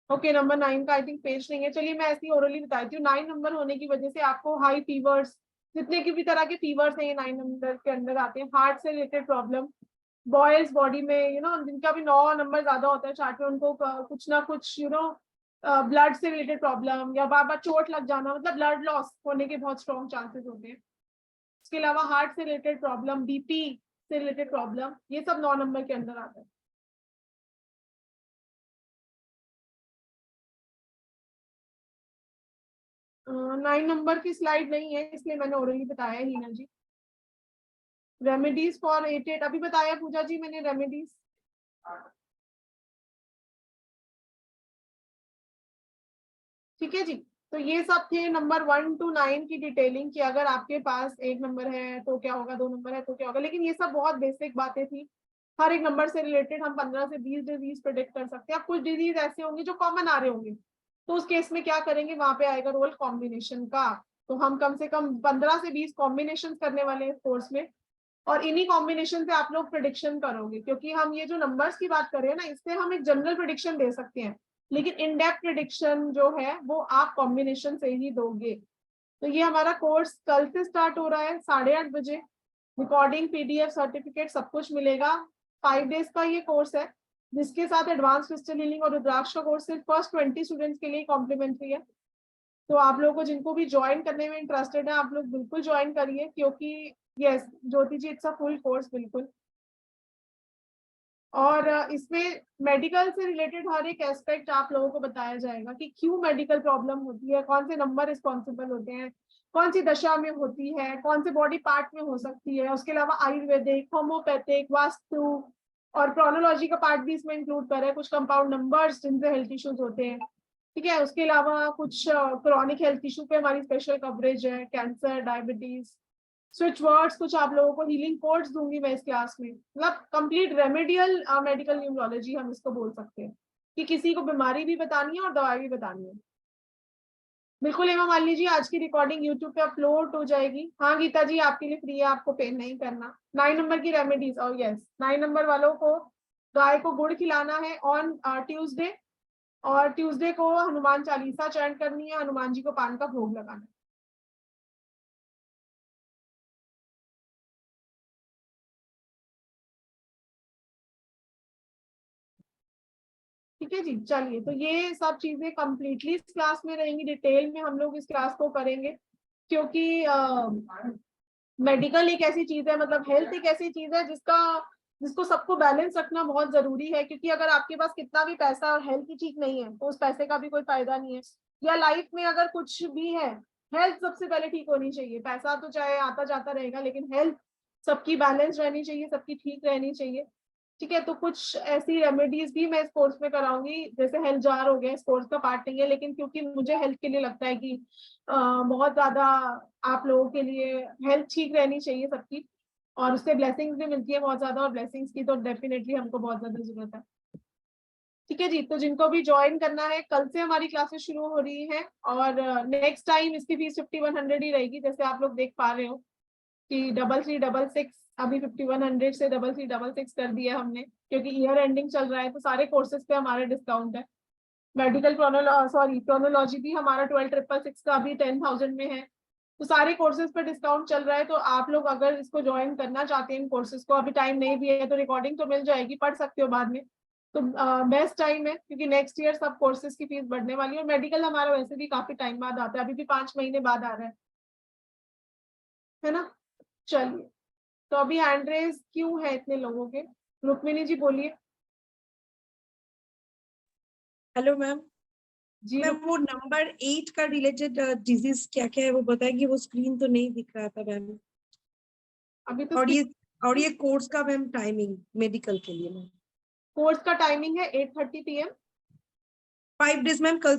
ओके, नंबर 9 का आई थिंक पेज नहीं है, चलिए मैं ऐसी ओरली बताती हूँ। 9 नंबर होने की वजह से आपको हाई फीवर्स, जितने की भी तरह के फीवर्स हैं ये 9 नंबर के अंदर आते हैं। हार्ट से रिलेटेड प्रॉब्लम, बॉयज बॉडी में जिनका भी 9 नंबर ज्यादा होता है चार्ट में, उनको कुछ ना कुछ ब्लड से रिलेटेड प्रॉब्लम या बार बार चोट लग जाना, मतलब ब्लड लॉस होने के बहुत स्ट्रॉन्ग चांसेस होते हैं। इसके अलावा हार्ट से रिलेटेड प्रॉब्लम, बीपी से रिलेटेड प्रॉब्लम, ये सब 9 नंबर के अंदर आता है। 9 नंबर की स्लाइड नहीं है इसलिए मैंने ओरली बताया हीना जी। रेमेडीज फॉर 8 अभी बताया पूजा जी मैंने रेमेडीज। ठीक है जी, तो ये सब थे नंबर 1 to 9 की डिटेलिंग कि अगर आपके पास 1 नंबर है तो क्या होगा, 2 नंबर है तो क्या होगा। लेकिन ये सब बहुत बेसिक बातें थी, हर एक नंबर से रिलेटेड हम 15 से 20 डिजीज प्रेडिक्ट कर सकते हैं। अब कुछ डिजीज ऐसे होंगे जो कॉमन आ रहे होंगे, तो उस केस में क्या करेंगे, वहां पे आएगा रोल कॉम्बिनेशन का। तो हम कम से कम 15 से 20 कॉम्बिनेशन करने वाले हैं कोर्स में, और इन्हीं कॉम्बिनेशन से आप लोग प्रिडिक्शन करोगे। क्योंकि हम ये जो नंबर्स की बात कर रहे हैं ना, इससे हम एक जनरल प्रिडिक्शन दे सकते हैं, लेकिन इन डेप्थ प्रिडिक्शन जो है वो आप कॉम्बिनेशन से ही दोगे। तो ये हमारा कोर्स कल से स्टार्ट हो रहा है 8:30 बजे। रिकॉर्डिंग, पीडीएफ, सर्टिफिकेट सब कुछ मिलेगा। 5 डेज का ये कोर्स है, जिसके साथ एडवांस क्रिस्टल हीलिंग और रुद्राक्ष का कोर्स सिर्फ फर्स्ट 20 स्टूडेंट्स के लिए कॉम्प्लीमेंट्री है। तो आप लोगों को जिनको भी ज्वाइन करने में इंटरेस्टेड है, आप लोग बिल्कुल ज्वाइन करिए, क्योंकि yes Jyoti ji, it's a full course बिल्कुल। और इसमें मेडिकल से रिलेटेड हर एक एस्पेक्ट आप लोगों को बताया जाएगा कि क्यों मेडिकल प्रॉब्लम होती है, कौन से नंबर रिस्पॉन्सिबल होते हैं, कौन सी दशा में होती है, कौन से बॉडी पार्ट में हो सकती है। उसके अलावा आयुर्वेदिक, होम्योपैथिक, वास्तु और प्रोनोलॉजी का पार्ट भी इसमें इंक्लूड कर है, कुछ कंपाउंड नंबर्स जिनसे हेल्थ इश्यूज होते हैं। ठीक है, उसके अलावा कुछ क्रॉनिक हेल्थ इशू पे हमारी स्पेशल कवरेज है, कैंसर, डायबिटीज, स्विच वर्ड्स, कुछ आप लोगों को हीलिंग कोड्स दूंगी मैं इस क्लास में। मतलब कंप्लीट रेमेडियल मेडिकल न्यूमरोलॉजी हम इसको बोल सकते हैं, कि किसी को बीमारी भी बतानी है और दवाई भी बतानी है। बिल्कुल हेमा मालिनी जी, आज की रिकॉर्डिंग यूट्यूब पे अपलोड हो जाएगी। हाँ गीता जी, आपके लिए फ्री है, आपको पे नहीं करना। 9 नंबर की रेमेडीज, और यस 9 नंबर वालों को गाय को गुड़ खिलाना है ऑन ट्यूसडे, और ट्यूसडे को हनुमान चालीसा चैंट करनी है, हनुमान जी को पान का भोग लगाना है। ठीक है जी, चलिए, तो ये सब चीजें कंप्लीटली इस क्लास में रहेंगी, डिटेल में हम लोग इस क्लास को करेंगे। क्योंकि मेडिकल एक ऐसी चीज है, मतलब हेल्थ एक ऐसी चीज है जिसको सबको बैलेंस रखना बहुत जरूरी है। क्योंकि अगर आपके पास कितना भी पैसा और हेल्थ ही ठीक नहीं है, तो उस पैसे का भी कोई फायदा नहीं है। या लाइफ में अगर कुछ भी है, हेल्थ सबसे पहले ठीक होनी चाहिए। पैसा तो चाहे आता जाता रहेगा, लेकिन हेल्थ सबकी बैलेंस रहनी चाहिए, सबकी ठीक रहनी चाहिए। ठीक है, तो कुछ ऐसी रेमेडीज भी मैं इस कोर्स में कराऊंगी, जैसे हेल्थ जार हो गया, इस कोर्स का पार्ट नहीं है, लेकिन क्योंकि मुझे हेल्थ के लिए लगता है कि बहुत ज्यादा आप लोगों के लिए हेल्थ ठीक रहनी चाहिए सबकी, और उससे ब्लेसिंग्स भी मिलती है बहुत ज्यादा, और ब्लेसिंग्स की तो डेफिनेटली हमको बहुत ज्यादा जरूरत है। ठीक है जी, तो जिनको भी ज्वाइन करना है, कल से हमारी क्लासेस शुरू हो रही है, और नेक्स्ट टाइम इसकी फीस 5100 ही रहेगी। जैसे आप लोग देख पा रहे हो कि 3366 अभी 5100 से 3366 कर दिया हमने, क्योंकि ईयर एंडिंग चल रहा है, तो सारे कोर्सेज पे हमारा डिस्काउंट है। मेडिकल प्रोनोलॉजी भी हमारा 12666 का अभी 10,000 में है। तो सारे कोर्सेज पर डिस्काउंट चल रहा है, तो आप लोग अगर इसको ज्वाइन करना चाहते हैं इन कोर्सेज को, अभी टाइम नहीं भी है तो रिकॉर्डिंग तो मिल जाएगी, पढ़ सकते हो बाद में, तो बेस्ट टाइम है, क्योंकि नेक्स्ट ईयर सब कोर्सेज की फीस बढ़ने वाली है। और मेडिकल हमारा वैसे भी काफी टाइम बाद आता है, अभी भी 5 महीने बाद आ रहा है ना। चलिए, तो अभी हैंड रेज क्यों है इतने लोगों के? रुक्मिणी जी बोलिए। Hello ma'am. जी मैम वो नंबर 8 का रिलेटेड डिजीज क्या क्या है वो बताएंगे? वो स्क्रीन तो नहीं दिख रहा था मैम। अभी तो और ये कोर्स का मैम टाइमिंग मेडिकल के लिए मैम। कोर्स का टाइमिंग है 8:30 PM। 5 डेज मैम, कल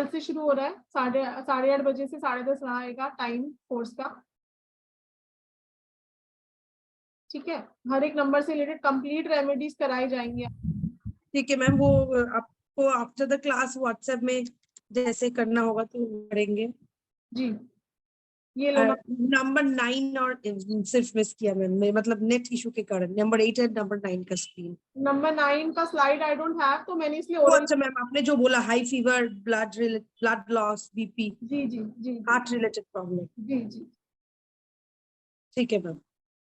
से शुरू हो रहा है, 8:30 बजे से 10:30 रहेगा टाइम कोर्स का। ठीक है, हर एक नंबर से रिलेटेड कंप्लीट रेमेडीज कराई जाएंगी। ठीक है मैम, वो आपको आफ्टर द क्लास व्हाट्सएप में जैसे करना होगा तो करेंगे जी। ये लो नंबर 9 और सिर्फ मिस किया मैम, मतलब नेट इशू के कारण। नंबर 8 है, नंबर 9 का स्क्रीन। नंबर 9 का स्लाइड आई डोंट हैव, तो मैंने इसलिए वो अच्छा मैम, आपने जो बोला high fever, blood loss, BP, जी जी जी, हार्ट रिलेटेड प्रॉब्लम। जी जी, ठीक है मैम।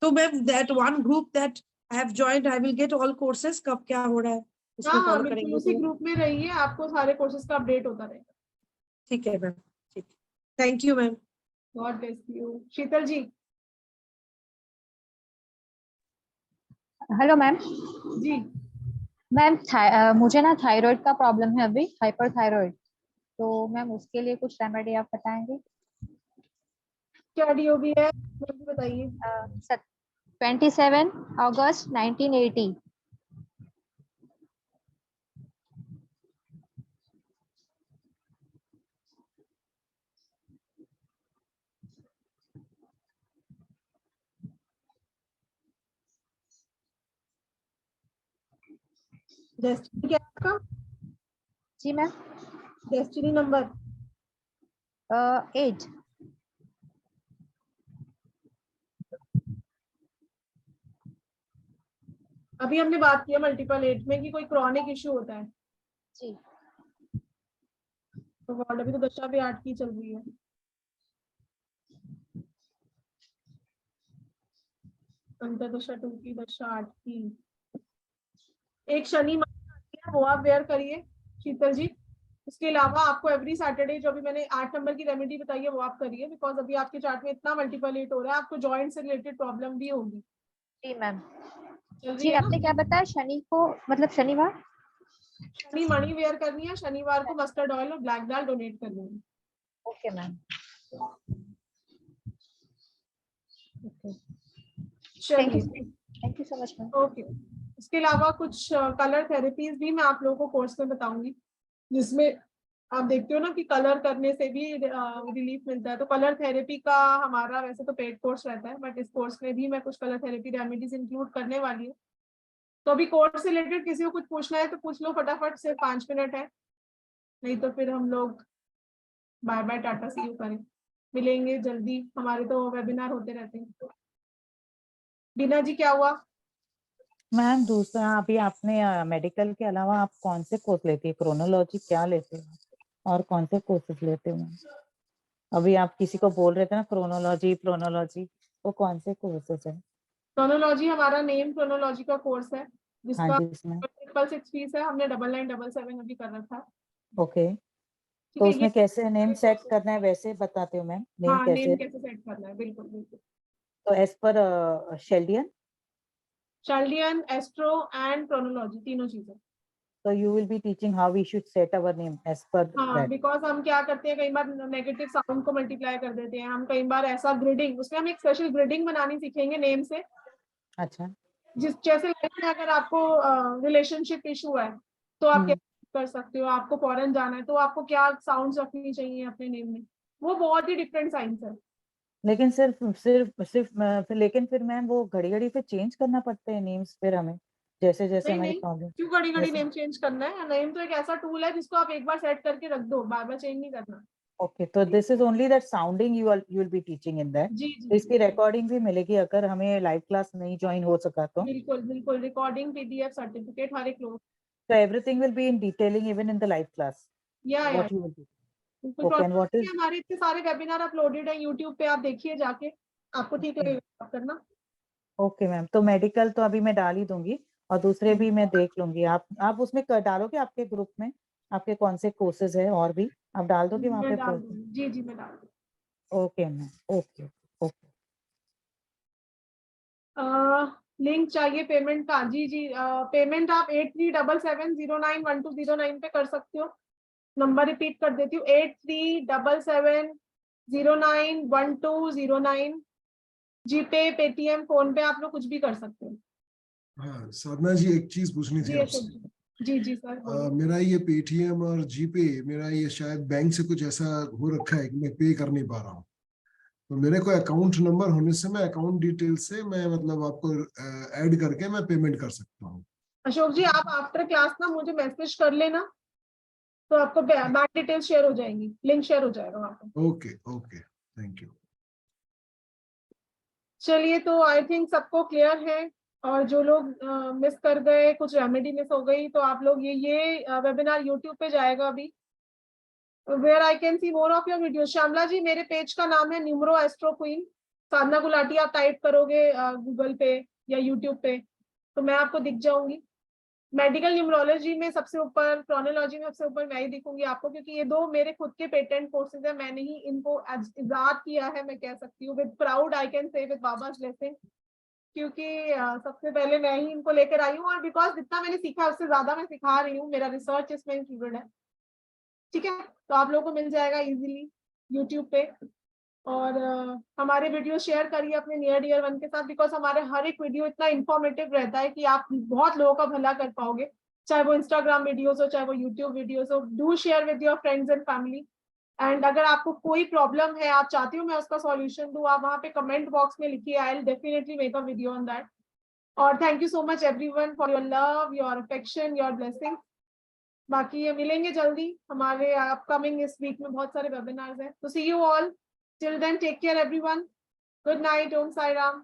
तो ma'am that one group that I have joined, I will get all courses. कब क्या हो रहा है उसको हाँ फॉलो बिल्कुल, करेंगे उसी तो? ग्रुप में रहिए, आपको सारे कोर्सेज का अपडेट होता रहेगा। ठीक है मैम, ठीक। Thank you ma'am. God bless you. Sheetal ji. Hello ma'am. जी मैम मुझे ना थायराइड का प्रॉब्लम है अभी, हाइपर थायराइड, तो मैम उसके लिए कुछ रेमेडी आप बताएंगे? क्या DOB है बताइए। 27 अगस्त 1980। डेस्टिनी क्या है आपका? जी मैम। Destiny number 8। अभी हमने बात किया मल्टीपल 8 में कि कोई क्रॉनिक इश्यू होता है जी। तो वार्ड अभी तो दशा भी 8 की चल रही है। अंतर्दशा 2 की, दशा 8 की। एक शनि वो आप वेयर करिए शीतल जी। उसके अलावा आपको एवरी सैटरडे जो भी मैंने 8 नंबर की रेमेडी बताई है वो आप करिए, बिकॉज अभी आपके चार्ट में इतना मल्टीपल 8 हो रहा है, आपको जॉइंट से रिलेटेड प्रॉब्लम भी होगी। जी मैम। चल रही जी है आपने ना? क्या बताया? शनि को मतलब शनिवार? शनि मणि वेयर करनी है, शनिवार को मस्टर्ड ऑयल और ब्लैक दाल डोनेट करनी है। Okay ma'am. चलिए, thank you so much ma'am. Okay. इसके अलावा कुछ कलर थेरेपीज भी मैं आप लोगों को कोर्स में बताऊंगी, जिसमें आप देखते हो ना कि कलर करने से भी रिलीफ मिलता है। तो कलर थेरेपी का हमारा वैसे तो पेड कोर्स रहता है, बट इस कोर्स में भी मैं कुछ कलर थेरेपी रेमेडीज इंक्लूड करने वाली हूँ। तो अभी कोर्स से रिलेटेड किसी को कुछ पूछना है तो पूछ लो फटाफट से, 5 मिनट है, नहीं तो फिर हम लोग bye bye tata see you करें। मिलेंगे जल्दी, हमारे तो वेबिनार होते रहते हैं। बीना जी क्या हुआ? मैम दूसरा, अभी आपने मेडिकल के अलावा आप कौन से कोर्स लेती है? क्रोनोलॉजी क्या लेते हो और कौन से कोर्सेज लेते हो? अभी आप किसी को बोल रहे थे ना क्रोनोलॉजी प्रोनोलॉजी, वो कौन से कोर्सेज है? क्रोनोलॉजी हमारा नेम क्रोनोलॉजी का कोर्स है, हाँ जिसका जी इसमें 666 फीस है। हमने 9977 अभी कर रखा है। ओके। ठीक तो है, उसमें ये कैसे नेम सेट करना है वैसे बताते हो मैम? नेम हाँ, कैसे? नेम कैसे सेट करना है, बिल्कुल बिल्कुल। तो एज पर शेल्डियन, चार्लियन, एस्ट्रो एंड क्रोनोलॉजी, तीनों चीजें। so you will be teaching how we should set our name as per हाँ, that. बिकॉज हम क्या करते हैं, कई बार नेगेटिव साउंड को मल्टीप्लाई कर देते हैं हम, कई बार ऐसा ग्रिडिंग, उसमें हम एक स्पेशल ग्रिडिंग बनानी सीखेंगे नेम से। अच्छा। जिस जैसे लाइफ में अगर आपको रिलेशनशिप इशू है तो आप क्या कर सकते हो, आपको फॉरेन जाना है तो आपको क्या साउंड्स रखनी चाहिए अपने नेम में, वो बहुत ही डिफरेंट साइंस है। लेकिन लेकिन फिर मैम वो घड़ी घड़ी पे चेंज करना पड़ते हैं नेम्स फिर हमें, जैसे जैसे नहीं हमारी नहीं, प्रॉब्लम? क्यों घड़ी घड़ी नेम चेंज करना है? नेम तो एक ऐसा टूल है जिसको आप एक बार सेट करके रख दो, बार बार चेंज नहीं करना। ओके, तो this is only that sounding you will be teaching in that. जी तो जी, इसकी रिकॉर्डिंग भी मिलेगी अगर हमें लाइव क्लास नहीं ज्वाइन हो सका तो? बिल्कुल बिल्कुल, रिकॉर्डिंग, PDF सर्टिफिकेट, हर एक लोग। So everything will be in detailing even in the live class. या What you will do. बिल्कुल Okay, and problem what नहीं is है, हमारे इतने सारे वेबिनार अपलोडेड है यूट्यूब पे, आप देखिए जाके, आपको ठीक Okay. लगेगा आप करना। ओके मैम, तो मेडिकल तो अभी मैं डाल ही दूंगी और दूसरे भी मैं देख लूंगी। आप उसमें डालोगे आपके ग्रुप में आपके कौन से कोर्सेज है और भी आप डाल दोगे वहाँ मैं पे? डाल दूंगी, जी जी मैं डाल दूंगी। Okay ma'am, okay okay. Link चाहिए पेमेंट का? जी जी, पेमेंट आप 8377091209 पे कर सकते हो। नंबर रिपीट कर देती हूँ, 8377091209। जीपे, पेटीएम, फोन पे आप लोग कुछ भी कर सकते हो। हाँ साधना जी, एक चीज पूछनी थी जी आपसे। अशोक जी, जी जी सर बोलिए। मेरा ये पेटीएम और जीपे, मेरा ये शायद बैंक से कुछ ऐसा हो रखा है कि मैं पे कर नहीं पा रहा हूँ, तो मेरे को अकाउंट नंबर होने से मैं अकाउंट डिटेल से मैं मतलब आपको ऐड करके मैं पेमेंट कर सकता हूँ। अशोक जी आप आफ्टर क्लास ना मुझे मैसेज कर लेना, तो आपको बैंक डिटेल्स शेयर हो जाएंगी, लिंक शेयर हो जाएगा वहाँ पे। Okay okay, thank you. चलिए, तो आई थिंक सबको क्लियर है, और जो लोग मिस कर गए, कुछ रेमेडी मिस हो गई, तो आप लोग ये वेबिनार यूट्यूब पे जाएगा अभी, where I can see more of your video. Shyamala ji, मेरे पेज का नाम है numero astro queen, Sadhana Gulati आप टाइप करोगे गूगल पे या यूट्यूब पे तो मैं आपको दिख जाऊंगी। मेडिकल न्यूमरोलॉजी में सबसे ऊपर, क्रोनोलॉजी में सबसे ऊपर मैं ही दिखूंगी आपको, क्योंकि ये दो मेरे खुद के पेटेंट कोर्सेज है, मैंने ही इनको इजाद किया है, मैं कह सकती हूँ with proud, I can say with Baba's blessing, क्योंकि सबसे पहले मैं ही इनको लेकर आई हूँ, और बिकॉज जितना मैंने सीखा उससे ज्यादा मैं सिखा रही हूँ, मेरा रिसर्च इसमें इंक्लूडेड है। ठीक है, तो आप लोगों को मिल जाएगा इजीली यूट्यूब पे, और हमारे वीडियो शेयर करिए अपने नियर डियर वन के साथ, बिकॉज हमारे हर एक वीडियो इतना इंफॉर्मेटिव रहता है कि आप बहुत लोगों का भला कर पाओगे, चाहे वो इंस्टाग्राम वीडियोस हो, चाहे वो यूट्यूब वीडियोस हो। Do share with your friends and family, and अगर आपको कोई प्रॉब्लम है, आप चाहती हो मैं उसका सॉल्यूशन दूं, आप वहाँ पे कमेंट बॉक्स में लिखिए, I will definitely make a video on that. और thank you so much everyone for your love, your affection, your blessing. बाकी ये मिलेंगे जल्दी, हमारे अपकमिंग इस वीक में बहुत सारे वेबिनार्स हैं, तो see you all, till then take care everyone, good night, Om Sai Ram.